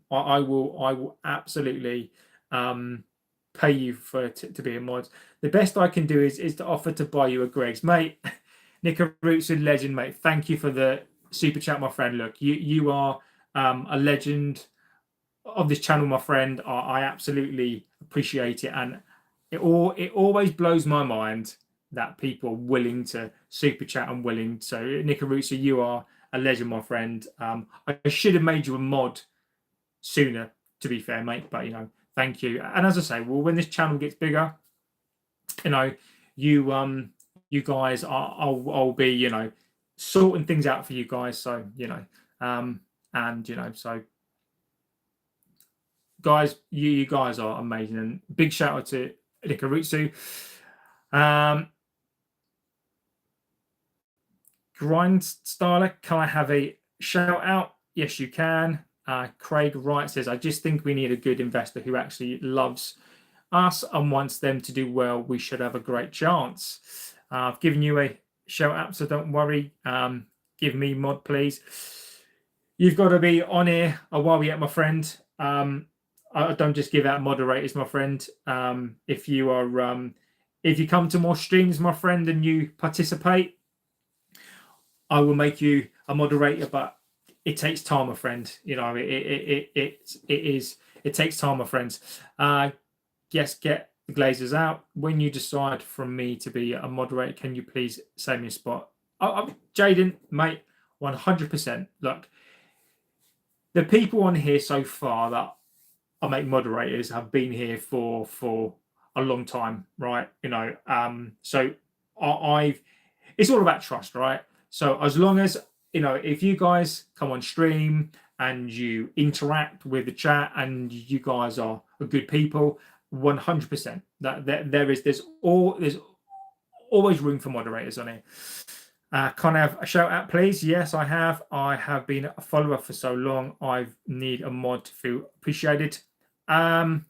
absolutely pay you to be a mod. The best I can do is to offer to buy you a Greg's, mate. Nikarutsu, legend, mate. Thank you for the super chat, my friend. Look, you are a legend of this channel, my friend. I absolutely appreciate it, and it always blows my mind that people are willing to super chat and willing. So Nikarutsu, you are a legend, my friend. I should have made you a mod sooner, to be fair, mate, but thank you. And as I say, well, when this channel gets bigger, you guys I'll be sorting things out for you guys. So so guys, you guys are amazing, and big shout out to Nikarutsu. Grind Starler, can I have a shout out? Yes, you can. Craig Wright says, I just think we need a good investor who actually loves us and wants them to do well. We should have a great chance. I've given you a shout out, so don't worry. Give me mod, please. You've got to be on here while we at, my friend. I don't just give out moderators, my friend. If you come to more streams, my friend, and you participate, I will make you a moderator, but it takes time, my friend. It takes time, my friends. Yes, get the Glazers out. When you decide for me to be a moderator, can you please save me a spot? Jaden, mate, 100%. Look, the people on here so far that I make moderators have been here for a long time, right? So it's all about trust, right? So as long as if you guys come on stream and you interact with the chat and you guys are good people, 100%. There's always room for moderators on here. Can I have a shout out, please? Yes, I have. I have been a follower for so long. I need a mod to feel appreciated. Look,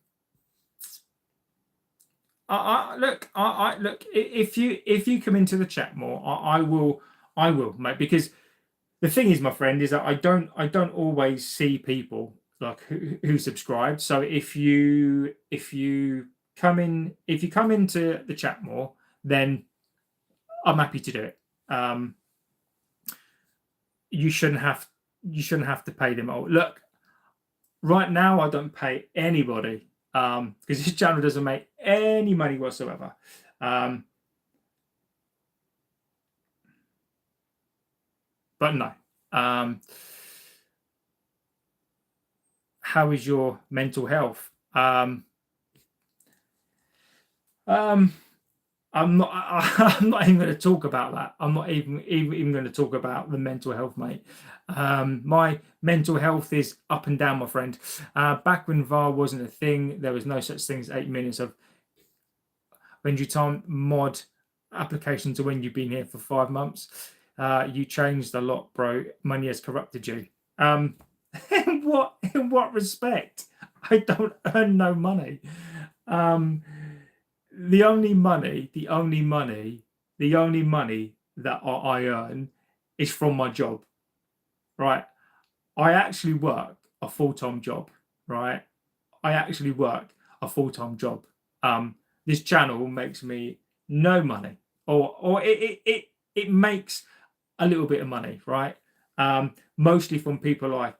if you come into the chat more, I will, mate. Because the thing is, my friend, is that I don't always see people like who subscribe. So if you come into the chat more, then I'm happy to do it. You shouldn't have to pay them all. Look, right now I don't pay anybody because this channel doesn't make any money whatsoever. But no. how is your mental health? I'm not. I'm not even going to talk about that. I'm not even going to talk about the mental health, mate. My mental health is up and down, my friend. Back when VAR wasn't a thing, there was no such thing as 8 minutes of when you time mod application to when you've been here for 5 months. You changed a lot, bro. Money has corrupted you. In what respect? I don't earn no money. The only money that I earn is from my job, right? I actually work a full-time job, right? I actually work a full-time job. This channel makes me no money, or it makes a little bit of money, right? Mostly from people like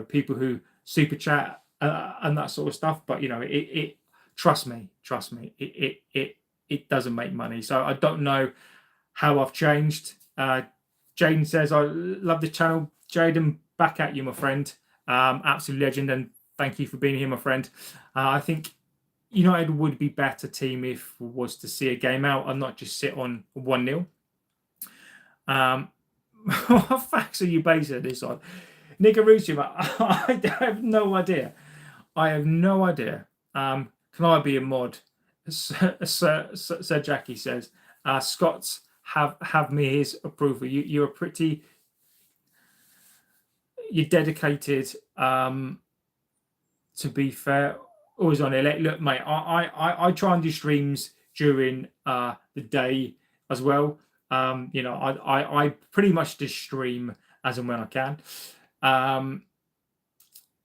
people who super chat and that sort of stuff. But it trust me, it doesn't make money. So I don't know how I've changed. Jaden says, I love the channel. Jaden, back at you, my friend. Absolute legend, and thank you for being here, my friend. I think United would be better team if was to see a game out and not just sit on 1-0. What facts are you basing this on? Nicarucci, I have no idea. Can I be a mod? Sir Jackie says, Scots have me his approval. You're dedicated. To be fair, always on it. Look, mate, I try and do streams during the day as well. I pretty much just stream as and when I can.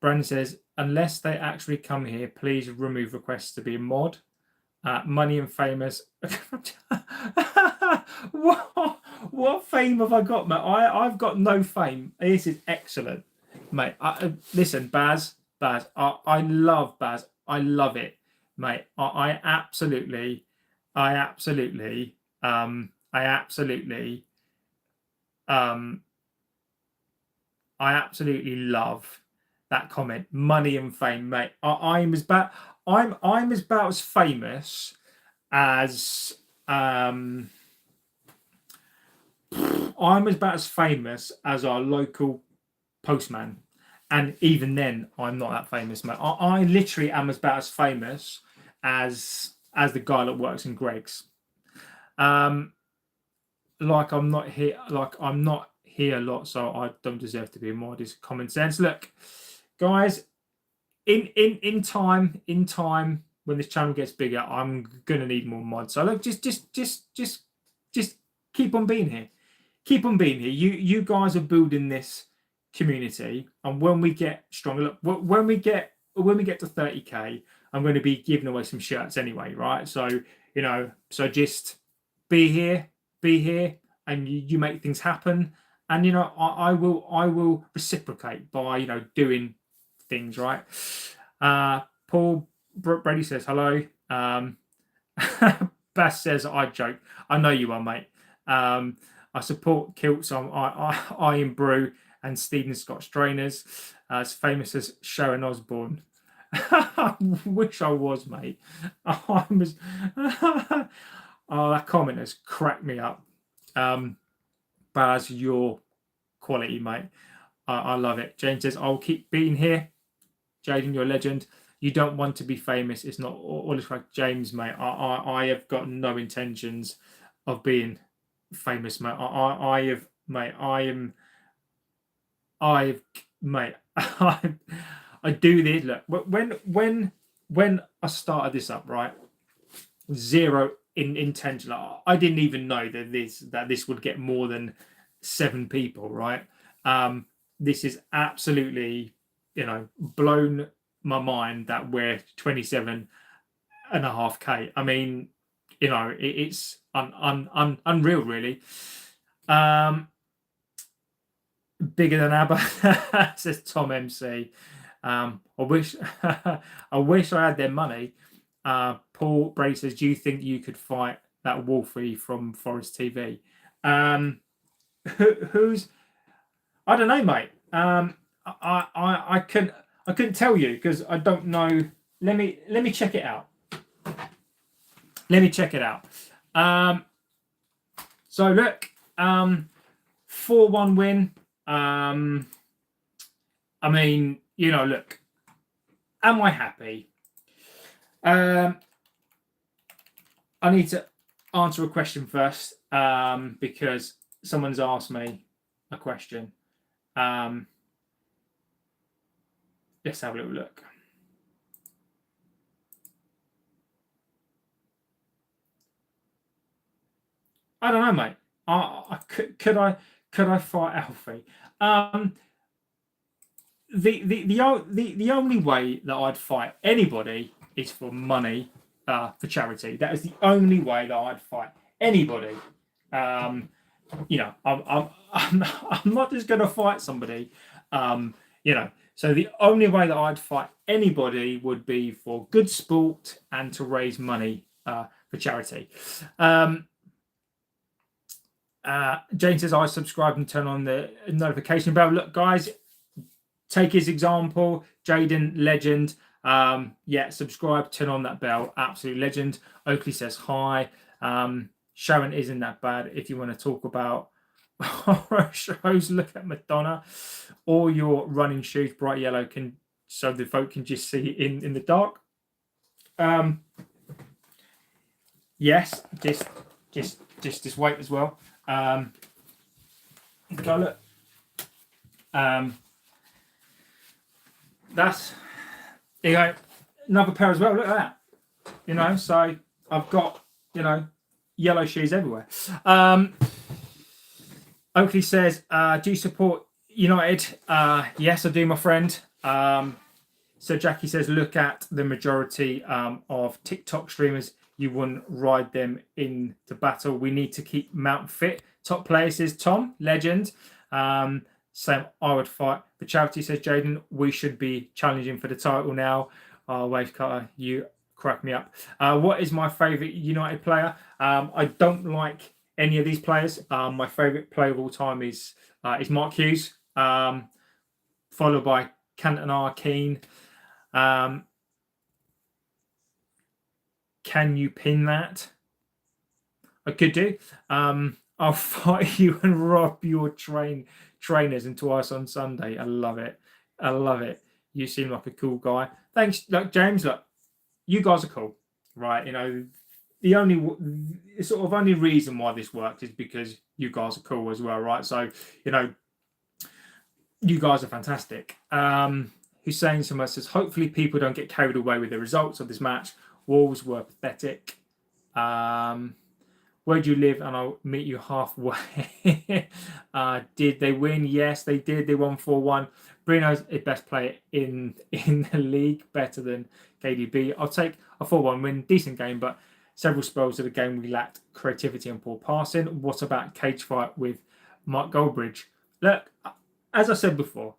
Brandon says, unless they actually come here, please remove requests to be a mod. Money and famous. What fame have I got, mate? I've got no fame. This is excellent, mate. Listen, Baz, I love Baz. I love it, mate. I absolutely love that comment. Money and fame, mate. I'm about as famous as I'm about as famous as our local postman, and even then, I'm not that famous, mate. I literally am about as famous as the guy that works in Greg's. I'm not here a lot, so I don't deserve to be a mod. It's common sense. Look, guys, in time, when this channel gets bigger, I'm gonna need more mods. So look, just keep on being here. Keep on being here. You guys are building this community, and when we get stronger, look, when we get to 30k, I'm going to be giving away some shirts anyway, right? So so just be here, and you make things happen, and I will reciprocate by doing things, right? Paul Brady says hello. Bass says I joke. I know you are, mate. I support kilts on I am Brew and Stephen Scott trainers, as famous as Sharon Osbourne. I wish I was, mate. I was. Oh, that comment has cracked me up. Baz, your quality, mate. I love it. Jane says, I'll keep being here. Jaden, you're a legend. You don't want to be famous. It's not all it's like James, mate. I have got no intentions of being famous, mate. I do this. Look, when I started this up, right, zero intention. I didn't even know that this would get more than 7 people, right? This is absolutely blown my mind that we're 27.5k. I mean, it's unreal, really. Bigger than ABBA, says Tom MC. I wish I had their money. Paul Brady says, do you think you could fight that Wolfie from Forest TV? Who's I don't know, mate. I can I couldn't tell you because I don't know. Let me check it out. Let me check it out. So look, 4-1 win. I mean, you know, look, am I happy? I need to answer a question first because someone's asked me a question. Let's have a little look. I don't know, mate. Could I fight Alfie? The only way that I'd fight anybody is for money, for charity. That is the only way that I'd fight anybody. You know, I'm not just going to fight somebody. You know, so the only way that I'd fight anybody would be for good sport and to raise money for charity. Jane says, I subscribe and turn on the notification bell. Look, guys, take his example. Jaden, legend. Yeah, subscribe, turn on that bell. Absolute legend. Oakley says, hi. Sharon isn't that bad. If you want to talk about horror shows, look at Madonna. Or your running shoes, bright yellow, so the folk can just see in the dark. Yes, just wait as well. Go look. That's, you know, another pair as well. Look at that. You know, so I've got, you know, yellow shoes everywhere. Oakley says, do you support United? Yes, I do, my friend. So Jackie says, look at the majority of TikTok streamers. You wouldn't ride them into battle. We need to keep Mount fit. Top players is Tom, legend. Same, I would fight. The charity says, Jaden, we should be challenging for the title now. Wave cutter, you crack me up. What is my favourite United player? I don't like any of these players. My favourite player of all time is Mark Hughes, followed by Cantona, Keane. Can you pin that? I could do. I'll fight you and rob your trainers and twice on Sunday. I love it. I love it. You seem like a cool guy. Thanks. Look, James, look, you guys are cool, right? You know, the only reason why this worked is because you guys are cool as well, right? So, you know, you guys are fantastic. Hussein Samar says, hopefully people don't get carried away with the results of this match. Wolves were pathetic. Where do you live? And I'll meet you halfway. Did they win? Yes, they did. They won 4-1. Bruno's the best player in the league, better than KDB. I'll take a 4-1 win. Decent game, but several spells of the game we lacked creativity and poor passing. What about cage fight with Mark Goldbridge? Look, as I said before,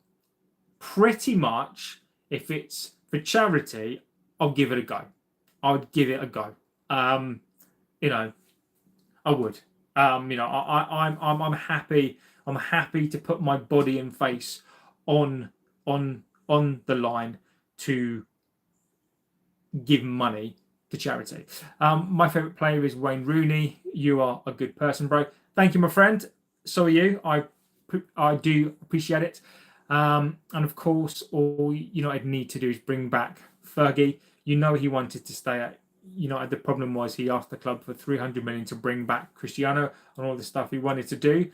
pretty much if it's for charity, I'll give it a go. I would give it a go. You know, I would. You know, I'm happy. I'm happy to put my body and face on the line to give money to charity. My favorite player is Wayne Rooney. You are a good person, bro. Thank you, my friend. So are you. I do appreciate it. And of course, all United need to do is bring back Fergie. You know, he wanted to stay at United. The problem was he asked the club for 300 million to bring back Cristiano and all the stuff he wanted to do.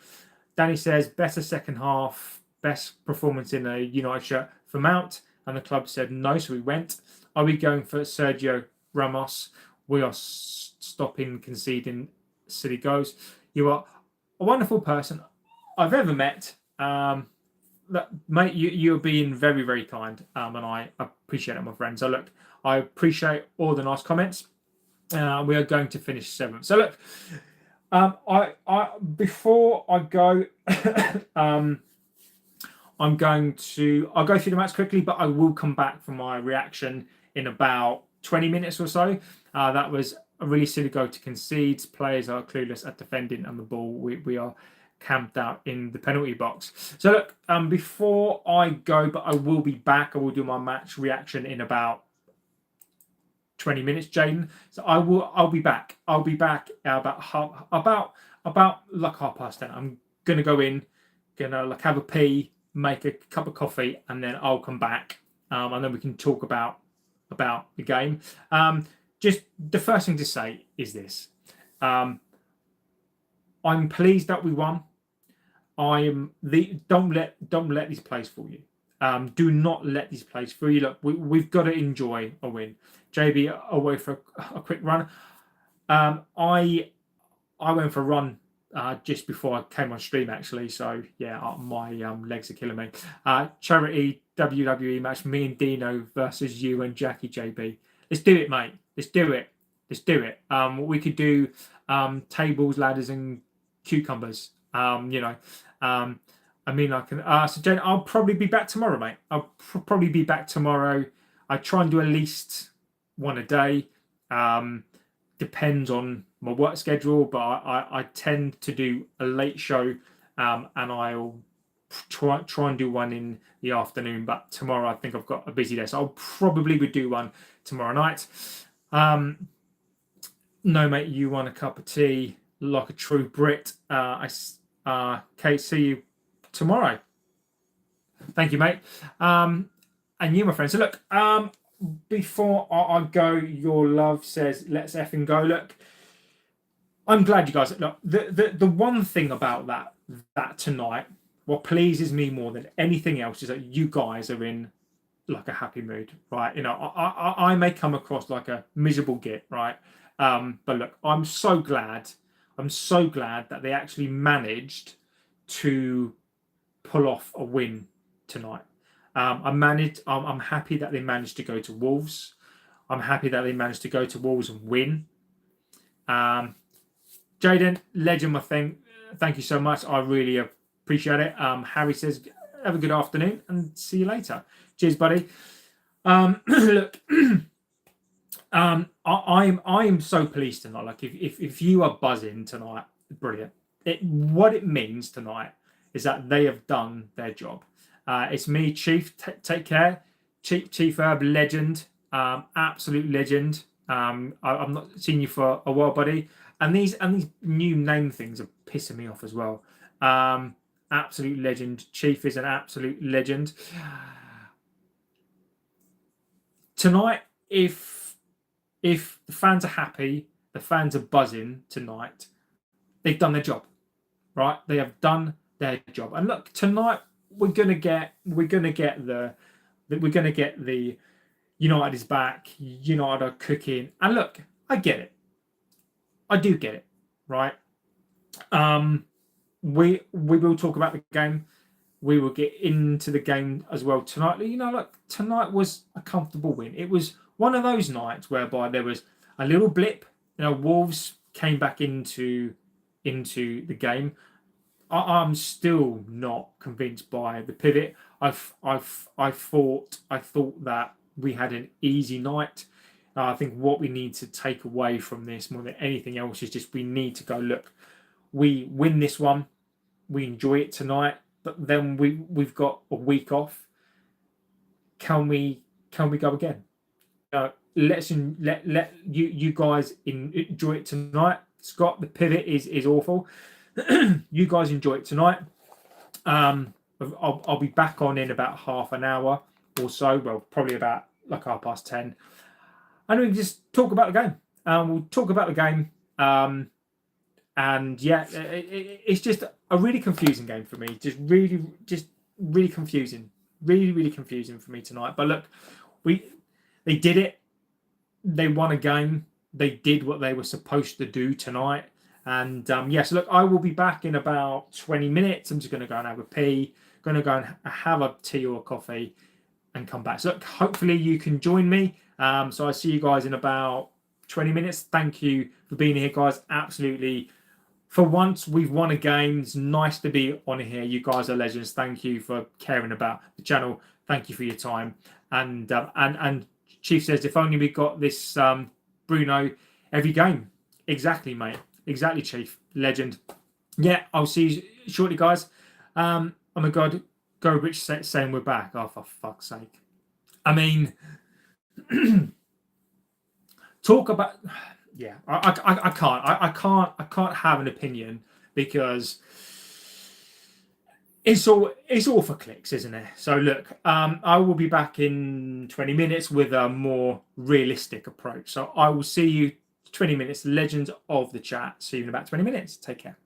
Danny says, better second half, best performance in a United shirt for Mount. And the club said no, so we went. Are we going for Sergio Ramos? We are stopping conceding silly goals. You are a wonderful person I've ever met. Mate, you're being very, very kind, and I appreciate it, my friend. So look, I appreciate all the nice comments. We are going to finish 7th. So look, before I go, I'll go through the match quickly, but I will come back for my reaction in about 20 minutes or so. That was a really silly goal to concede. Players are clueless at defending, and the ball we are camped out in the penalty box. So look, before I go, but I will be back. I will do my match reaction in about 20 minutes, Jaden. So I'll be back. I'll be back about like 10:30. I'm gonna go in, gonna like have a pee, make a cup of coffee, and then I'll come back, and then we can talk about the game. Just the first thing to say is this: I'm pleased that we won. Don't let these plays fool you. Do not let these plays fool you. Look, we've got to enjoy a win. JB away for a quick run. I went for a run just before I came on stream, actually. So yeah, my legs are killing me. Charity WWE match, me and Dino versus you and Jackie, JB. Let's do it, mate. Let's do it. Let's do it. We could do tables, ladders, and cucumbers. I mean, I can. So Jen, I'll probably be back tomorrow, mate. I'll probably be back tomorrow. I try and do at least one a day. Depends on my work schedule, but I tend to do a late show, and I'll try and do one in the afternoon. But tomorrow, I think I've got a busy day, so I'll probably do one tomorrow night. No, mate, you want a cup of tea like a true Brit. Kate, see you tomorrow. Thank you, mate. And you, my friend. So look, before I go, your love says, let's effing go. Look, I'm glad you guys, look, the one thing about that tonight, what pleases me more than anything else is that you guys are in like a happy mood, right? You know, I may come across like a miserable git, right? But look, I'm so glad that they actually managed to pull off a win tonight. I'm happy that they managed to go to Wolves. I'm happy that they managed to go to Wolves and win. Jaden, legend, my thing. Thank you so much. I really appreciate it. Harry says, have a good afternoon and see you later. Cheers, buddy. Look, I am so pleased tonight. Like if you are buzzing tonight, brilliant. What it means tonight is that they have done their job. It's me, Chief. Take care, Chief Herb, legend, absolute legend. I've not seen you for a while, buddy. And these new name things are pissing me off as well. Absolute legend. Chief is an absolute legend. Tonight, if the fans are happy, the fans are buzzing tonight, they've done their job, right? They have done their job. And look, tonight we're gonna get the United is back. United are cooking. And look, I get it. I do get it, right? We will talk about the game. We will get into the game as well tonight. Look, tonight was a comfortable win. It was one of those nights whereby there was a little blip. Wolves came back into the game. I'm still not convinced by the pivot. I thought that we had an easy night. I think what we need to take away from this more than anything else is just we need to go, look, we win this one, we enjoy it tonight, but then we've got a week off. Can we go again? Let you guys enjoy it tonight. Scott, the pivot is awful. You guys enjoy it tonight. I'll be back on in about half an hour or so. Well, probably about like 10:30. And we can just talk about the game. We'll talk about the game. And yeah, it's just a really confusing game for me. Just really confusing. Really confusing for me tonight. But look, they did it. They won a game. They did what they were supposed to do tonight. And yes, look, I will be back in about 20 minutes. I'm just going to go and have a pee. Going to go and have a tea or a coffee and come back. So look, hopefully you can join me. So I see you guys in about 20 minutes. Thank you for being here, guys. Absolutely. For once, we've won a game. It's nice to be on here. You guys are legends. Thank you for caring about the channel. Thank you for your time. And Chief says, if only we got this Bruno every game. Exactly, mate. Exactly, Chief. Legend. Yeah, I'll see you shortly, guys. Oh my God, Go Rich saying we're back. Oh, for fuck's sake. I mean, talk about. Yeah, I can't. I can't have an opinion because it's all for clicks, isn't it? So look, I will be back in 20 minutes with a more realistic approach. So I will see you 20 minutes. Legends of the chat. See you in about 20 minutes. Take care.